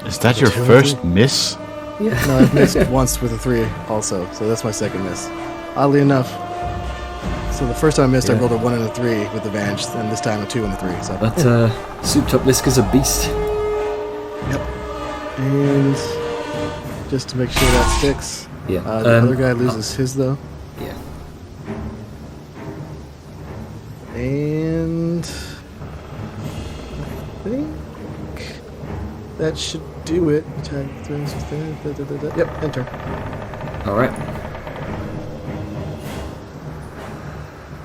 Is that your Two. first miss? Yeah. No, I've missed once with a 3 also, so that's my second miss. Oddly enough. So the first time I missed, I Yeah. rolled a 1 and a 3 with advantage, and this time a 2 and a 3. So. But souped up Liska's a beast. Yep. And just to make sure that sticks, Yeah. the other guy loses his though. Yeah. And I think that should do it. Attack throws. Yep, enter. Alright.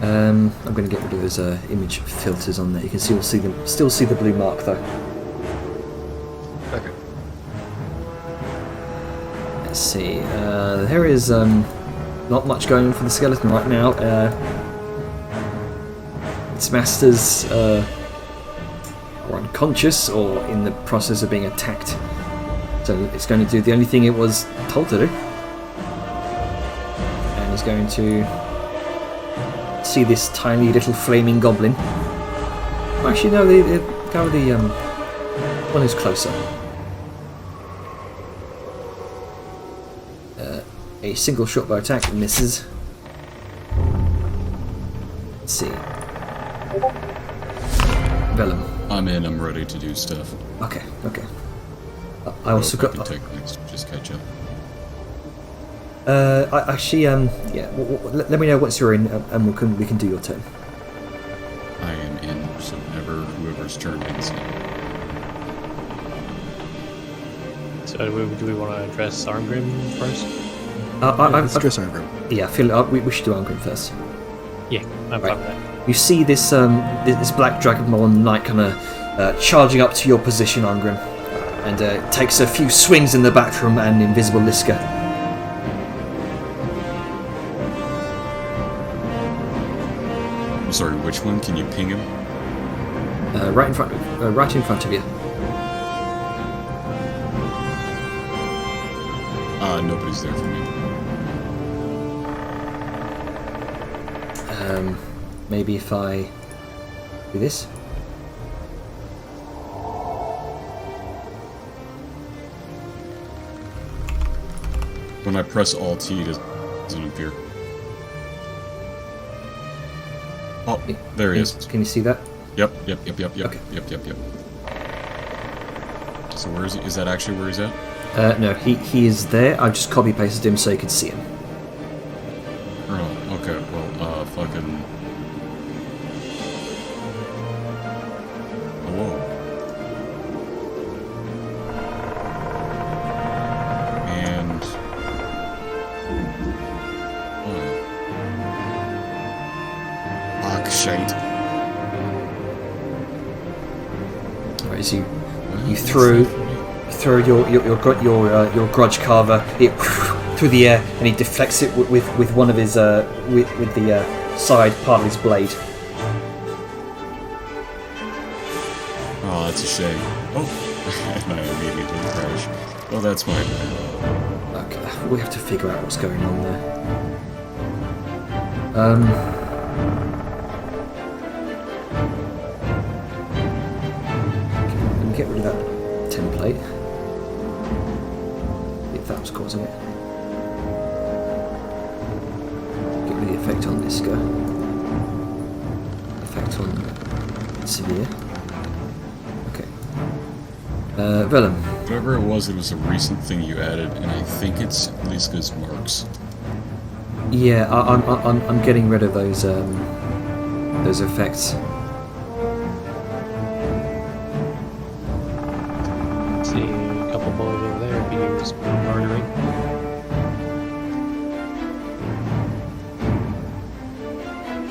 I'm going to get rid of those image filters on there. You can still see the blue mark though. Okay. Let's see. There is not much going on for the skeleton right now. Its masters are unconscious or in the process of being attacked. So it's going to do the only thing it was told to do. And it's going to see this tiny little flaming goblin. Oh, actually, no, go with the one who's closer. A single short bow attack misses. Let's see. Vellum. I'm in, I'm ready to do stuff. Okay. I also got. Take next, just catch up. I actually, yeah. Let me know once you're in, and we can do your turn. I am in. So whoever's turn it is. So do we want to address Arngrim first? Let's address Arngrim. Yeah, I feel we should do Arngrim first. Yeah, I'm fine with that. You see this this black Dragonborn knight kind of charging up to your position, Arngrim, and takes a few swings in the back from an invisible Liska. I'm sorry, which one? Can you ping him? Right in front of you. Nobody's there for me. Maybe if I do this. When I press Alt T, it doesn't appear. Oh, there he is. Can you see that? Yep. Okay. Yep. So where is he? Is that actually where he's at? No, he is there. I've just copy pasted him so you can see him. Oh, okay. Well, fucking. Hello. And. Fuck, shite. Alright, so you throw your grudge carver through the air, and he deflects it with one of his with the side part of his blade. Oh, that's a shame. Oh, and I immediately crash. Well, that's my bad. Okay, we have to figure out what's going on there. Let me get rid of that template. If that was causing it. Get rid of the effect on Liska. Effect on severe. Okay. Vellum. Whatever it was a recent thing you added, and I think it's Liska's marks. Yeah, I'm getting rid of those effects. See a couple boys over there being murdering.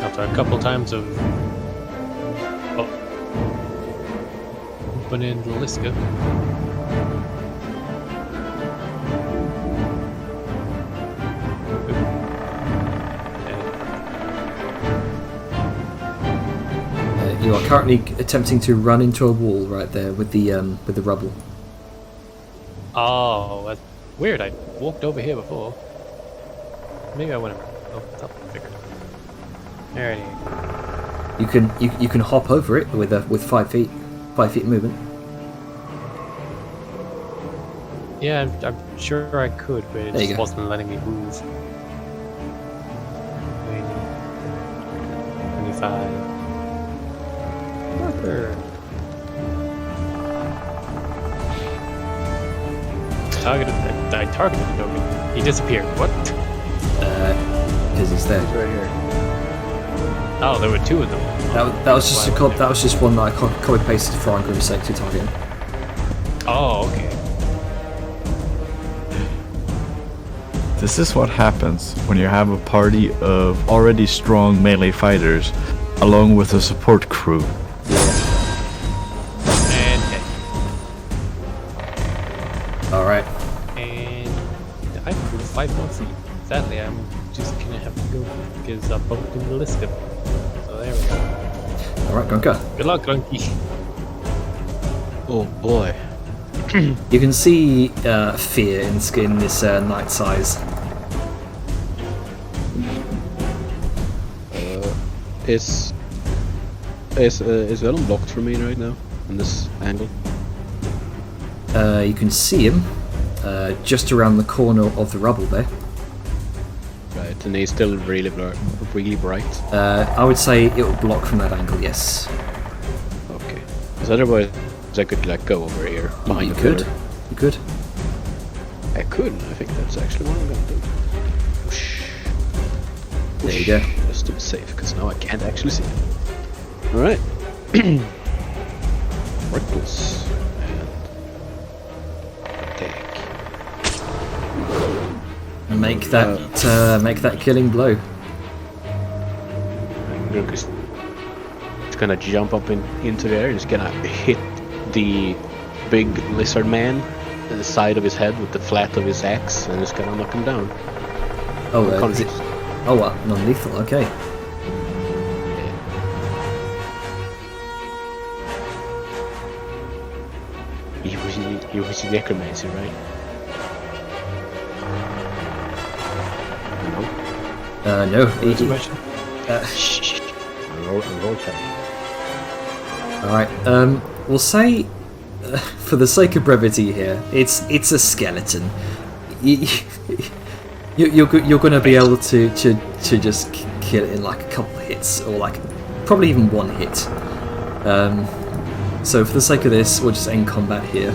After a couple times of opening the Liska. You are currently attempting to run into a wall right there with the rubble. Oh, that's weird. I walked over here before. Maybe I went over the top of the figure. Alrighty. You can hop over it with 5 feet movement. Yeah, I'm sure I could, but it There you just go. wasn't letting me move. 25. Marker. I targeted the token. He disappeared. What? Because he's there. Right here. Oh, there were two of them. That was just that was just one that I copy pasted for Arngrim's sake to target him. Oh, okay. This is what happens when you have a party of already strong melee fighters along with a support crew. And Alright. and I moved 5 more feet. Sadly, I'm just gonna have to go because I bumped into the list. So there we go. Alright, Gonka. Good luck, Donkey. Oh boy. You can see fear in this knight's eyes. Is Vellum blocked from me right now in this angle? You can see him just around the corner of the rubble there. Right, and he's still really bright. I would say it will block from that angle, yes. Okay. Because otherwise I could like go over here behind You the could. pillar. You could. I could. I think that's actually what I'm gonna do. Whoosh. There you go. Just to be safe, because now I can't actually see him. Alright. Reckless and attack. Make that killing blow. Lucas is gonna jump up into the air. He's gonna hit the big lizard man in the side of his head with the flat of his axe, and it's gonna knock him down. Oh, Unconscious. non-lethal. Okay. He was a necromancer, right? No. Shh. Roll check. Alright, we'll say, for the sake of brevity here, it's a skeleton. You're going to be able to just kill it in like a couple of hits, or like probably even one hit. So for the sake of this, we'll just end combat here.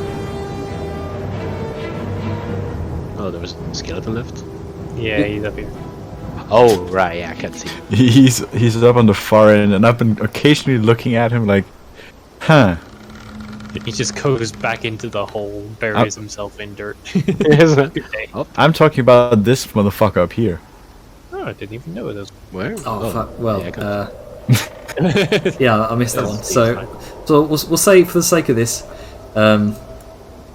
Oh, there was a skeleton left? Yeah, he's up here. Oh, right, yeah, I can't see him. He's up on the far end, and I've been occasionally looking at him like, huh. He just goes back into the hole, buries himself in dirt. I'm talking about this motherfucker up here. Oh, I didn't even know it was. Where? Oh, fuck. Well, Yeah, yeah, I missed that one. So we'll say for the sake of this,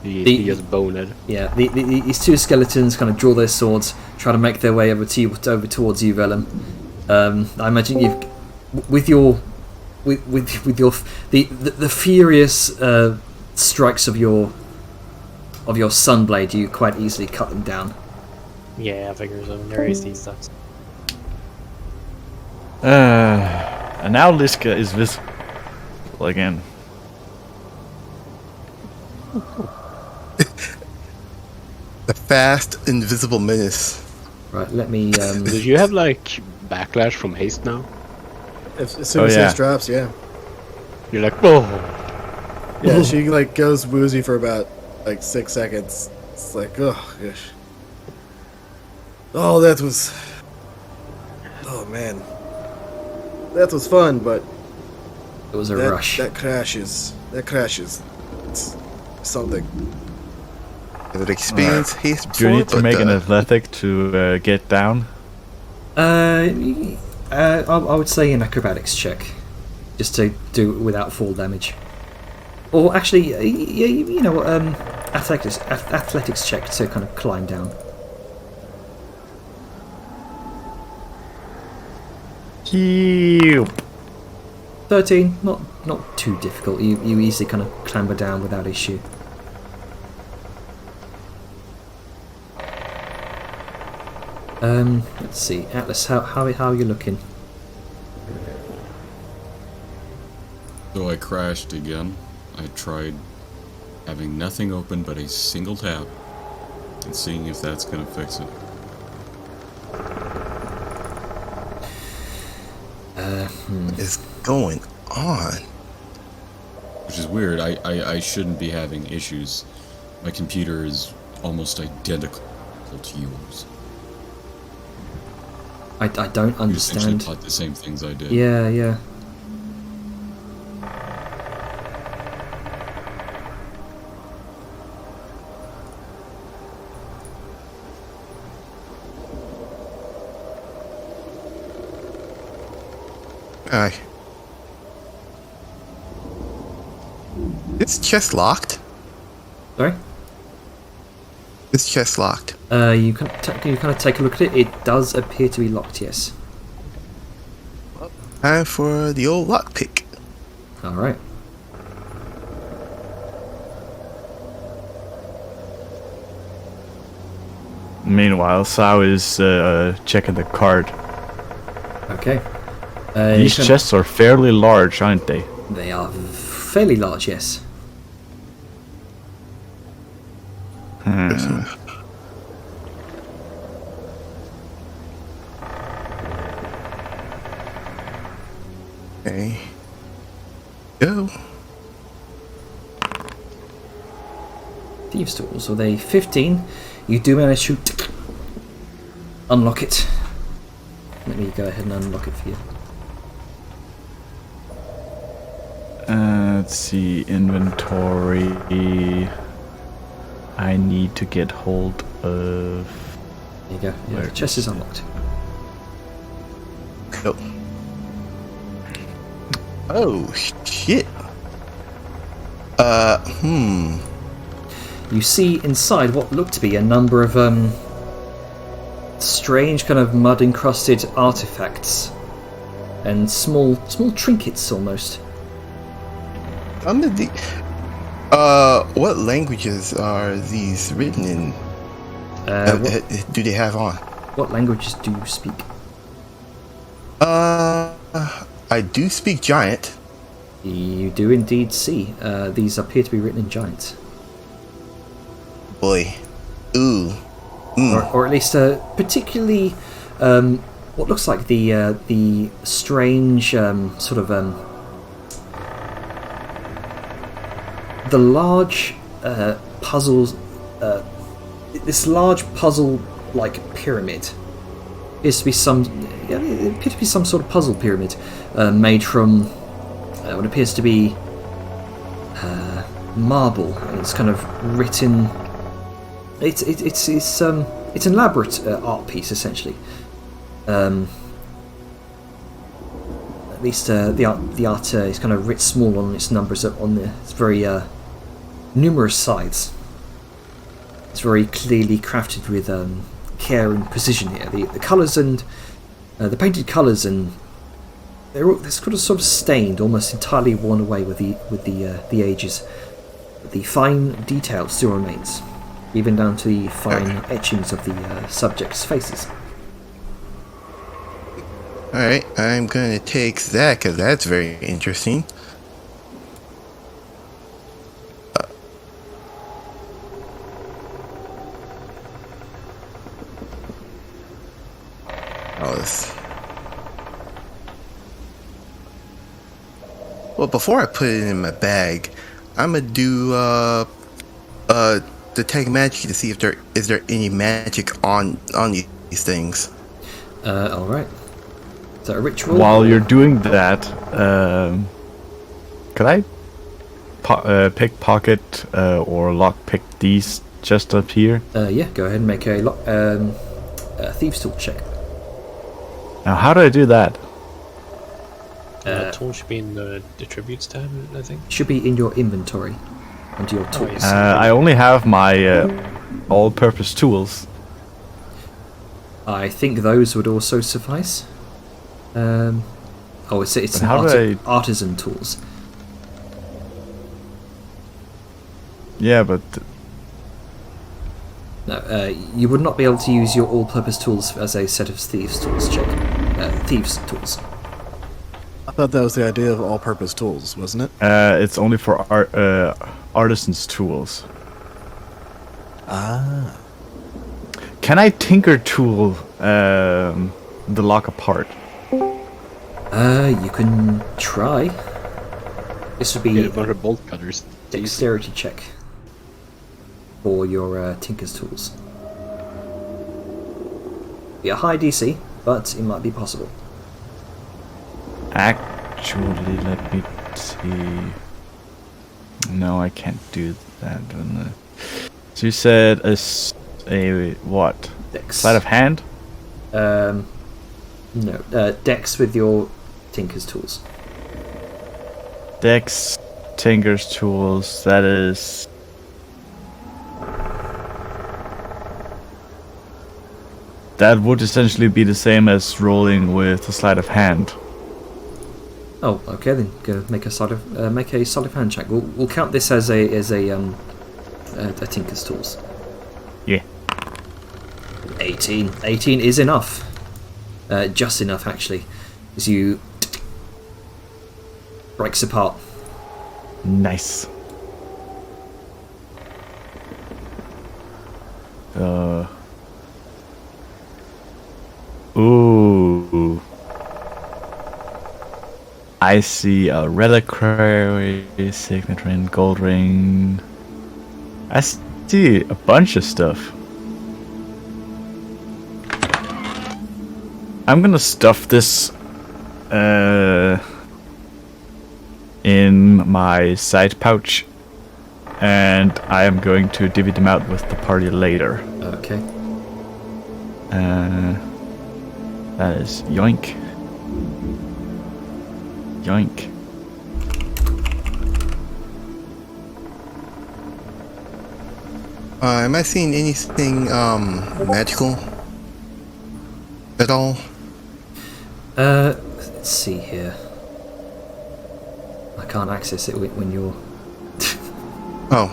he just boned. yeah, these two skeletons kind of draw their swords, try to make their way over towards you, Vellum. I imagine you've with your the furious strikes of your sunblade, you quite easily cut them down. Yeah, I figure so. Their AC sucks. And now Liska is visible again. The fast, invisible menace. Right, let me. Did you have like backlash from haste now? As soon as haste drops, yeah. You're like, oh. Yeah, she like goes woozy for about like 6 seconds. It's like, oh gosh. Oh, that was. Oh man. That was fun, but it was a rush. That crashes. It's something. I've experienced haste Do you before, need to but, make an athletic to get down? I would say an acrobatics check, just to do it without fall damage. Or actually, you know what? Athletics check to kind of climb down. Heal. 13, not too difficult. You easily kind of clamber down without issue. Let's see, Atlas, how are you looking? So I crashed again. I tried having nothing open but a single tab and seeing if that's gonna fix it. What is going on? Which is weird. I shouldn't be having issues. My computer is almost identical to yours. I don't You essentially understand. taught the same things I did. Yeah. Aye. This chest locked? Sorry? This chest locked. You kind of take a look at it. It does appear to be locked. Yes. Time for the old lockpick. All right. Meanwhile, Sao is checking the card. Okay. These chests are fairly large, aren't they? They are fairly large. Yes. Okay. Go. Thieves' tools. With a 15, you do manage to unlock it. Let me go ahead and unlock it for you. Let's see, inventory. I need to get hold of. There you go. Yeah, the chest is unlocked. Cool. Oh shit. You see inside what look to be a number of strange kind of mud-encrusted artifacts and small trinkets almost. What languages are these written in? Do they have on? What languages do you speak? I do speak Giant. You do indeed see. These appear to be written in Giant. Boy. Ooh. Or at least particularly what looks like the strange sort of the large puzzles. This large puzzle-like pyramid appears to be it appears to be some sort of puzzle pyramid made from what appears to be marble, and it's kind of written. It's an elaborate art piece essentially. At least the art is kind of writ small on its numbers on its very numerous sides. It's very clearly crafted with care and precision here. The colours and the painted colours and they're sort of stained, almost entirely worn away with the ages. But the fine detail still remains, even down to the fine etchings of the subjects' faces. Alright, I'm gonna take that because that's very interesting. Well, before I put it in my bag, I'm gonna do detect magic to see if there is any magic on these things. All right. Is that a ritual? While you're doing that, could I pickpocket or lockpick these just up here? Yeah, go ahead and make a thieves' tool check. Now, how do I do that? Tool should be in the attributes tab, I think. Should be in your inventory under your tools. I only have my all-purpose tools. I think those would also suffice. It's an artisan tools. Yeah, but No, you would not be able to use your all-purpose tools as a set of thieves' tools check. Thieves' tools. I thought that was the idea of all-purpose tools, wasn't it? it's only for artisans' tools. Ah. Can I tinker tool the lock apart? You can try. This would be a bunch of bolt cutters. dexterity check for your tinker's tools. Be a high DC, but it might be possible. Actually, let me see. No, I can't do that. So you said a what? Dex. Sleight of hand? No, dex with your tinker's tools. Dex, tinker's tools. That is. That would essentially be the same as rolling with a sleight of hand. Oh, okay then. Go make a sleight of hand check. We'll count this as a tinker's tools. Yeah. 18. 18 is enough. Just enough, actually, as you breaks apart. Nice. Ooh. I see a reliquary, signet ring, gold ring. I see a bunch of stuff. I'm gonna stuff this in my side pouch, and I am going to divvy them out with the party later. Okay. That is yoink. Yoink. Am I seeing anything magical at all? Let's see here. I can't access it when you're... Oh,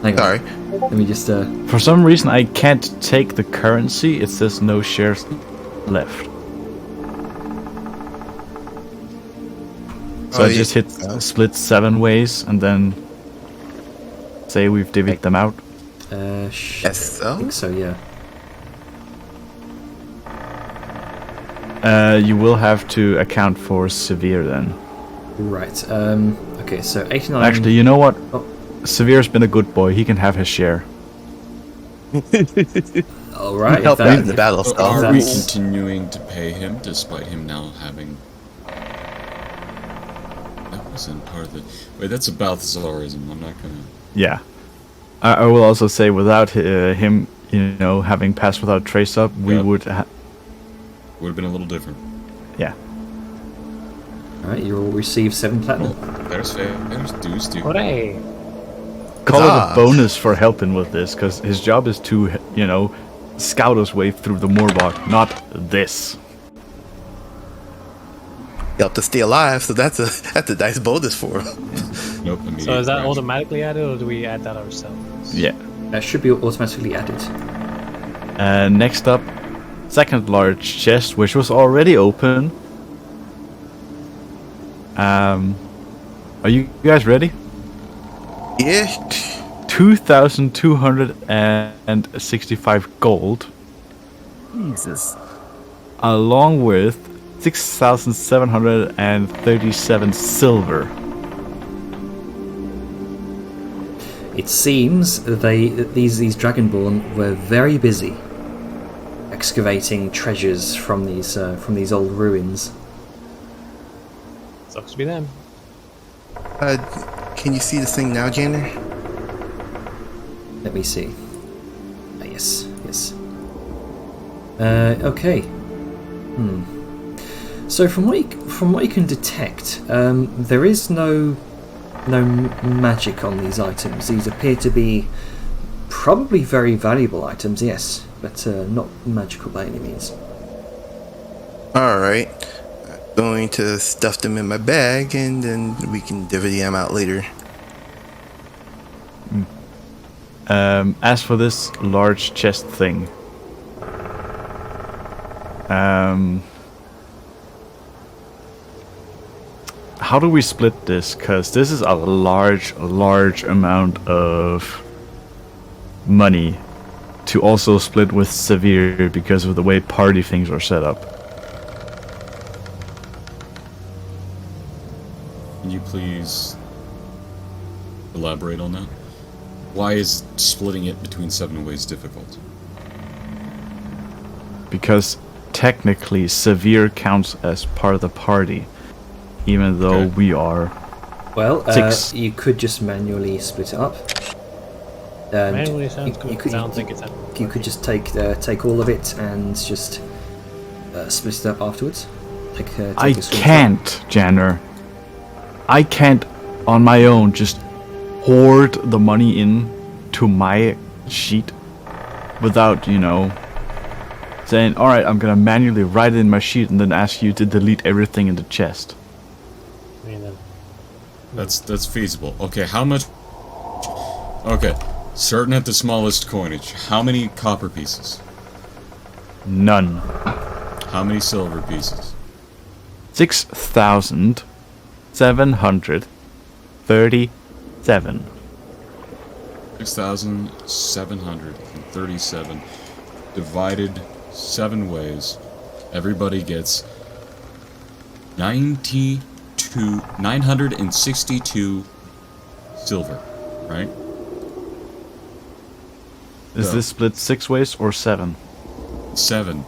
Hang on. sorry. Let me just... For some reason, I can't take the currency. It says no shares left. So I just hit split 7 ways and then say we've divvied them out. Yes, I think so, yeah. You will have to account for severe then. Right. Okay, so 89... Actually, you know what? Oh. Severe's been a good boy. He can have his share. Alright. Help out in the battle. So are we that's- continuing to pay him despite him now having... That wasn't part of the... Wait, that's a Balthasarism. I'm not gonna... Yeah. I will also say without him, having passed without trace up, we would... Would have been a little different. Yeah. Alright, you will receive 7 platinum. Well, there's dues due. Hooray! Call it a bonus for helping with this, because his job is to, scout his way through the Moorbog, not this. You have to stay alive, so that's a nice bonus for him. Nope. So is that automatically added, or do we add that ourselves? Yeah. That should be automatically added. Next up, second large chest, which was already open. Are you guys ready? Yeah. 2,265 gold. Jesus. Along with 6,737 silver. It seems these Dragonborn were very busy excavating treasures from these old ruins. Sucks to be them. Can you see this thing now, Janner? Let me see. Yes. Okay. So from what you can detect, there is no magic on these items. These appear to be probably very valuable items, yes, but not magical by any means. Alright. Going to stuff them in my bag, and then we can divvy them out later. As for this large chest thing, how do we split this? Because this is a large amount of money to also split with Severe because of the way party things are set up. Can you please elaborate on that? Why is splitting it between 7 ways difficult? Because technically Severe counts as part of the party, even though we are... Well, 6. you could just manually split it up. And Manually sounds good. You could just take all of it and just split it up afterwards. Take I a screenshot. can't, Janner. I can't on my own just hoard the money in to my sheet without, saying, alright, I'm gonna manually write it in my sheet and then ask you to delete everything in the chest. I mean, That's feasible. Okay, how much... Okay, starting at the smallest coinage. How many copper pieces? None. How many silver pieces? 6,737. 6,737 divided 7 ways. Everybody gets 962 silver, right? Is Yeah. this split 6 ways or 7? 7.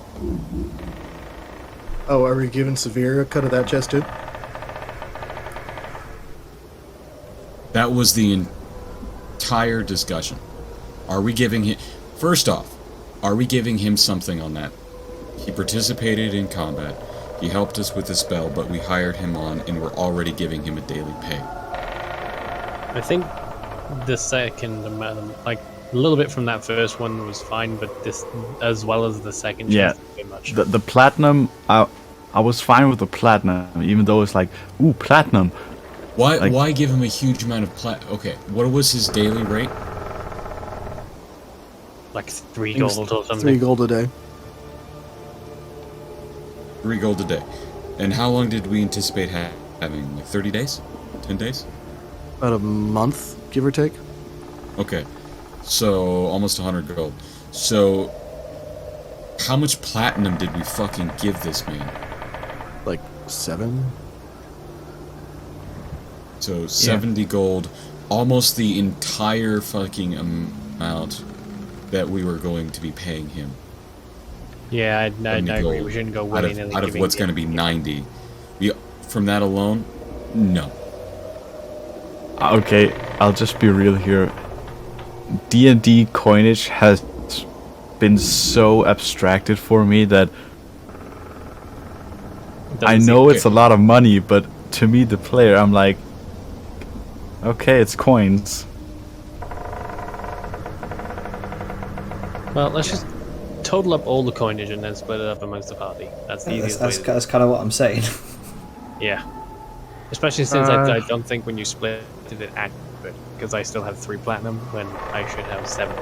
Oh, are we giving Severe a cut of that chest too? That was the entire discussion. Are we giving him... First off, are we giving him something on that? He participated in combat. He helped us with the spell, but we hired him on, and we're already giving him a daily pay. I think the second amount, like a little bit from that first one was fine, but this, as well as the second, Yeah, too much. the platinum, I was fine with the platinum, even though it's like, ooh, platinum. Why give him a huge amount of Okay, what was his daily rate? Like 3 gold or something. 3 gold a day. 3 gold a day. And how long did we anticipate having? Like 30 days? 10 days? About a month, give or take. Okay. So, almost 100 gold. So, how much platinum did we fucking give this man? Like 7? So, 70 gold. Almost the entire fucking amount that we were going to be paying him. Yeah, I agree. We shouldn't go willy-nilly out of what's going to be 90. From that alone, no. Okay, I'll just be real here. D&D coinage has been so abstracted for me that I know it's a lot of money, but to me, the player, I'm like, okay, it's coins. Well, let's just total up all the coinage and then split it up amongst the party. That's the easiest way. That's kind of what I'm saying. Yeah. Especially since I don't think when you split it accurate, because I still have 3 platinum when I should have 7.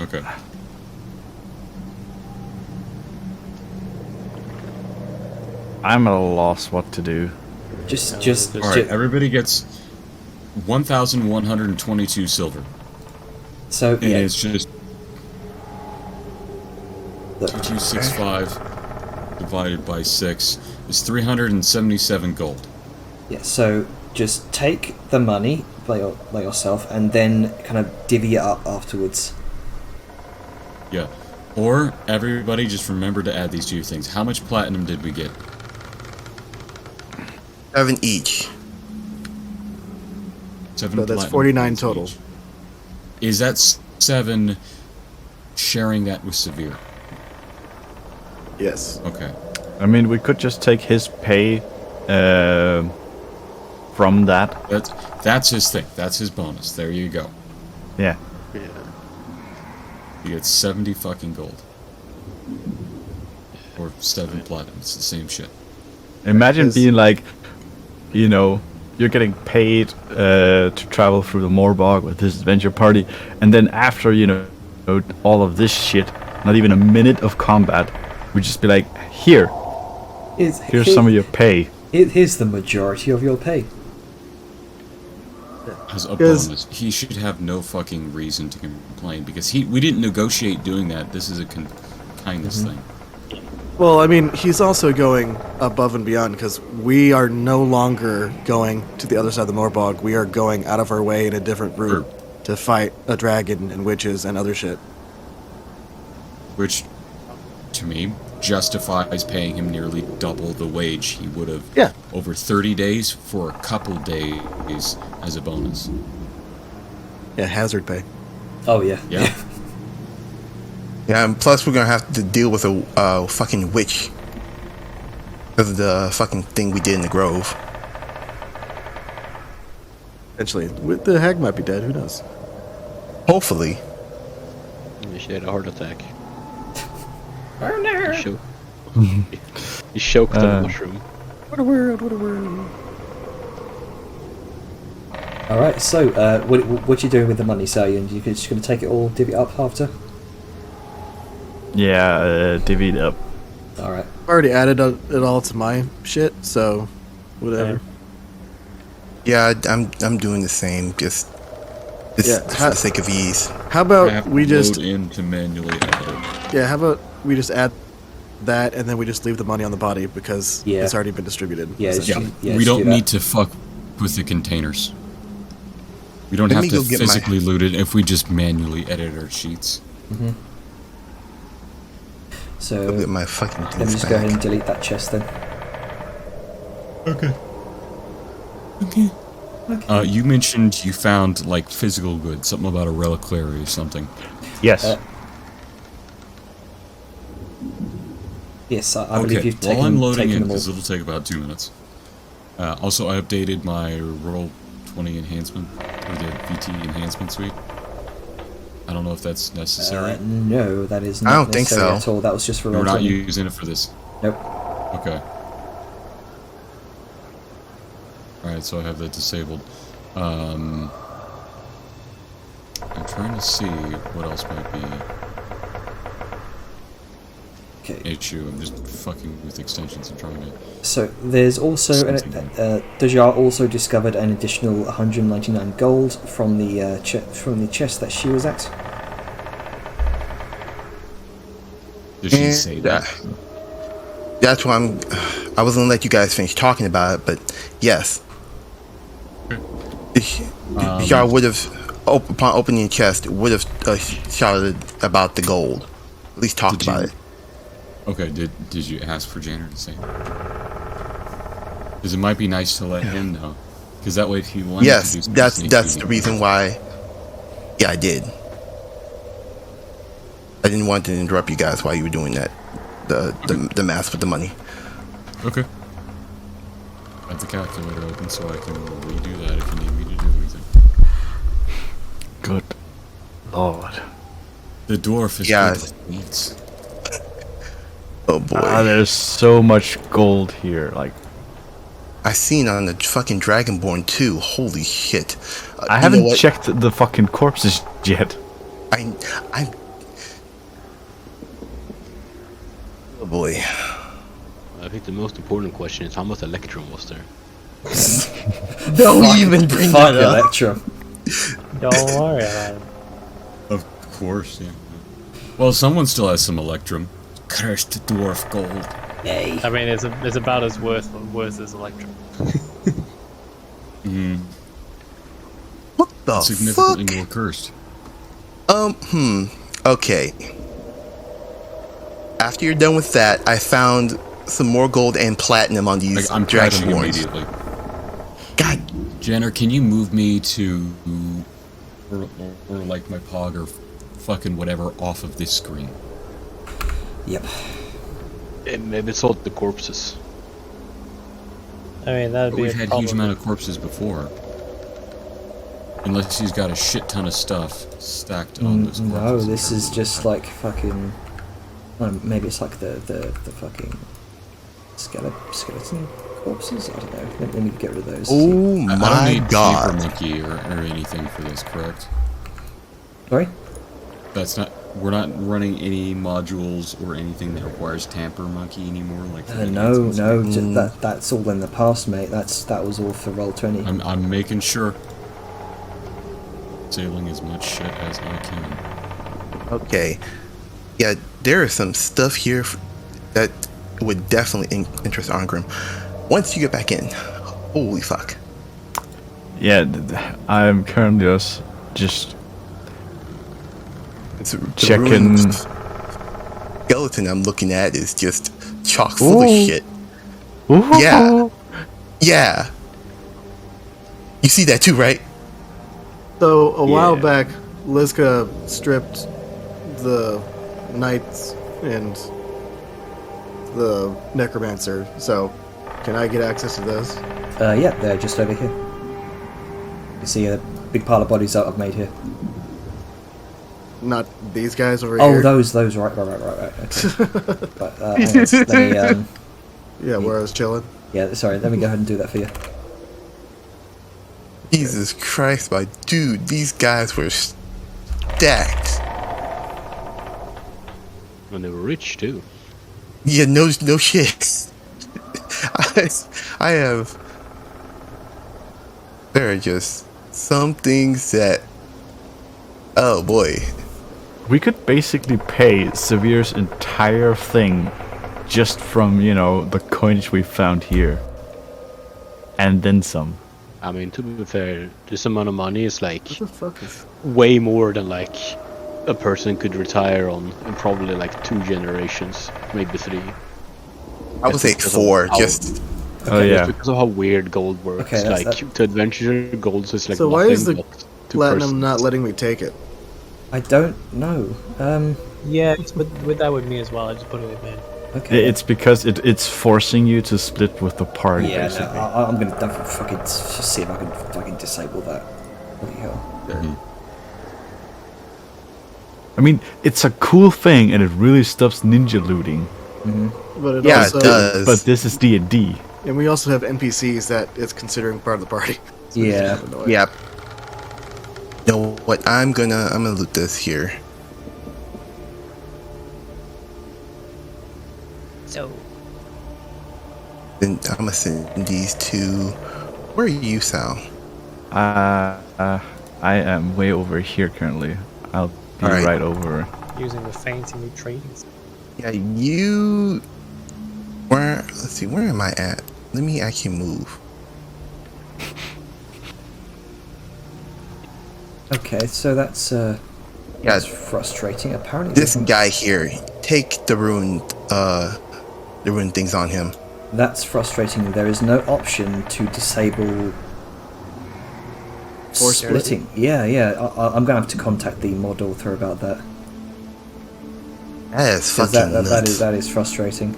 Okay. I'm at a loss what to do. All right, everybody gets 1,122 silver. So, and yeah. it's just 265 divided by 6 is 377 gold. Yeah, so just take the money by yourself and then kind of divvy it up afterwards. Yeah. Or everybody just remember to add these 2 things. How much platinum did we get? 7 each. 7 So that's platinum 49 points total. each. Is that 7 sharing that with Severe? Yes. Okay. I mean, we could just take his pay from that. That's his thing. That's his bonus. There you go. Yeah. Yeah. You get 70 fucking gold. Or 7 platinum. It's the same shit. Imagine being like, you know, you're getting paid to travel through the Morbog with this adventure party, and then after, you know, all of this shit, not even a minute of combat, we just be like, here's some of your pay. Here's the majority of your pay. As a bonus, he should have no fucking reason to complain because we didn't negotiate doing that. This is a kindness thing. Well, I mean, he's also going above and beyond because we are no longer going to the other side of the Morbog. We are going out of our way in a different route to fight a dragon and witches and other shit. Which, to me, justifies paying him nearly double the wage he would have over 30 days for a couple days as a bonus. Yeah, hazard pay. Oh, yeah. Yeah. Yeah, and plus we're gonna have to deal with a fucking witch. Because of the fucking thing we did in the grove. Eventually. The hag might be dead, who knows? Hopefully. She had a heart attack. Burner! He choked on a mushroom. What a world. Alright, so, what you doing with the money, Sarian? You just going to take it all, divvy it up after? Yeah, divvy it up. Alright. I already added it all to my shit, so whatever. Yeah, I'm doing the same, just for the sake of ease. How about we just in to manually edit it. Yeah, how about we just add that and then we just leave the money on the body because it's already been distributed. We don't need to fuck with the containers. We don't have to physically loot it if we just manually edit our sheets. Mm-hmm. So I'll get my fucking let me just go ahead and delete that chest then. Okay. Okay. You mentioned you found, like, physical goods, something about a reliquary or something. Yes. Yes, I believe you've taken, well, I'm loading in, them all. because it'll take about 2 minutes. Also, I updated my Roll20 enhancement, or the VT enhancement suite. I don't know if that's necessary. No, that is not I don't think necessary so. at all. That was just for We're not Roll20. using it for this. Nope. Okay. Alright, so I have that disabled. I'm trying to see what else might be Okay. an issue. I'm just fucking with extensions and trying to... So there's also Dajar also discovered an additional 199 gold from the chest that she was at. Did she say that? That's why I was gonna let you guys finish talking about it, but yes. Y'all would have, upon opening the chest, would have shouted about the gold. At least talked about it. Okay, did you ask for Janner to say that? Because it might be nice to let him know. Because that way if he wanted to do something... that's the reason why... Yeah, I did. I didn't want to interrupt you guys while you were doing that. The math with the money. Okay. I have the calculator open so I can redo that if you need me to do anything. Good Lord. The dwarf is good with meats. Oh boy. There's so much gold here, like... I seen on the fucking Dragonborn too. Holy shit. I haven't checked the fucking corpses yet. I'm... Oh boy. I think the most important question is how much Electrum was there? Don't even bring that up. Electrum. Don't worry about it. Of course, yeah. Well, someone still has some Electrum. Cursed dwarf gold. Yay. I mean, it's about as worth as Electrum. What the Significantly fuck? more cursed. Okay. After you're done with that, I found some more gold and platinum on these I'm crashing Dragonborns. immediately. God. Jenner, can you move me to... Or like my pog or fucking whatever off of this screen? Yep. Maybe it's all the corpses. I mean, that would be. We've had a huge amount of corpses before. Unless he's got a shit ton of stuff stacked on those corpses. No, this is just like fucking... maybe it's like the fucking... skeleton corpses? I don't know. Let me get rid of those. Oh I my don't need god. Tamper Monkey or anything for this, correct? Sorry? That's not... We're not running any modules or anything that requires Tamper Monkey anymore? Like No, that's all in the past, mate. That was all for Roll20. I'm making sure. Sailing as much shit as I can. Okay. Yeah, there is some stuff here that would definitely interest Angrim. Once you get back in, holy fuck. Yeah, I'm currently just checking. Skeleton I'm looking at is just chock full of shit. Ooh. Yeah. You see that too, right? So a while back, Liska stripped the knights and the necromancer. So, can I get access to those? Yeah, they're just over here. You see a big pile of bodies that I've made here. Not these guys over Oh, here. those, right. Okay. But, hang on, let me, yeah, where I was chilling. yeah, sorry, let me go ahead and do that for you. Jesus Christ, my dude, these guys were stacked. And they were rich too. Yeah, no shit. I have. There are just some things that. Oh boy. We could basically pay Severe's entire thing just from, the coinage we found here. And then some. I mean, to be fair, this amount of money is like What the fuck is... way more than like a person could retire on in probably like 2 generations, maybe 3. I would say 4, just Oh yeah. Because of how weird gold works. Okay, like to adventure, gold is like So nothing. why is the but to platinum persons- not letting me take it? I don't know. Yeah, it's with that with me as well. I just put it in there. Okay. It's because it's forcing you to split with the party, Yeah, no, basically. I'm gonna fucking just see if I can fucking disable that. Bloody hell. I mean, it's a cool thing, and it really stops ninja looting. But it Yeah, also, it does. But this is D&D. and we also have NPCs that it's considering part of the party. So it's Yeah. kind of annoying. Yep. You know what? I'm gonna loot this here. So Then I'm gonna send these to. Where are you, Sal? I am way over here currently. I'll be Alright. right over. using the fancy new tradings. Yeah, you. Where? Let's see. Where am I at? Let me actually move. Okay, so that's Yeah, that's frustrating. Apparently, this there's- guy here. Take the ruined things on him. That's frustrating. There is no option to disable Or splitting. Yeah. I'm gonna have to contact the mod author about that. That is 'Cause fucking nuts. that is frustrating.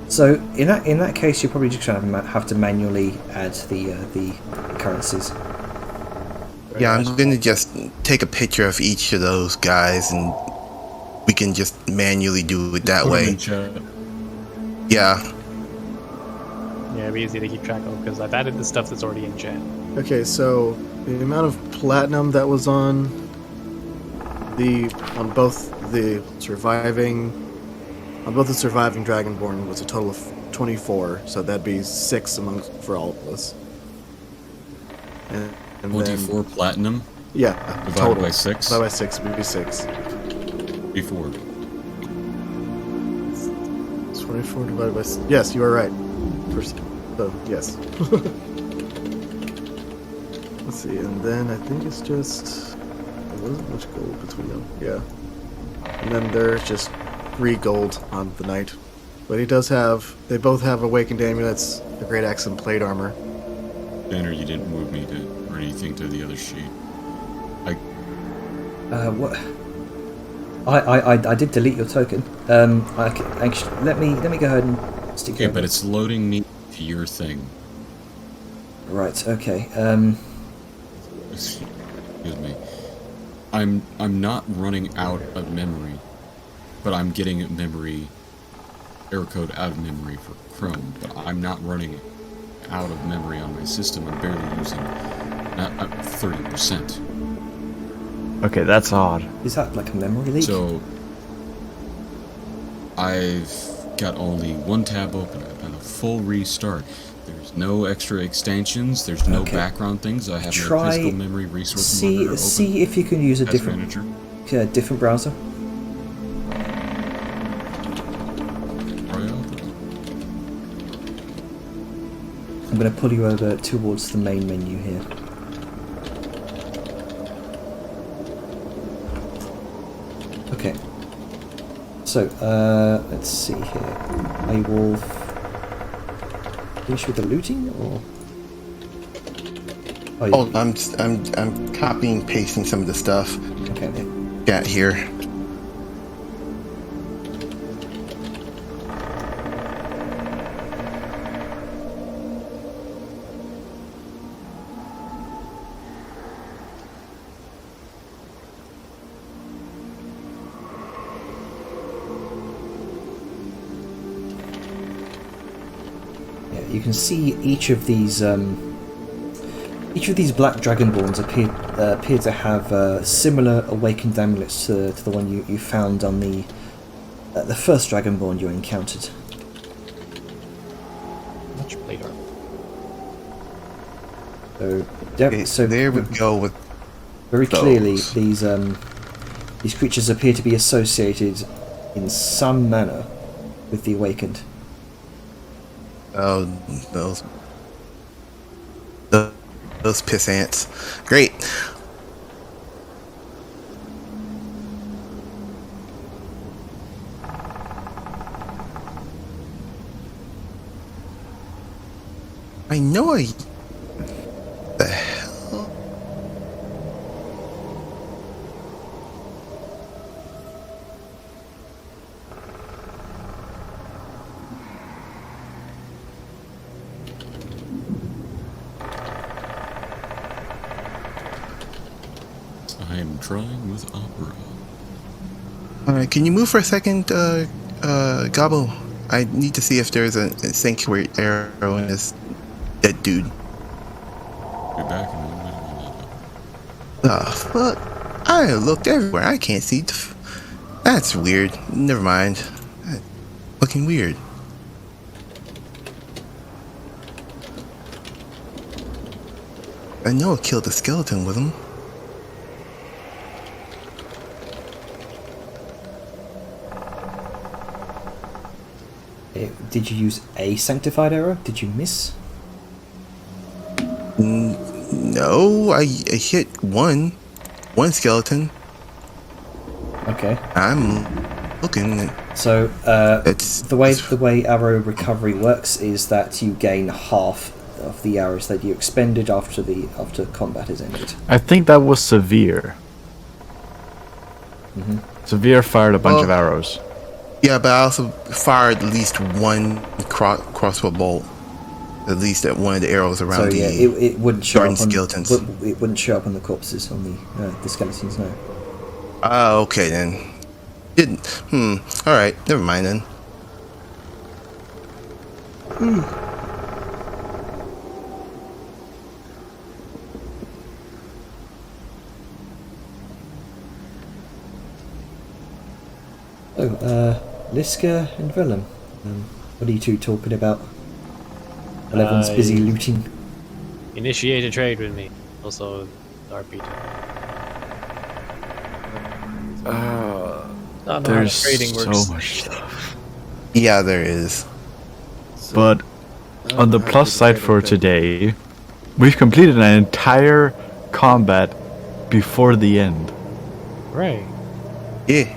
So in that case, you're probably just gonna have to manually add the currencies. Yeah, I'm gonna just take a picture of each of those guys, and we can just manually do it that Put 'em way. in chat. Yeah. Yeah, it'd be easy to keep track of because I've added the stuff that's already in chat. Okay, so the amount of platinum that was on both the surviving Dragonborn was a total of 24, so that'd be 6 for all of us. And then 24 platinum yeah, divided total by 6. divided by 6 would be 6. Before. 24 divided by yes, you are right. So yes. Let's see, and then I think it's just there wasn't much gold between them. Yeah, and then there's just 3 gold on the knight, but they both have awakened amulets, a great axe, and plate armor. Banner, you didn't move me to or anything to the other sheet. What? I did delete your token. Actually, let me go ahead and stick. Okay, but it's loading me to your thing. Right. Okay. Excuse me. I'm not running out of memory, but I'm getting memory, error code out of memory for Chrome. But I'm not running out of memory on my system. I'm barely using 30%. Okay, that's odd. Is that like a memory leak? So I've got only one tab open. I've done a full restart. There's no extra extensions. There's no Okay. background things. I have no Try physical memory resource monitor open. see if you can use a Task different manager. different browser. Royale. I'm going to pull you over towards the main menu here. Okay. So, let's see here. I will finish with the looting, or? Oh, I'm copying pasting some of the stuff. Okay. Got here. Yeah, you can see each of these black dragonborns appear to have similar awakened amulets to the one you found on the first dragonborn you encountered. Much later. So, Okay, so there we go with very clearly those. these creatures appear to be associated in some manner with the awakened. oh those piss ants. Great. I know I... The hell? I am trying with opera. Alright, can you move for a second, Gobble? I need to see if there's a sanctuary arrow in this dead dude. Be back in 1 minute. The fuck? I looked everywhere. I can't see. That's weird. Never mind. That's looking weird. I know it killed the skeleton with him. Did you use a sanctified arrow? Did you miss? No, I hit one skeleton. Okay. I'm looking. So the way arrow recovery works is that you gain half of the arrows that you expended after combat is ended. I think that was Severe. Mm-hmm. Severe fired a bunch of arrows. Yeah, but I also fired at least one crossbow bolt. At least at one of the arrows around it wouldn't show up on skeletons. It wouldn't show up on the corpses on the skeletons. No. Okay then. Didn't. All right. Never mind then. Liska and Vellum. What are you two talking about? Eleven's busy looting. Initiate a trade with me. Also, RP. There's trading works. so much stuff. Yeah, there is. But on the plus side for today, we've completed an entire combat before the end. Right. Yeah.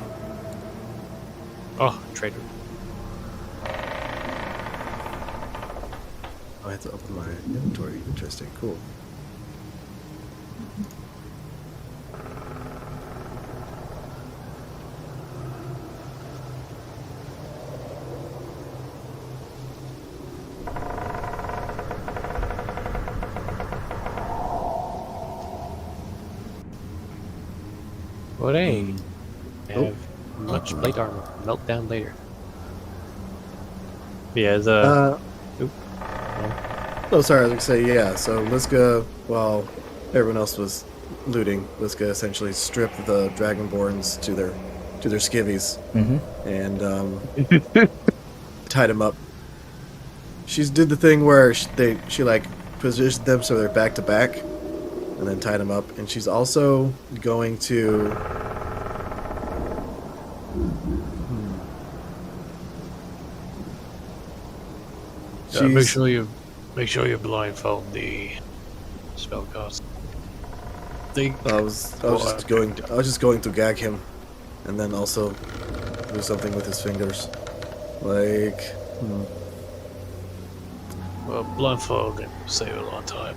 Oh, trade. I have to open my inventory. Interesting. Cool. What a have much plate armor. Melt down later. Yeah, Oh, sorry. I was gonna say yeah. So Liska, while everyone else was looting, Liska essentially stripped the Dragonborns to their skivvies and tied them up. She did the thing where she like positioned them so they're back to back, and then tied them up. And she's also going to. Make sure you blindfold the spellcast. I was just going to gag him, and then also do something with his fingers, like. Well, blindfold them will save a lot of time,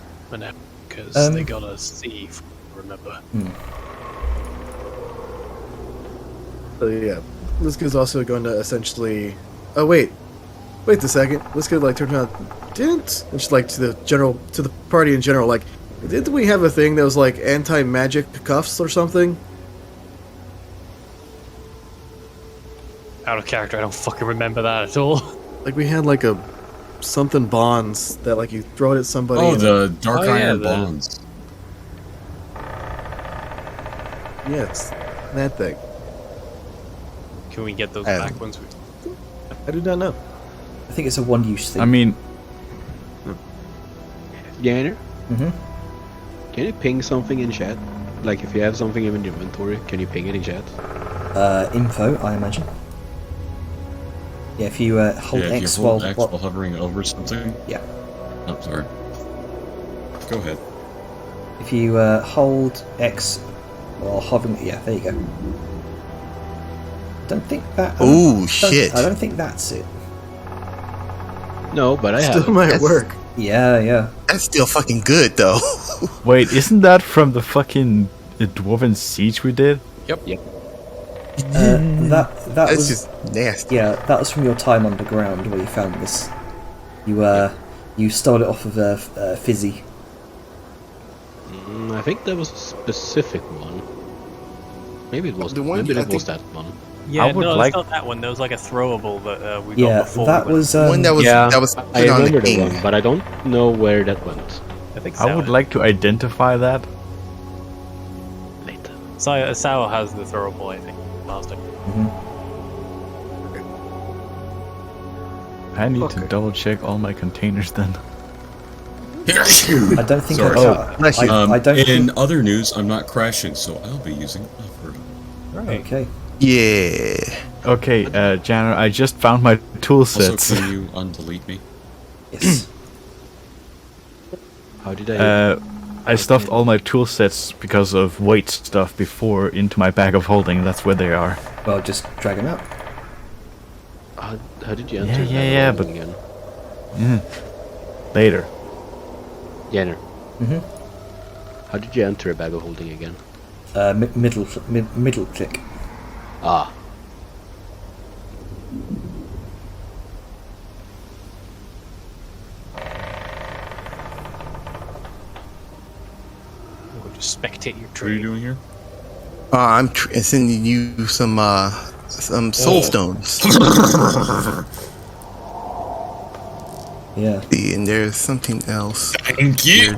because they gotta see. Remember. So yeah, Liska's also going to essentially. Oh wait a second. Liska like turned around. Didn't and she's like to the party in general. Like, didn't we have a thing that was like anti-magic cuffs or something? out of character. I don't fucking remember that at all. Like we had like a something bonds that like you throw it at somebody. Oh, and the dark iron bonds. Yeah, it's that thing. Can we get those back once we... I do not know. I think it's a one-use thing. I mean... Yanner? Mm-hmm. Can you ping something in chat? Like, if you have something in your inventory, can you ping it in chat? Info, I imagine. Yeah, if you hold X while hovering over something. Yeah. Oh, sorry. Go ahead. If you hold X while hovering, yeah, there you go. Don't think that. Oh shit! I don't think that's it. No, but I have. Still might work. Yeah. That's still fucking good, though. Wait, isn't that from the fucking dwarven siege we did? Yep. That That's was just nasty. yeah. That was from your time underground where you found this. You stole it off of Fizzy. I think there was a specific one. Maybe it was. The one maybe I it was think- that one. Yeah, I would no, like- it's not that one. There was like a throwable that we Yeah, got before. that we went. was One that was I put on remember the the king. one, but I don't know where that went. I think I would like to identify that. Later. Sour has the throwable, I think. Bastard. I need to double check all my containers then. I don't think Sorry. I don't in think. other news, I'm not crashing, so I'll be using Upward. Right. Okay. Yeah. Okay, Janner, I just found my tool Also, sets. can you undelete me? Yes. How did I? I stuffed all my tool sets because of weight stuff before into my bag of holding. That's where they are. Well, just drag him out. How did you enter? Yeah, that but- again? Later. Jenner. Mhm. How did you enter a bag of holding again? Middle click. Ah. We'll just spectate your What are you tree. doing here? I'm sending you some soul stones. Yeah. And there's something else. Thank you.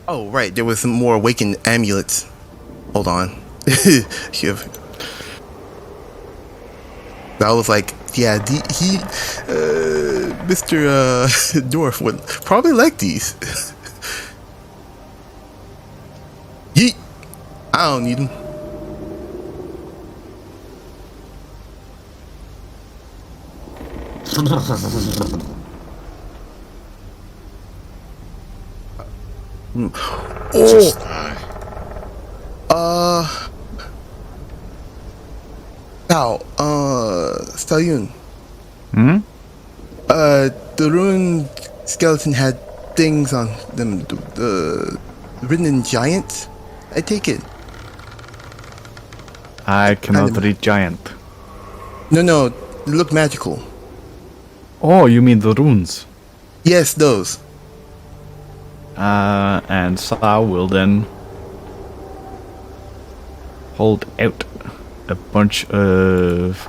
Oh, right. There was some more awakened amulets. Hold on. Shiv. I was like, yeah, Mr. Dwarf would probably like these. Yeet. I don't need them. Just die. Stallion. Hmm? The ruined skeleton had things on them, written in giant. I take it. I cannot Animal. read giant. No, they look magical. Oh, you mean the runes? Yes, those. And Sa will then hold out a bunch of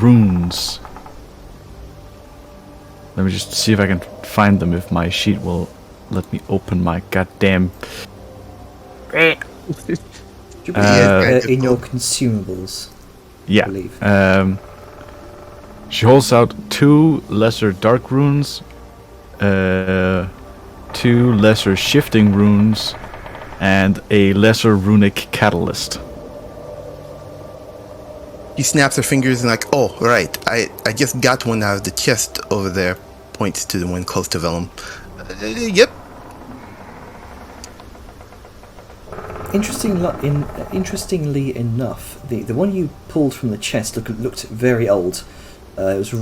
runes. Let me just see if I can find them, if my sheet will let me open my goddamn... In your consumables. Yeah. believe. She holds out 2 lesser dark runes, 2 lesser shifting runes, and a lesser runic catalyst. He snaps her fingers and like, oh, right. I just got one out of the chest over there. Points to the one close to Vellum. Yep. Interestingly enough, the one you pulled from the chest looked very old. It was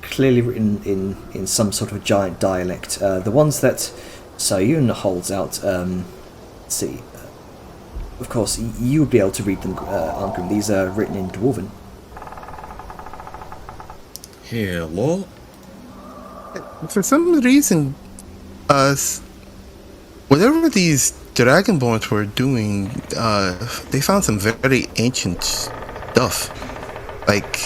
clearly written in some sort of giant dialect. The ones that Sayun holds out, let's see. Of course, you would be able to read them, Arngrim. These are written in Dwarven. Hello? For some reason, whatever these Dragonborns were doing, they found some very ancient stuff. Like,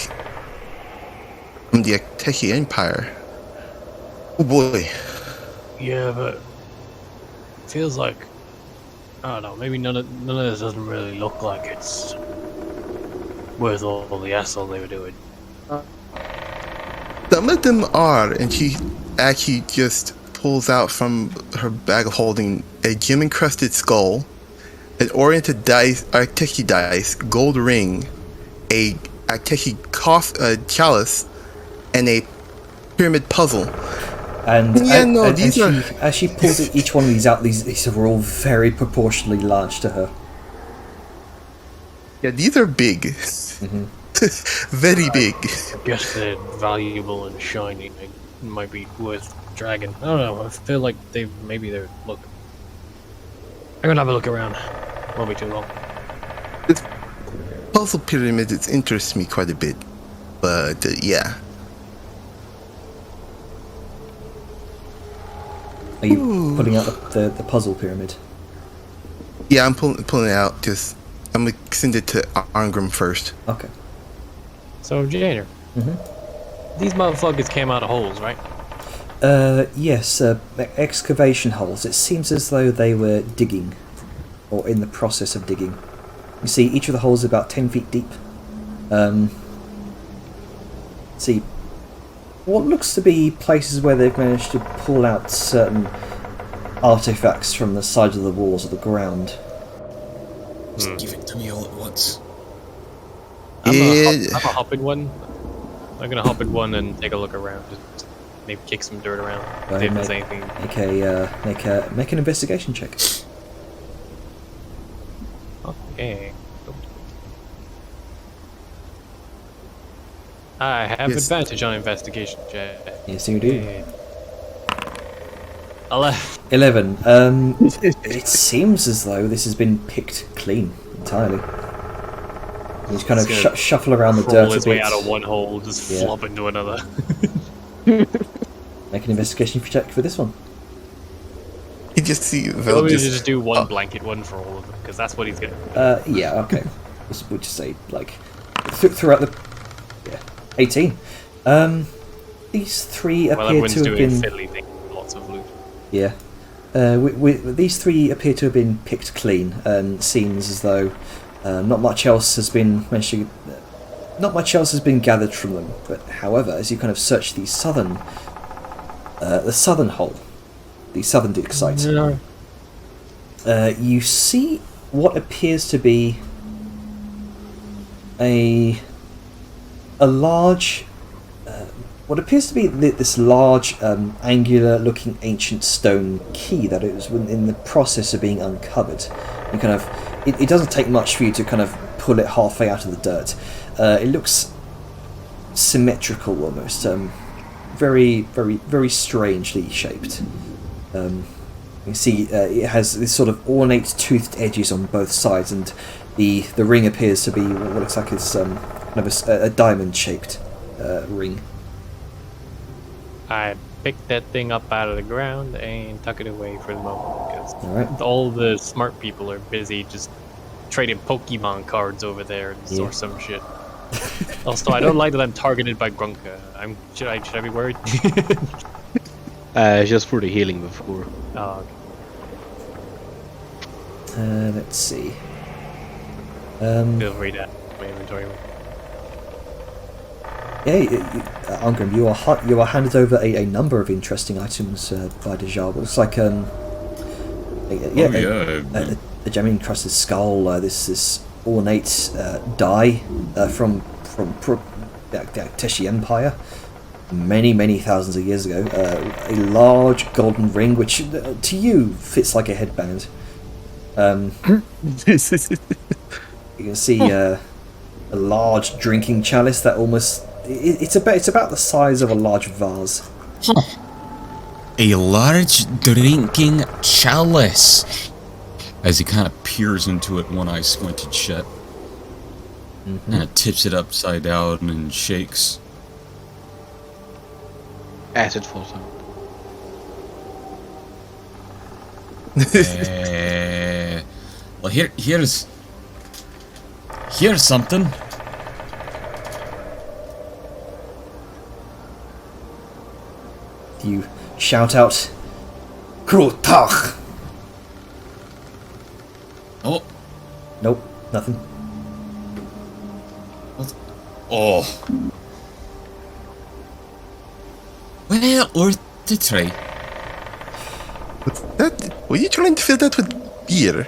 from the Ateshi Empire. Oh boy. Yeah, but it feels like, I don't know, maybe none of this doesn't really look like it's worth all the hassle they were doing. Some of them are, and she actually just pulls out from her bag of holding a gem-encrusted skull, an oriented dice, Arteshi dice, gold ring, a Arteshi chalice, and a pyramid puzzle. And, Yeah, no, and these she, are- as she pulls each one of these out, these are all very proportionally large to her. Yeah, these are big. Very big. I guess they're valuable and shiny. They might be worth dragging. I don't know. I feel like maybe they're look. I'm gonna have a look around. Won't be too long. This puzzle pyramid interests me quite a bit, but yeah. Are you putting out the puzzle pyramid? Yeah, I'm pulling it out. Just I'm gonna send it to Arngrim first. Okay. So, Jader, these motherfuckers came out of holes, right? Yes, excavation holes. It seems as though they were digging, or in the process of digging. You see, each of the holes is about 10 feet deep. See, what looks to be places where they've managed to pull out certain artifacts from the sides of the walls of the ground. Just give it to me all at once. I'm gonna hop in one. I'm gonna hop in one and take a look around. Just maybe kick some dirt around. See if there's anything. Make an investigation check. Okay. I have advantage on investigation check. Yes, you do. 11. It seems as though this has been picked clean entirely. You just kind of shuffle around the dirt a his bit. way out of one hole, just flop into another. Make an investigation check for this one. You just see Vel just do one blanket one for all of them, because that's what he's getting. Yeah, okay. We'll just say, like, throughout the... Yeah, 18. These three appear to have been... fiddly things, lots of loot. Yeah. These three appear to have been picked clean, and seems as though not much else has been gathered from them. But however, as you kind of search the southern hole, the southern dig site, you see what appears to be a large. What appears to be this large, angular-looking ancient stone key that it was in the process of being uncovered. You kind of, it doesn't take much for you to kind of pull it halfway out of the dirt. It looks symmetrical almost, very, very, very strangely shaped. You can see it has this sort of ornate toothed edges on both sides, and the ring appears to be what looks like it's kind of a diamond-shaped ring. I picked that thing up out of the ground and tuck it away for the moment, because all the smart people are busy just trading Pokemon cards over there or some shit. Also, I don't like that I'm targeted by Grunka. Should I be worried? Just for the healing before. Oh, okay. Let's see. Feel free to my inventory. Yeah, Angrim, you are handed over a number of interesting items by Dejar. It's like a gem encrusted skull. This ornate die from the Teshi Empire, many thousands of years ago. A large golden ring, which to you fits like a headband. You can see a large drinking chalice that almost. It's about the size of a large vase. A large drinking chalice. As he kind of peers into it, one eye squinted shut. And tips it upside down and shakes. As it falls out. Well, here's something. You shout out, Krutach! Oh. Nope, nothing. What? Oh. Well, worth the try. Were you trying to fill that with beer?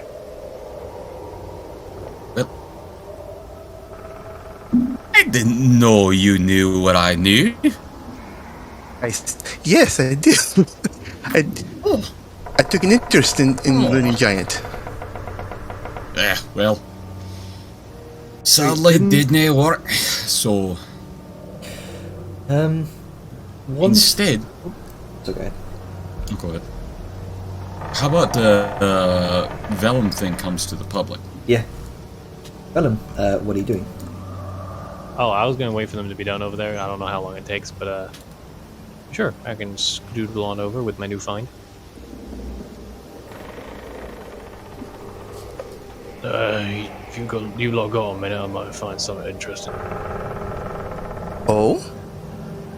Well, I didn't know you knew what I knew. Yes, I did. I took an interest in learning giant. Well, Sadly, didn't work. So, instead, it's okay. Oh, go ahead. How about the Vellum thing comes to the public? Yeah. Vellum, what are you doing? Oh, I was gonna wait for them to be done over there. I don't know how long it takes, but sure, I can scoodle on over with my new find. If you log on a minute, I might find something interesting. Oh?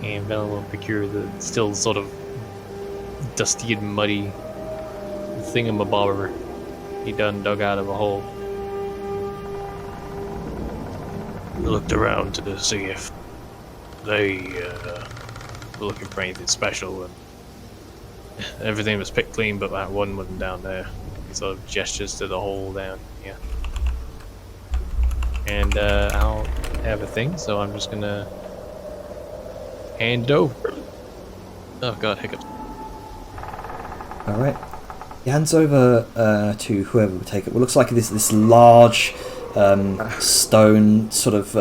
And Vellum will procure the still sort of dusty and muddy thingamabobber he done dug out of a hole. I looked around to see if they were looking for anything special, and everything was picked clean, but that one wasn't down there. He sort of gestures to the hole down here. And I don't have a thing, so I'm just gonna hand it over. Oh god, hiccups. Alright. He hands over to whoever will take it. Well, it looks like this large stone, sort of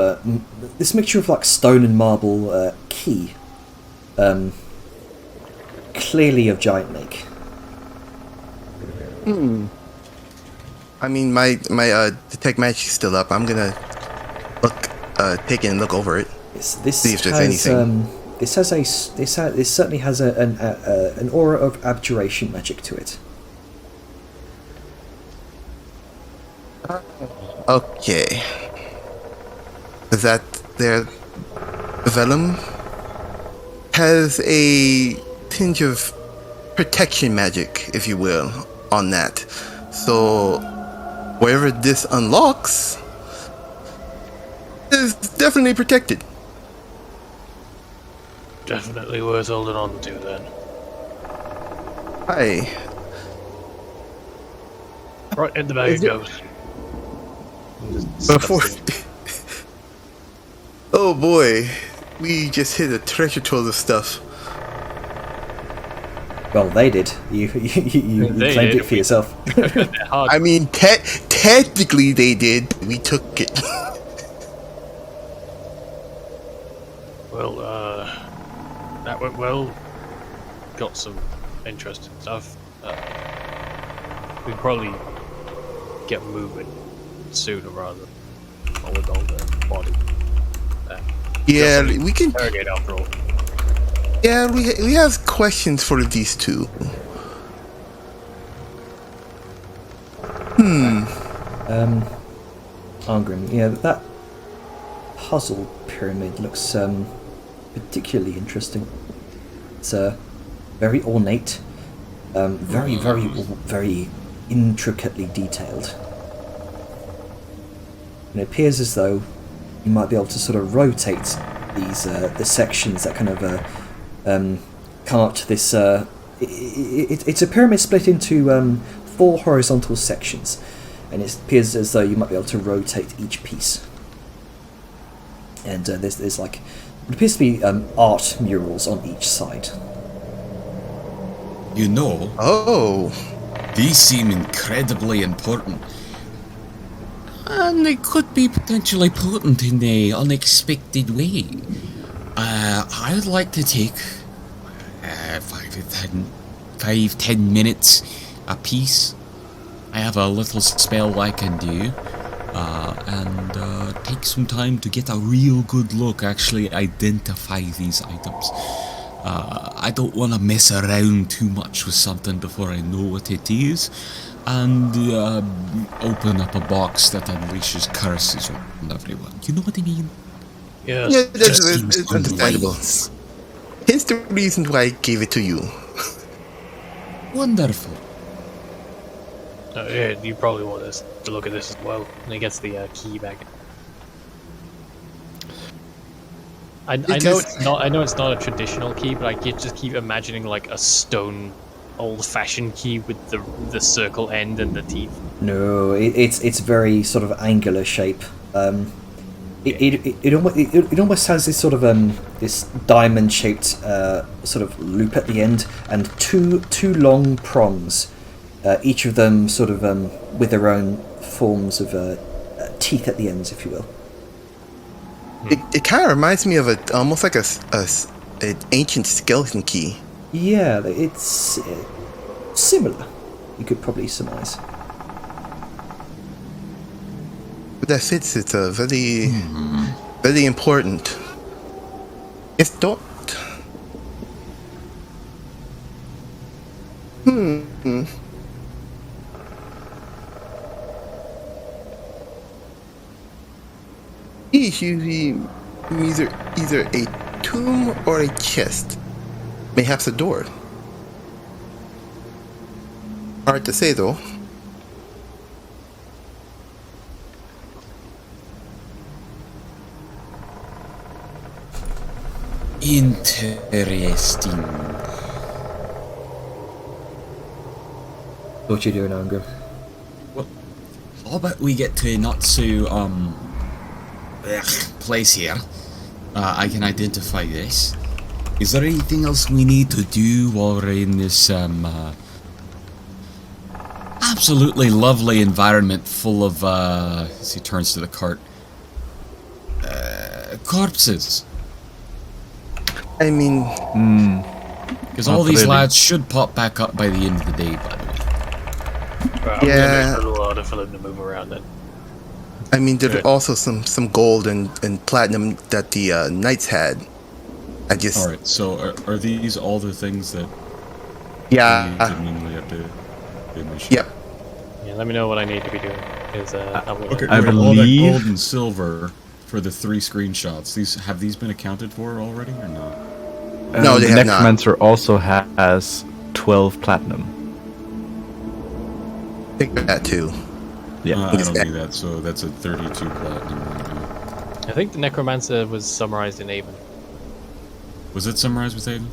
this mixture of like stone and marble key, clearly of giant make. I mean, my detect magic is still up. I'm gonna take it and look over it. See if there's anything. This certainly has an aura of abjuration magic to it. Okay. Is that their vellum has a tinge of protection magic, if you will, on that. So wherever this unlocks is definitely protected. Definitely worth holding on to then. Aye. Right in the bag it goes. Before. Oh boy, we just hit a treasure trove of stuff. Well, they did. You claimed it for yourself. I mean, technically they did. We took it. Well, that went well. Got some interesting stuff. We'd probably get moving sooner rather than with all the body. Yeah, we can interrogate after all. Yeah, we have questions for these two. Arngrim, yeah, that puzzle pyramid looks particularly interesting. It's very ornate, very intricately detailed. And it appears as though you might be able to sort of rotate these the sections that kind of come up to this. It's a pyramid split into 4 horizontal sections, and it appears as though you might be able to rotate each piece. And there's like, it appears to be art murals on each side. You know, these seem incredibly important. And they could be potentially potent in an unexpected way. I would like to take 5-10 minutes a piece. I have a little spell I can do, and take some time to get a real good look, actually identify these items. I don't want to mess around too much with something before I know what it is, and open up a box that unleashes curses on everyone. You know what I mean? Yeah, it's understandable. Hence the reason why I gave it to you. Wonderful. Yeah, you probably want us to look at this as well. And he gets the key back. I know it's not a traditional key, but I just keep imagining like a stone, old-fashioned key with the circle end and the teeth. No, it's very sort of angular shape. It almost has this sort of this diamond-shaped sort of loop at the end, and two long prongs, each of them sort of with their own forms of teeth at the ends, if you will. It kind of reminds me of almost like an ancient skeleton key. Yeah, it's similar. You could probably surmise. But that fits. It's a very important. It's don't. It's usually either a tomb or a chest. Mayhaps a door. Hard to say though. Interesting. What you doing, Angrim? Well, how about we get to not so place here? I can identify this. Is there anything else we need to do while we're in this absolutely lovely environment full of as he turns to the cart, corpses? I mean, because all these lads should pop back up by the end of the day, by the way. Yeah. A little harder for them to move around then. I mean, there's also some gold and platinum that the knights had. I just. All right. So are these all the things that? Yeah. We genuinely have to finish? Yep. Yeah, let me know what I need to be doing. Is okay. I all that believe- gold and silver for the 3 screenshots. Have these been accounted for already or not? No, they the have not. Necromancer also has 12 platinum. I think that too. Yeah. I don't do that. So that's a 32 platinum. I think the Necromancer was summarized in Avon. Was it summarized with Avon?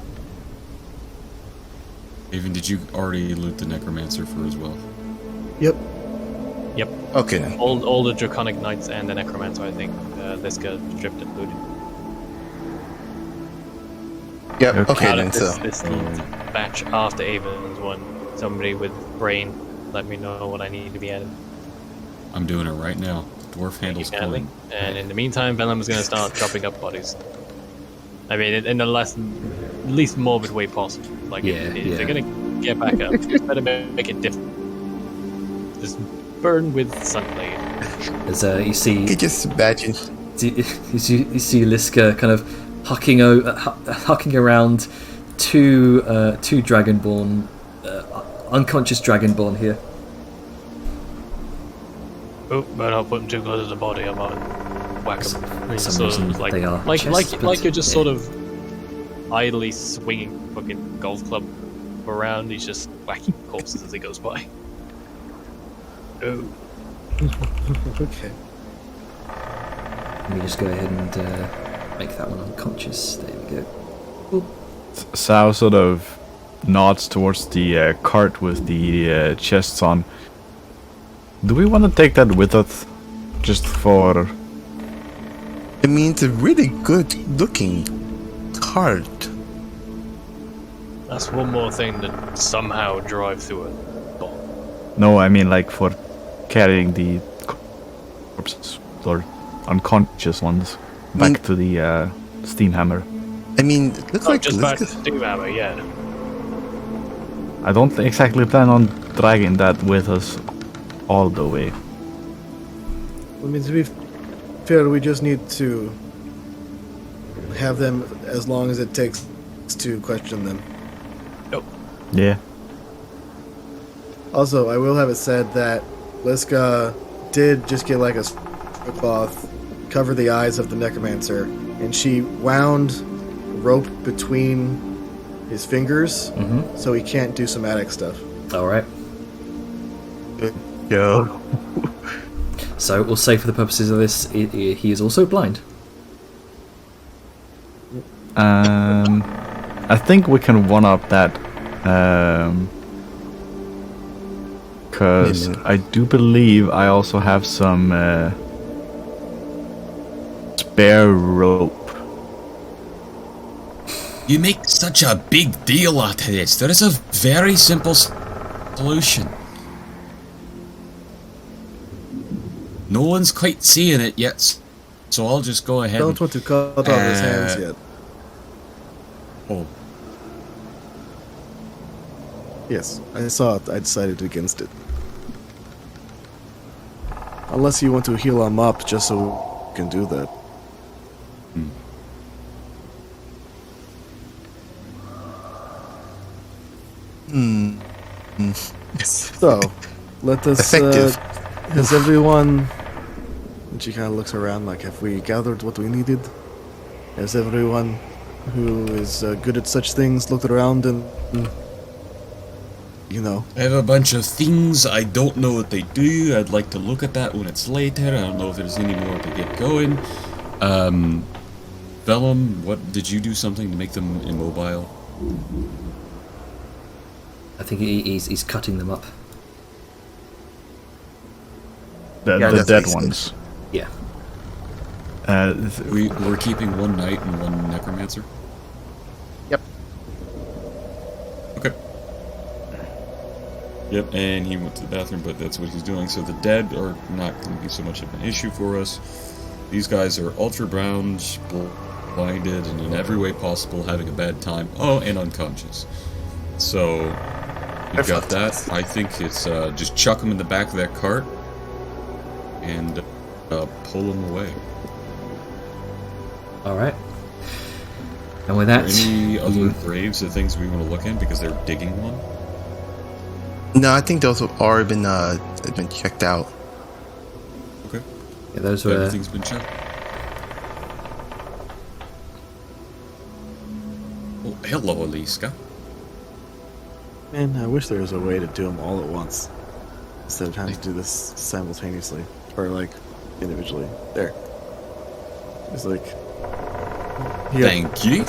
Avon, did you already loot the Necromancer for as well? Yep. Yep. Okay then. All the Draconic Knights and the Necromancer, I think. Liska stripped and looted. Yep. Okay Out then. of So. this batch after Avon's one, somebody with brain, let me know what I need to be added. I'm doing it right now. Dwarf handles Stanley. pulling. And in the meantime, Venom is going to start chopping up bodies. I mean, in the least morbid way possible. Like, if they're going to get back up, you better make it different. Just burn with sunblade. As you see, You just imagine. you see Liska kind of hucking around two Dragonborn, unconscious Dragonborn here. Oh, better not put them too close to the body. I'm on whack them. For some reason, they are like you're just yeah. sort of idly swinging fucking golf club around. He's just whacking corpses as he goes by. Oh. Okay. Let me just go ahead and make that one unconscious. There we go. Ooh. Sao sort of nods towards the cart with the chests on. Do we want to take that with us? Just for... I mean, it's a really good looking cart. That's one more thing to somehow drive through it. No, I mean like for carrying the corpses or unconscious ones back to the steam hammer. I mean, it looks like just back to Steam Hammer, yeah. I don't exactly plan on dragging that with us all the way. I mean, to be fair, we just need to have them as long as it takes to question them. Nope. Yeah. Also, I will have it said that Liska did just get like a cloth, cover the eyes of the Necromancer, and she wound rope between his fingers so he can't do somatic stuff. Alright. Yo. So we'll say for the purposes of this, he is also blind. I think we can one-up that. Because I do believe I also have some spare rope. You make such a big deal out of this. There is a very simple solution. No one's quite seeing it yet, So I'll just go ahead. Don't want to cut off his hands yet. Oh. Yes, I saw it. I decided against it. Unless you want to heal him up just so we can do that. So, let us... has everyone... And she kind of looks around like, have we gathered what we needed? Has everyone who is good at such things looked around and... You know. I have a bunch of things. I don't know what they do. I'd like to look at that when it's later. I don't know if there's any more to get going. Vellum, what did you do something to make them immobile? I think he's cutting them up. The dead ones. Yeah. We're keeping one knight and one necromancer? Yep. Okay. Yep, and he went to the bathroom, but that's what he's doing. So the dead are not going to be so much of an issue for us. These guys are ultra-browned, blinded, and in every way possible having a bad time. Oh, and unconscious. So, we've got that. I think it's just chuck them in the back of that cart and pull them away. Alright. And with that... Are there any other graves or things we want to look in because they're digging one? No, I think those have already been checked out. Okay. Yeah, those So were... everything's been checked. Oh, hello, Aliska. Man, I wish there was a way to do them all at once. Instead of trying to do this simultaneously. Or, like, individually. There. It's like... Thank you.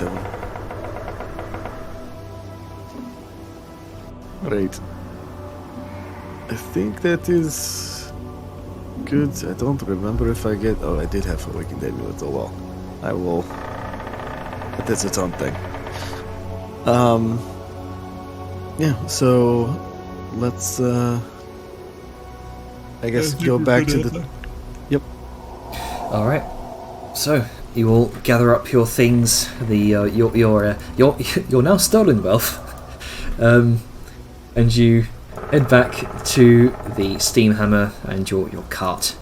Great. I think that is... good. I don't remember if I get... Oh, I did have Awakened Amulet. Oh well. I will... But that's its own thing. Yeah, so... Let's, I guess go back to the... Yep. Alright. So, you all gather up your things, your now stolen wealth, and you head back to the steam hammer and your cart,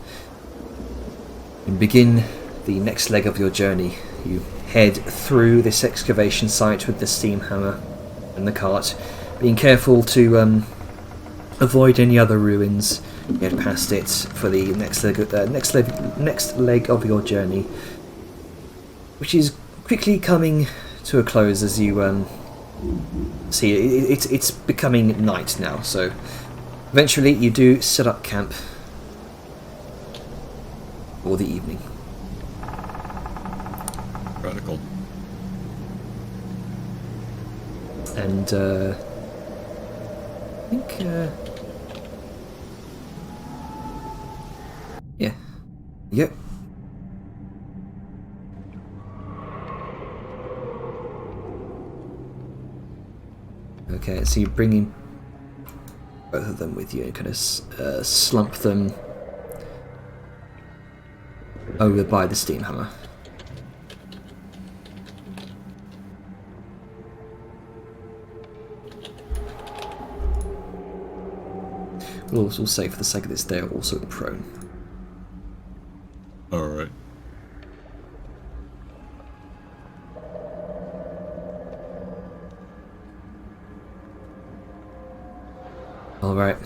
and begin the next leg of your journey. You head through this excavation site with the steam hammer and the cart, being careful to avoid any other ruins. Get past it for the next leg of your journey, which is quickly coming to a close as you see it's becoming night now. So eventually you do set up camp for the evening. Radical. And I think yeah. Yep. Okay, so you're bringing both of them with you and kind of slump them over by the steam hammer. We'll also say, for the sake of this, they are also prone. Alright. Alright.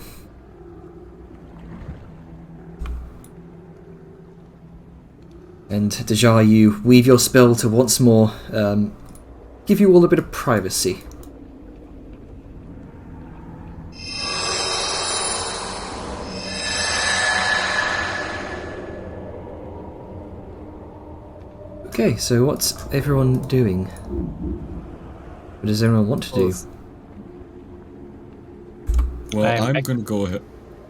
And Dejar, you weave your spell to once more give you all a bit of privacy. Okay, so what's everyone doing? What does everyone want to do? Well, I'm going to go ahead...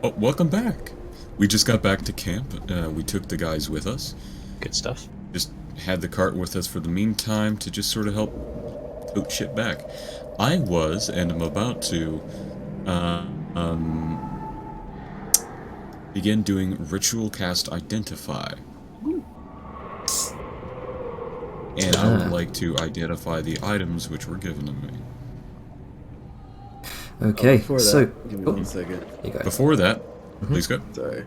Oh, welcome back! We just got back to camp. We took the guys with us. Good stuff. Just had the cart with us for the meantime to just sort of help tote shit back. I was, and I'm about to, begin doing Ritual Cast Identify. and I would like to identify the items which were given to me. Okay, so give me 1 second. you go. Before that, please go. Sorry.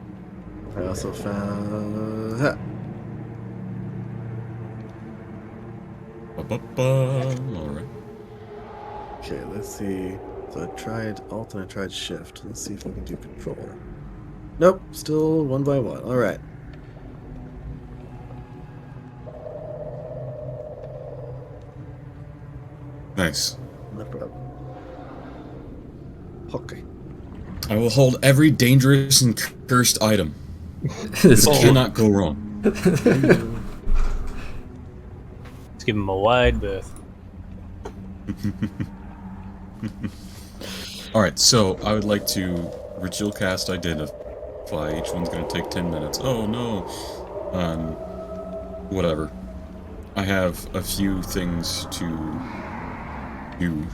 I also found. Ha. Alright. Okay, let's see. So I tried Alt and I tried Shift. Let's see if I can do Control. Nope, still one by one. All right. Nice. No problem. Okay. I will hold every dangerous and cursed item. This cannot go wrong. Let's give him a wide berth. Alright, so I would like to ritual cast identify. Each one's going to take 10 minutes. Oh no. Whatever. I have a few things to do.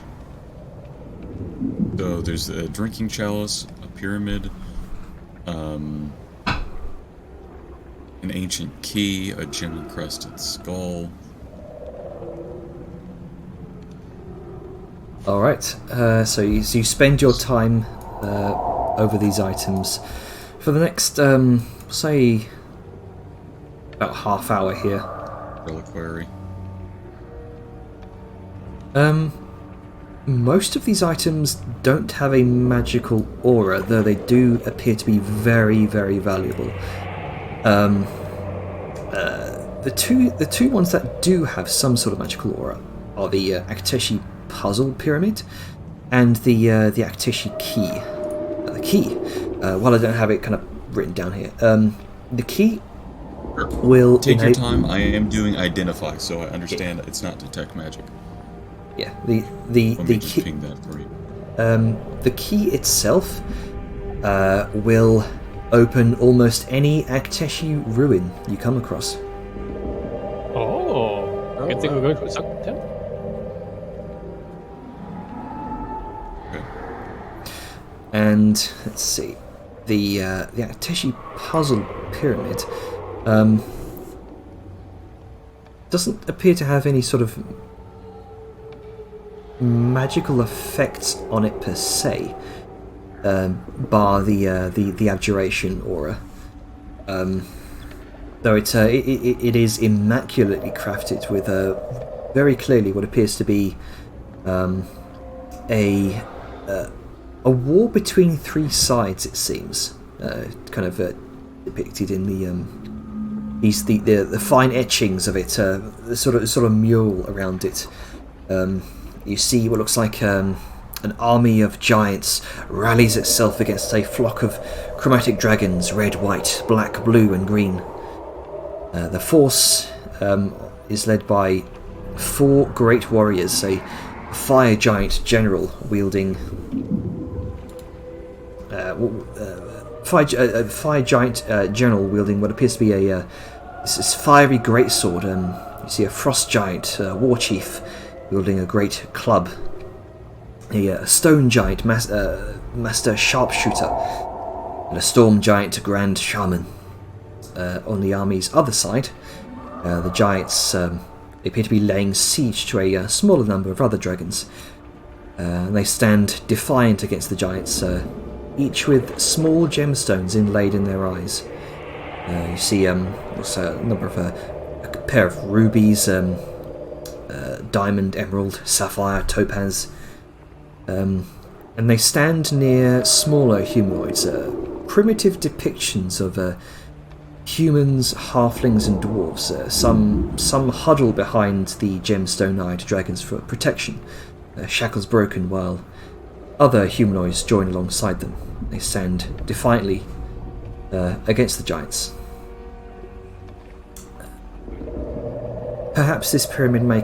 So there's a drinking chalice, a pyramid, an ancient key, a gem-encrusted skull. Alright, so you spend your time over these items for the next, say, about half hour here. Reliquary. Most of these items don't have a magical aura, though they do appear to be very, very valuable. The two ones that do have some sort of magical aura are the Akteshi puzzle pyramid and the Akteshi key. The key, while I don't have it kind of written down here, the key will take your time. I am doing identify, so I understand it's not detect magic. Yeah, the key. Ping that for you. The key itself will open almost any Akteshi ruin you come across. Oh, good thing we're going to a second temple. Okay. And let's see, the Akteshi puzzle pyramid doesn't appear to have any sort of magical effects on it per se, bar the abjuration aura. Though it is immaculately crafted with very clearly what appears to be a war between three sides. It seems kind of depicted in the fine etchings of it, the sort of mural around it. You see what looks like an army of giants rallies itself against a flock of chromatic dragons, red, white, black, blue, and green. The force is led by 4 great warriors, a fire giant general wielding fire giant general wielding what appears to be this fiery greatsword. You see a frost giant war chief wielding a great club, a stone giant master sharpshooter, and a storm giant grand shaman. On the army's other side, the giants appear to be laying siege to a smaller number of other dragons. And they stand defiant against the giants, each with small gemstones inlaid in their eyes. You see also a number of a pair of rubies, diamond, emerald, sapphire, topaz, and they stand near smaller humanoids, primitive depictions of humans, halflings, and dwarves. Some huddle behind the gemstone-eyed dragons for protection, shackles broken, while other humanoids join alongside them. They stand defiantly against the giants. Perhaps this pyramid may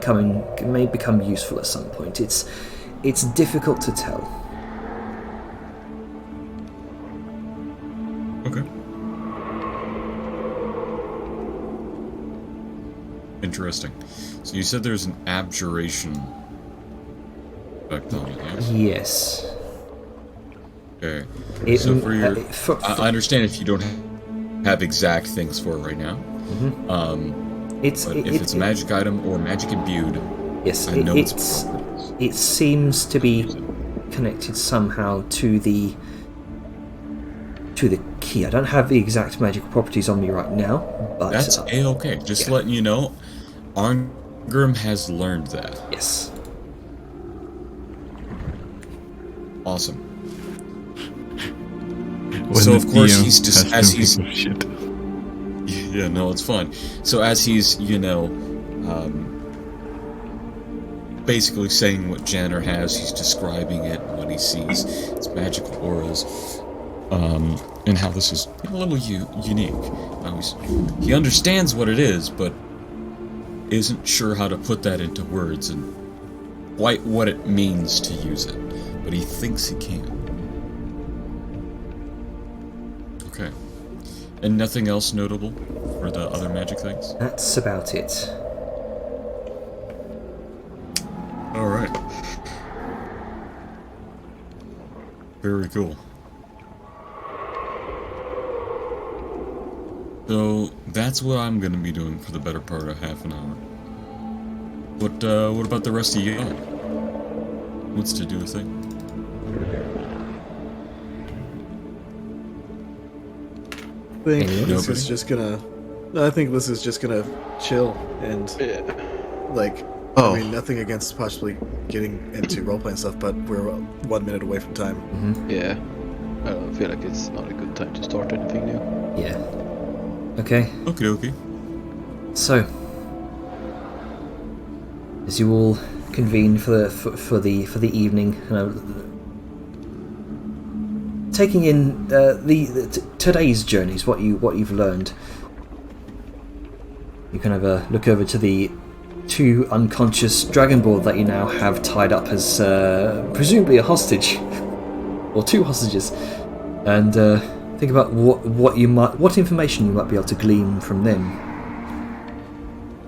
become useful at some point. It's difficult to tell. Okay. Interesting. So you said there's an abjuration effect on it, yes? Yes. Okay. So for your... I understand if you don't have exact things for it right now. Mm-hmm. if it's a magic item or magic imbued, yes, I know it's it seems to be connected somehow to the key. I don't have the exact magical properties on me right now, but that's a-okay. Just letting you know, Arngrim has learned that. Yes. Awesome. So of course he's just shit. Yeah, no, it's fun. So as he's, basically saying what Janner has, he's describing it and what he sees, its magical auras, and how this is a little unique. Now he understands what it is, but isn't sure how to put that into words and quite what it means to use it, but he thinks he can. Okay. And nothing else notable for the other magic things? That's about it. Alright. Very cool. So, that's what I'm gonna be doing for the better part of half an hour. What about the rest of y'all? Wants to do a thing? I think this is just gonna. No, I think this is just gonna chill and I mean, nothing against possibly getting into role-playing stuff, but we're 1 minute away from time. Mm-hmm. Yeah, I don't feel like it's not a good time to start anything new. Yeah. Okay. Okay. So, as you all convene for the evening, taking in today's journeys, what you've learned, you kind of look over to the 2 unconscious Dragonborn that you now have tied up as presumably a hostage, or 2 hostages, and think about what information you might be able to glean from them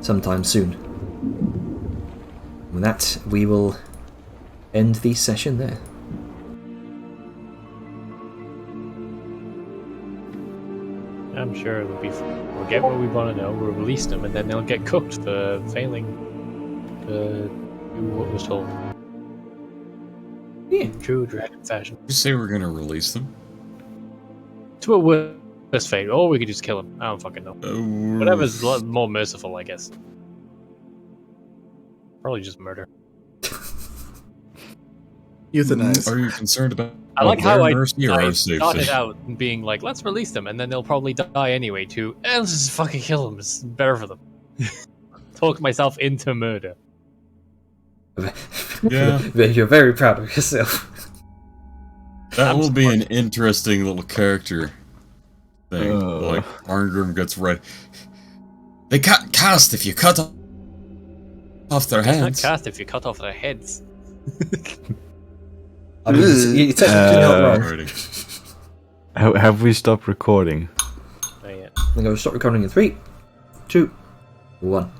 sometime soon. With that, we will end the session there. I'm sure it'll be fun. We'll get what we want to know, we'll release them, and then they'll get cooked for failing to do what was told. Yeah. In true dragon fashion. You say we're gonna release them? To a worse fate. Or we could just kill them. I don't fucking know. Whatever's more merciful, I guess. Probably just murder. Euthanize. Are you concerned about I like how I safety? started out being like, let's release them, and then they'll probably die anyway too. And let's just fucking kill them. It's better for them. Talk myself into murder. Yeah. You're very proud of yourself. That will be an interesting little character thing. Like, Arngrim gets right. They can't cast if you cut off their It's not heads. cast if you cut off their heads. I mean, you're technically not wrong. Have we stopped recording? Not yet. I'm going to stop recording in 3, 2, 1.